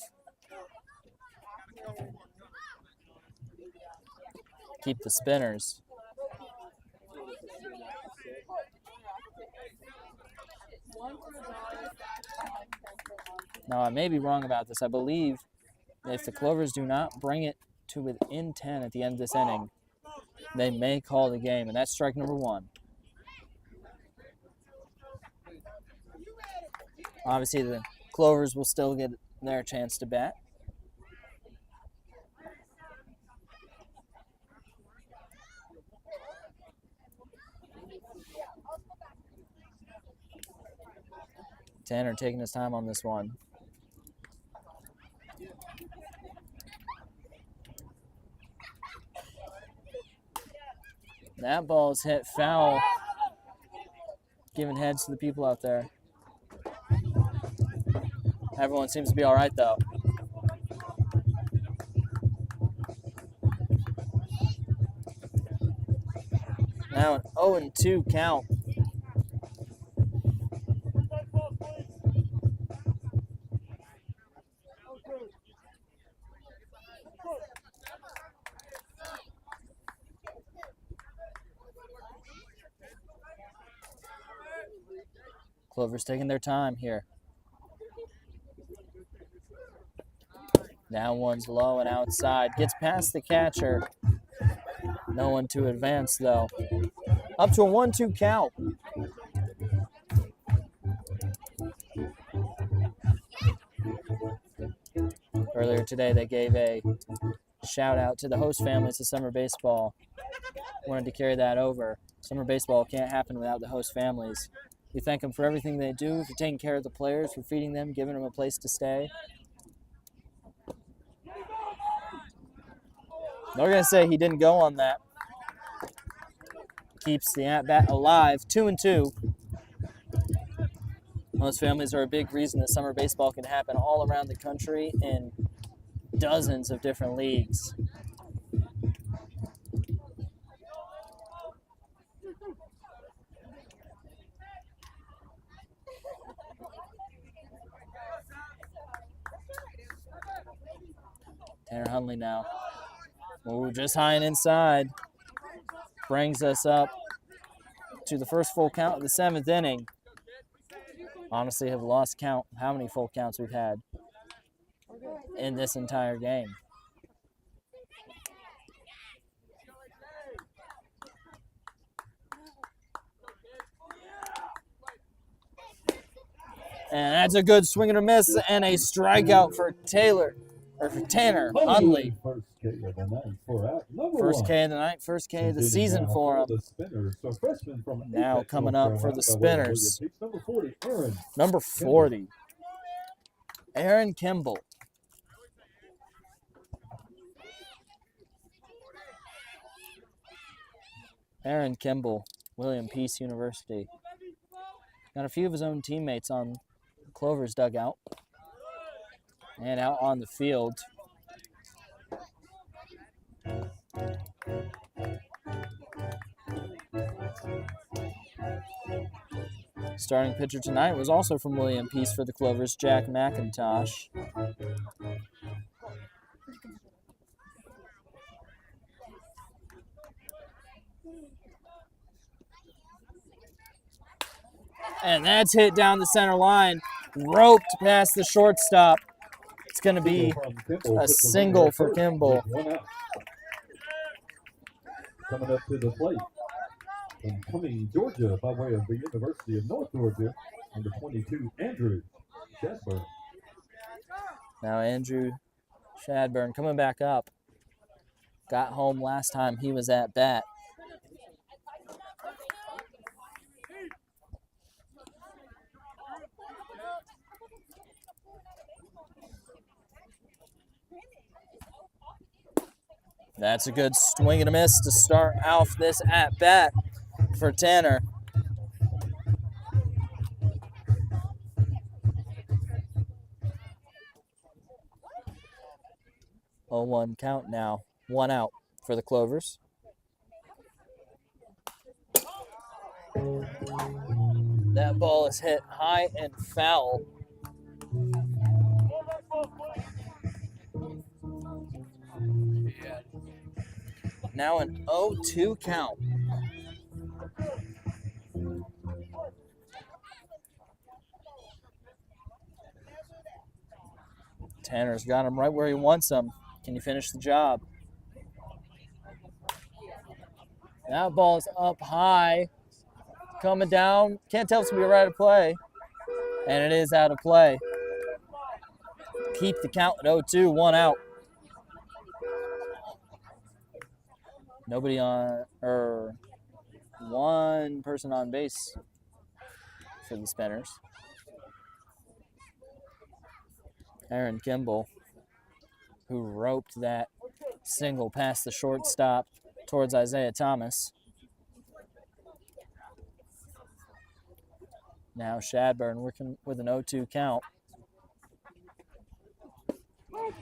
Keep the Spinners. Now, I may be wrong about this. I believe if the Clovers do not bring it to within 10 at the end of this inning, they may call the game, and that's strike number 1. Obviously, the Clovers will still get their chance to bat. Tanner taking his time on this one. That ball is hit foul, giving heads to the people out there. Everyone seems to be all right, though. Now an 0-2 count. Clovers taking their time here. Now one's low and outside. Gets past the catcher. No one to advance, though. Up to a 1-2 count. Earlier today, they gave a shout out to the host families of summer baseball. Wanted to carry that over. Summer baseball can't happen without the host families. We thank them for everything they do, for taking care of the players, for feeding them, giving them a place to stay. They're going to say he didn't go on that. Keeps the at-bat alive, 2-2. Host families are a big reason that summer baseball can happen all around the country in dozens of different leagues. Tanner Hunley now. Oh, just high and inside. Brings us up to the first full count of the 7th inning. Honestly, have lost count how many full counts we've had in this entire game. And that's a good swing and a miss and a strikeout for Tanner Hunley. First K of the night, first K of the season for him. Now coming up for the Spinners. Number 40, Aaron Kimball. Aaron Kimball, William Peace University. Got a few of his own teammates on Clovers dugout and out on the field. Starting pitcher tonight was also from William Peace for the Clovers, Jack McIntosh. And that's hit down the center line, roped past the shortstop. It's going to be a single for Kimball. Coming up to the plate from Cumming, Georgia, by way of the University of North Georgia, number 22, Andrew Shadburn. Now Andrew Shadburn coming back up. Got home last time he was at bat. That's a good swing and a miss to start off this at-bat for Tanner. Oh, 1 count now. 1 out for the Clovers. That ball is hit high and foul. Now an 0-2 count. Tanner's got him right where he wants him. Can you finish the job? That ball's up high. Coming down. Can't tell if it's going to be right of play. And it is out of play. Keep the count at 0-2, 1 out. Nobody on, or 1 person on base for the Spinners. Aaron Kimball, who roped that single past the shortstop towards Isaiah Thomas. Now Shadburn working with an 0-2 count.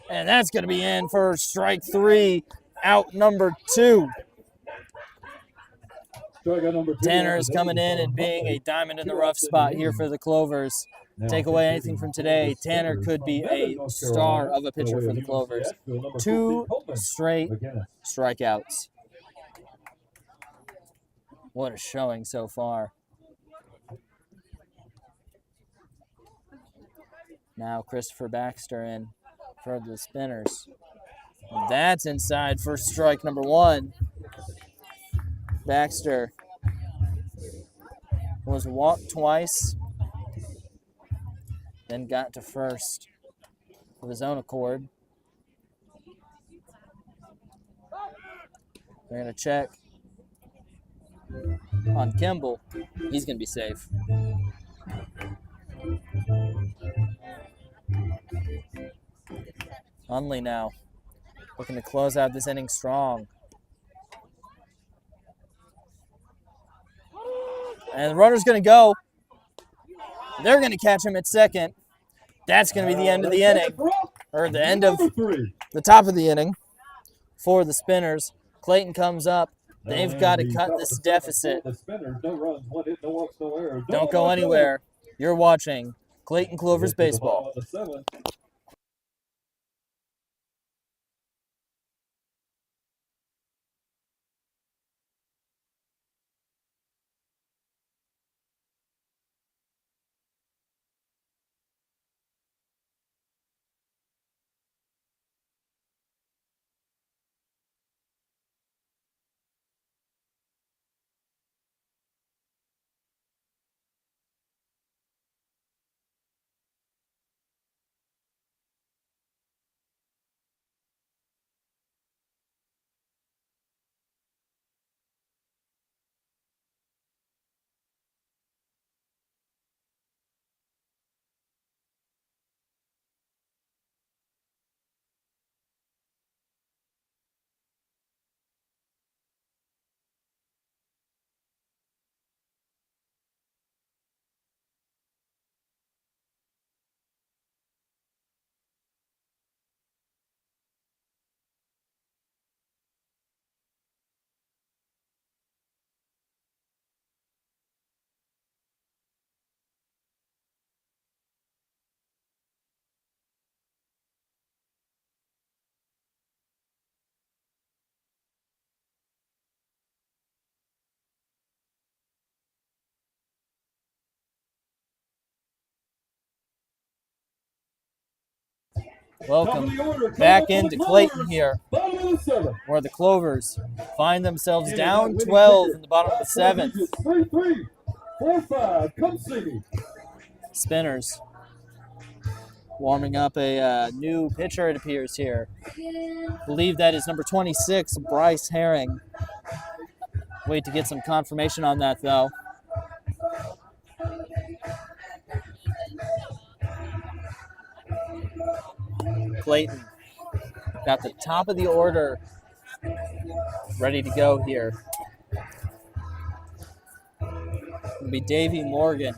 And that's going to be in for strike 3. Out number 2. Tanner is coming in and being a diamond in the rough spot here for the Clovers. Take away anything from today, Tanner could be a star of a pitcher for the Clovers. 2 straight strikeouts. What a showing so far. Now Christopher Baxter in for the Spinners. That's inside for strike number 1. Baxter was walked twice, then got to first of his own accord. We're going to check on Kimball. He's going to be safe. Hunley now looking to close out this inning strong. And the runner's going to go. They're going to catch him at second. That's going to be the end of the inning, or the end of the top of the inning for the Spinners. Clayton comes up. They've got to cut this deficit. Don't go anywhere. You're watching Clayton Clovers baseball. Welcome back into Clayton here, where the Clovers find themselves down 12 in the bottom of the 7th. 3-3, 4-5, come see me. Spinners warming up a new pitcher, it appears here. I believe that is number 26, Bryce Herring. Wait to get some confirmation on that, though. Clayton got the top of the order ready to go here. It'll be Davey Morgan,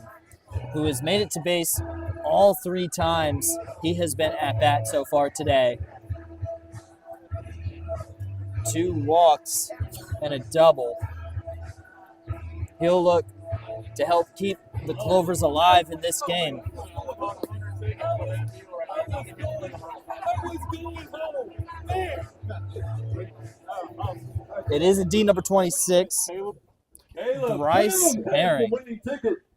who has made it to base all 3 times he has been at bat so far today. 2 walks and a double. He'll look to help keep the Clovers alive in this game. It is indeed number 26, Bryce Herring.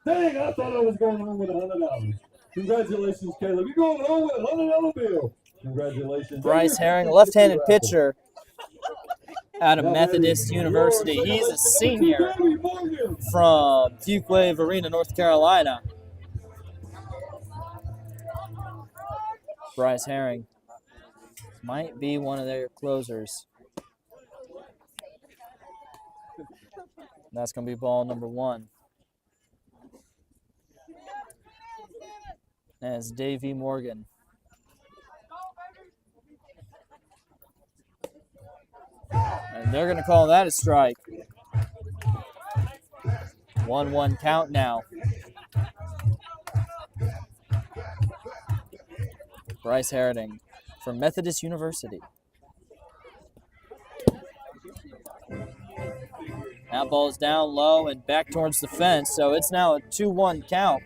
Dang, I thought I was going home with $100. Congratulations, Caleb. You're going home with a $100 bill. Congratulations. Bryce Herring, a left-handed pitcher out of Methodist University. He's a senior from Fuquay Arena, North Carolina. Bryce Herring might be one of their closers. That's going to be ball number 1. As Davey Morgan. And they're going to call that a strike. 1-1 count now. Bryce Herring from Methodist University. That ball is down low and back towards the fence, so it's now a 2-1 count.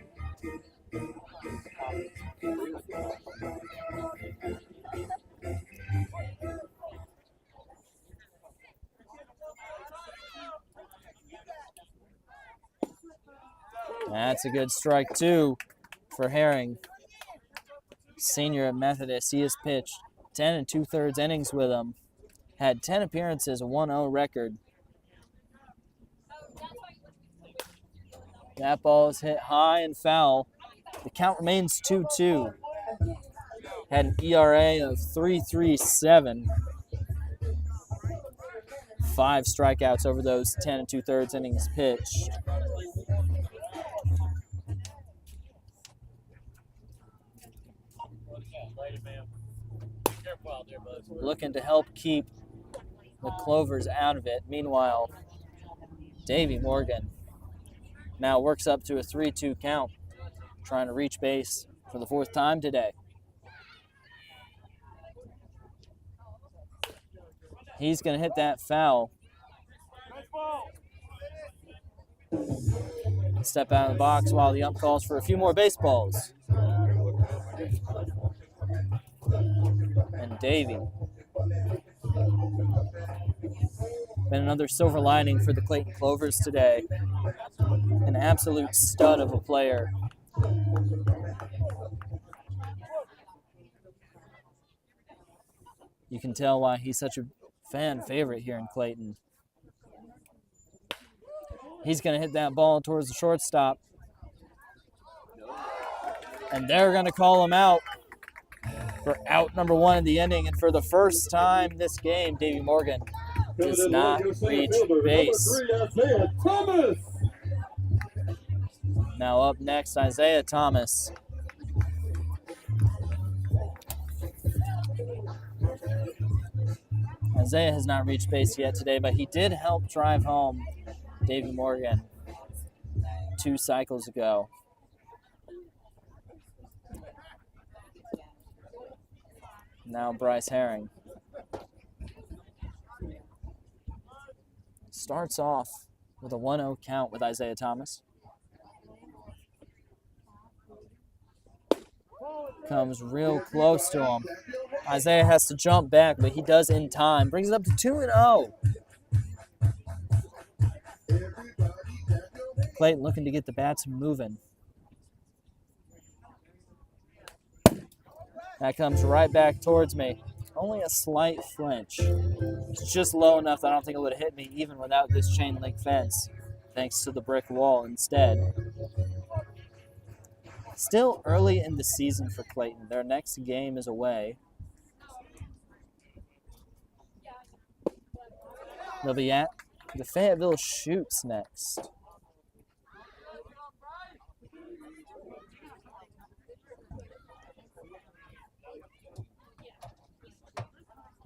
That's a good strike, too, for Herring. Senior at Methodist, he has pitched 10 2/3 innings with him. Had 10 appearances, a 1-0 record. That ball is hit high and foul. The count remains 2-2. Had an ERA of 3.37. 5 strikeouts over those 10 2/3 innings pitched. Looking to help keep the Clovers out of it. Meanwhile, Davey Morgan now works up to a 3-2 count, trying to reach base for the 4th time today. He's going to hit that foul. Step out of the box while the ump calls for a few more baseballs. And Davey. Been another silver lining for the Clayton Clovers today. An absolute stud of a player. You can tell why he's such a fan favorite here in Clayton. He's going to hit that ball towards the shortstop. And they're going to call him out for out number 1 in the inning. And for the first time this game, Davey Morgan does not reach base. Now up next, Isaiah Thomas. Isaiah has not reached base yet today, but he did help drive home Davey Morgan 2 cycles ago. Now Bryce Herring starts off with a 1-0 count with Isaiah Thomas. Comes real close to him. Isaiah has to jump back, but he does in time. Brings it up to 2-0. Clayton looking to get the bats moving. That comes right back towards me. Only a slight flinch. It's just low enough that I don't think it would have hit me even without this chain link fence, thanks to the brick wall instead. Still early in the season for Clayton. Their next game is away. They'll be at the Fayetteville Shoots next.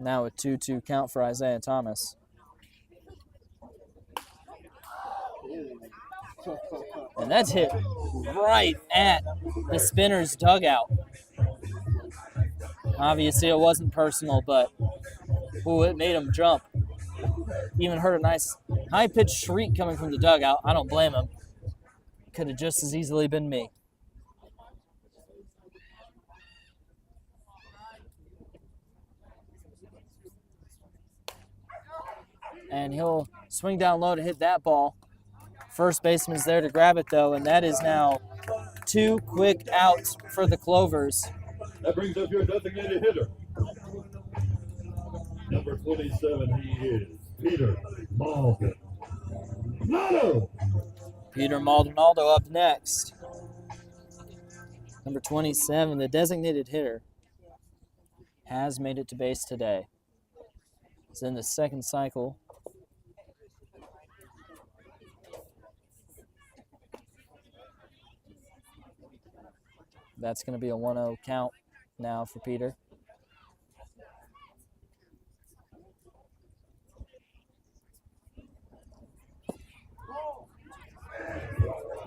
Now a 2-2 count for Isaiah Thomas. And that's hit right at the Spinners' dugout. Obviously, it wasn't personal, but ooh, it made him jump. Even heard a nice high-pitched shriek coming from the dugout. I don't blame him. Could have just as easily been me. And he'll swing down low to hit that ball. First baseman's there to grab it, though, and that is now 2 quick outs for the Clovers. That brings up your designated hitter. Number 27, he is Peter Maldonado. Peter Maldonado up next. Number 27, the designated hitter, has made it to base today. It's in the second cycle. That's going to be a 1-0 count now for Peter.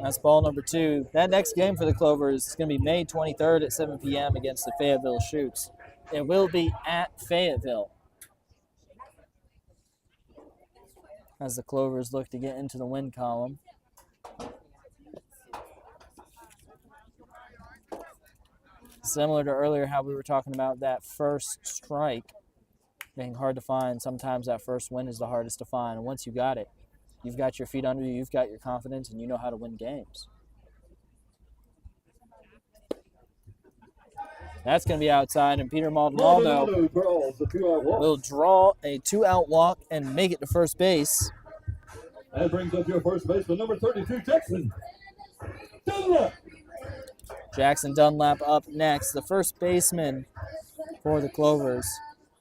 That's ball number 2. That next game for the Clovers is going to be May 23rd at 7 p.m. against the Fayetteville Shoots. It will be at Fayetteville, as the Clovers look to get into the win column. Similar to earlier how we were talking about that first strike being hard to find, sometimes that first win is the hardest to find. And once you got it, you've got your feet under you, you've got your confidence, and you know how to win games. That's going to be outside, and Peter Maldonado will draw a 2-out walk and make it to first base. That brings up your first baseman, number 32, Jackson Dunlap. Jackson Dunlap up next, the first baseman for the Clovers.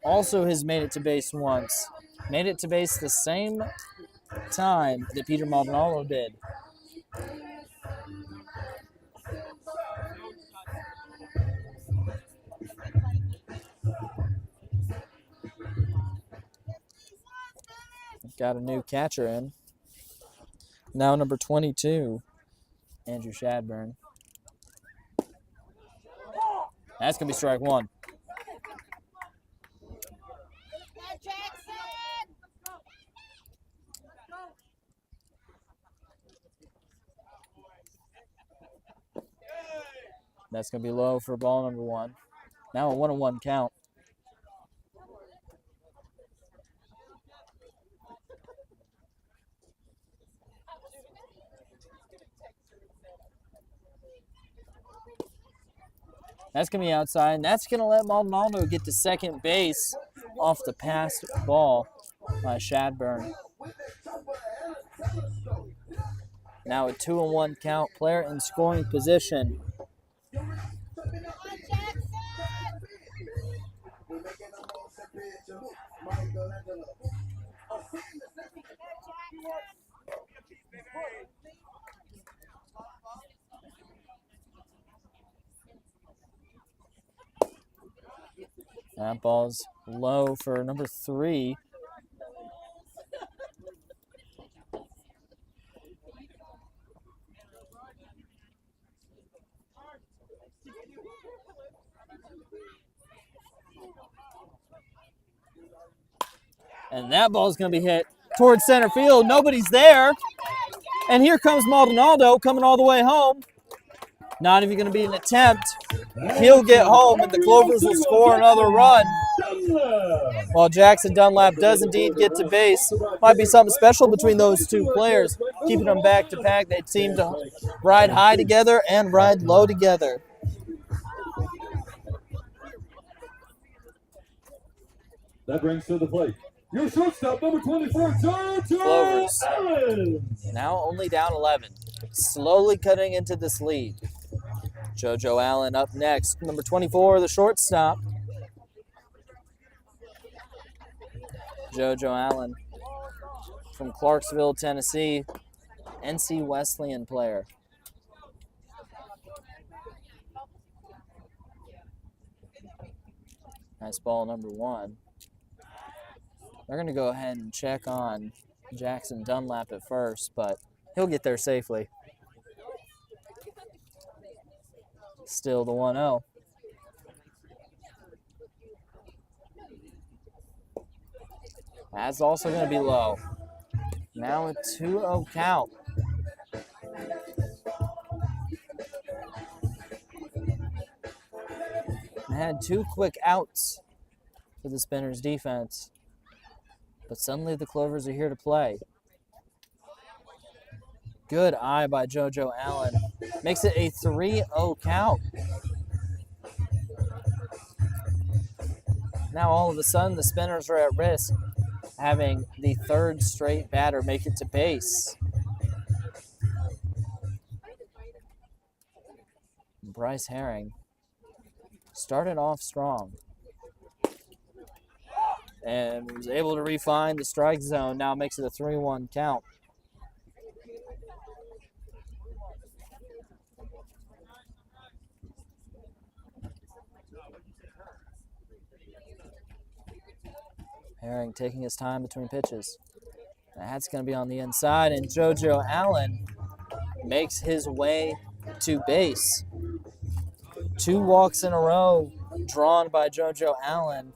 Also has made it to base once. Made it to base the same time that Peter Maldonado did. Got a new catcher in. Now number 22, Andrew Shadburn. That's going to be strike 1. That's going to be low for ball number 1. Now a 1-1 count. That's going to be outside, and that's going to let Maldonado get to second base off the passed ball by Shadburn. Now a 2-1 count, player in scoring position. That ball's low for number 3. And that ball's going to be hit towards center field. Nobody's there. And here comes Maldonado coming all the way home. Not even going to be an attempt. He'll get home, and the Clovers will score another run. While Jackson Dunlap does indeed get to base. Might be something special between those two players, keeping them back to back. They seem to ride high together and ride low together. That brings to the plate your shortstop, number 24, JoJo Clovers. Allen. Now only down 11. Slowly cutting into this lead. JoJo Allen up next. Number 24, the shortstop. JoJo Allen from Clarksville, Tennessee. NC Wesleyan player. Nice ball, number 1. They're going to go ahead and check on Jackson Dunlap at first, but he'll get there safely. Still the 1-0. That's also going to be low. Now a 2-0 count. They had 2 quick outs for the Spinners defense, but suddenly the Clovers are here to play. Good eye by JoJo Allen. Makes it a 3-0 count. Now all of a sudden the Spinners are at risk, having the 3rd straight batter make it to base. Bryce Herring started off strong and was able to refine the strike zone. Now makes it a 3-1 count. Herring taking his time between pitches. That's going to be on the inside, and JoJo Allen makes his way to base. 2 walks in a row drawn by JoJo Allen.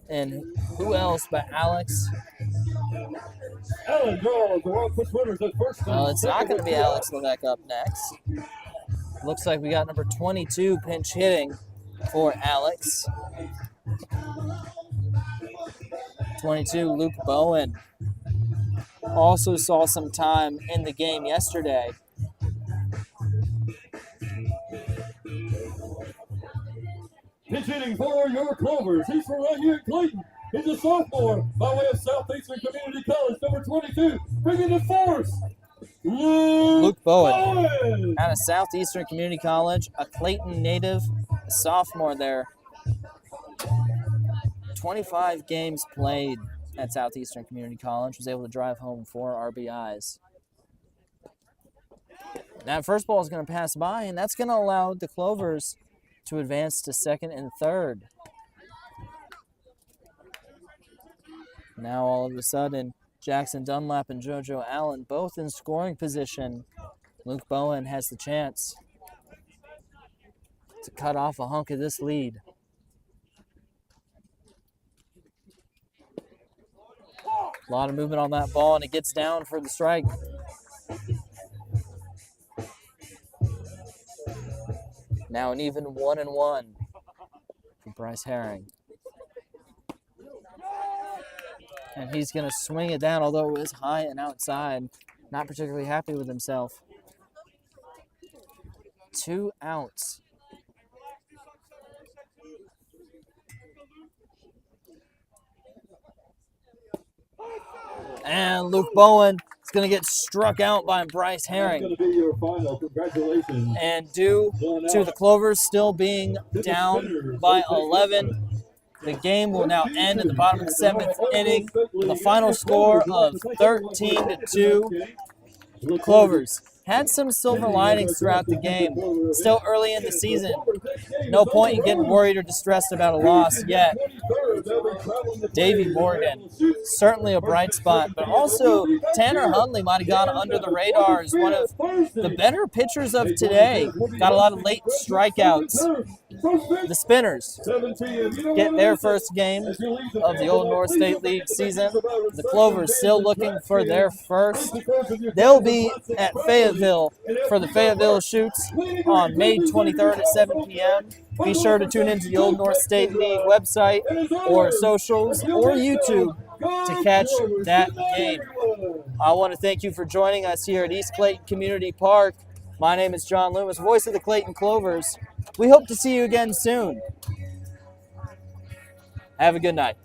And who else but Alex? Allen draws the walk, puts runners at first. Well, it's not going to be Alex Levesque up next. Looks like we got number 22 pinch hitting for Alex. 22, Luke Bowen. Also saw some time in the game yesterday. Pitch hitting for your Clovers. He's from right here in Clayton. He's a sophomore by way of Southeastern Community College, number 22. Bringing the force, Luke Bowen. Out of Southeastern Community College, a Clayton native, a sophomore there. 25 games played at Southeastern Community College, was able to drive home 4 RBIs. That first ball is going to pass by, and that's going to allow the Clovers to advance to 2nd and 3rd. Now all of a sudden, Jackson Dunlap and JoJo Allen both in scoring position. Luke Bowen has the chance to cut off a hunk of this lead. A lot of movement on that ball, and it gets down for the strike. Now an even 1-1 for Bryce Herring. And he's going to swing it down, although it was high and outside. Not particularly happy with himself. 2 outs. And Luke Bowen is going to get struck out by Bryce Herring. That's going to be your final. Congratulations. And due to the Clovers still being down by 11, the game will now end in the bottom of the 7th inning with a final score of 13-2. Clovers had some silver linings throughout the game. Still early in the season. No point in getting worried or distressed about a loss yet. Davey Morgan, certainly a bright spot, but also Tanner Hundley might have gone under the radar as one of the better pitchers of today. Got a lot of late strikeouts. The Spinners get their first game of the Old North State League season. The Clovers still looking for their first. They'll be at Fayetteville for the Fayetteville Shoots on May 23rd at 7 p.m. Be sure to tune into the Old North State League website or socials or YouTube to catch that game. I want to thank you for joining us here at East Clayton Community Park. My name is John Loomis, voice of the Clayton Clovers. We hope to see you again soon. Have a good night.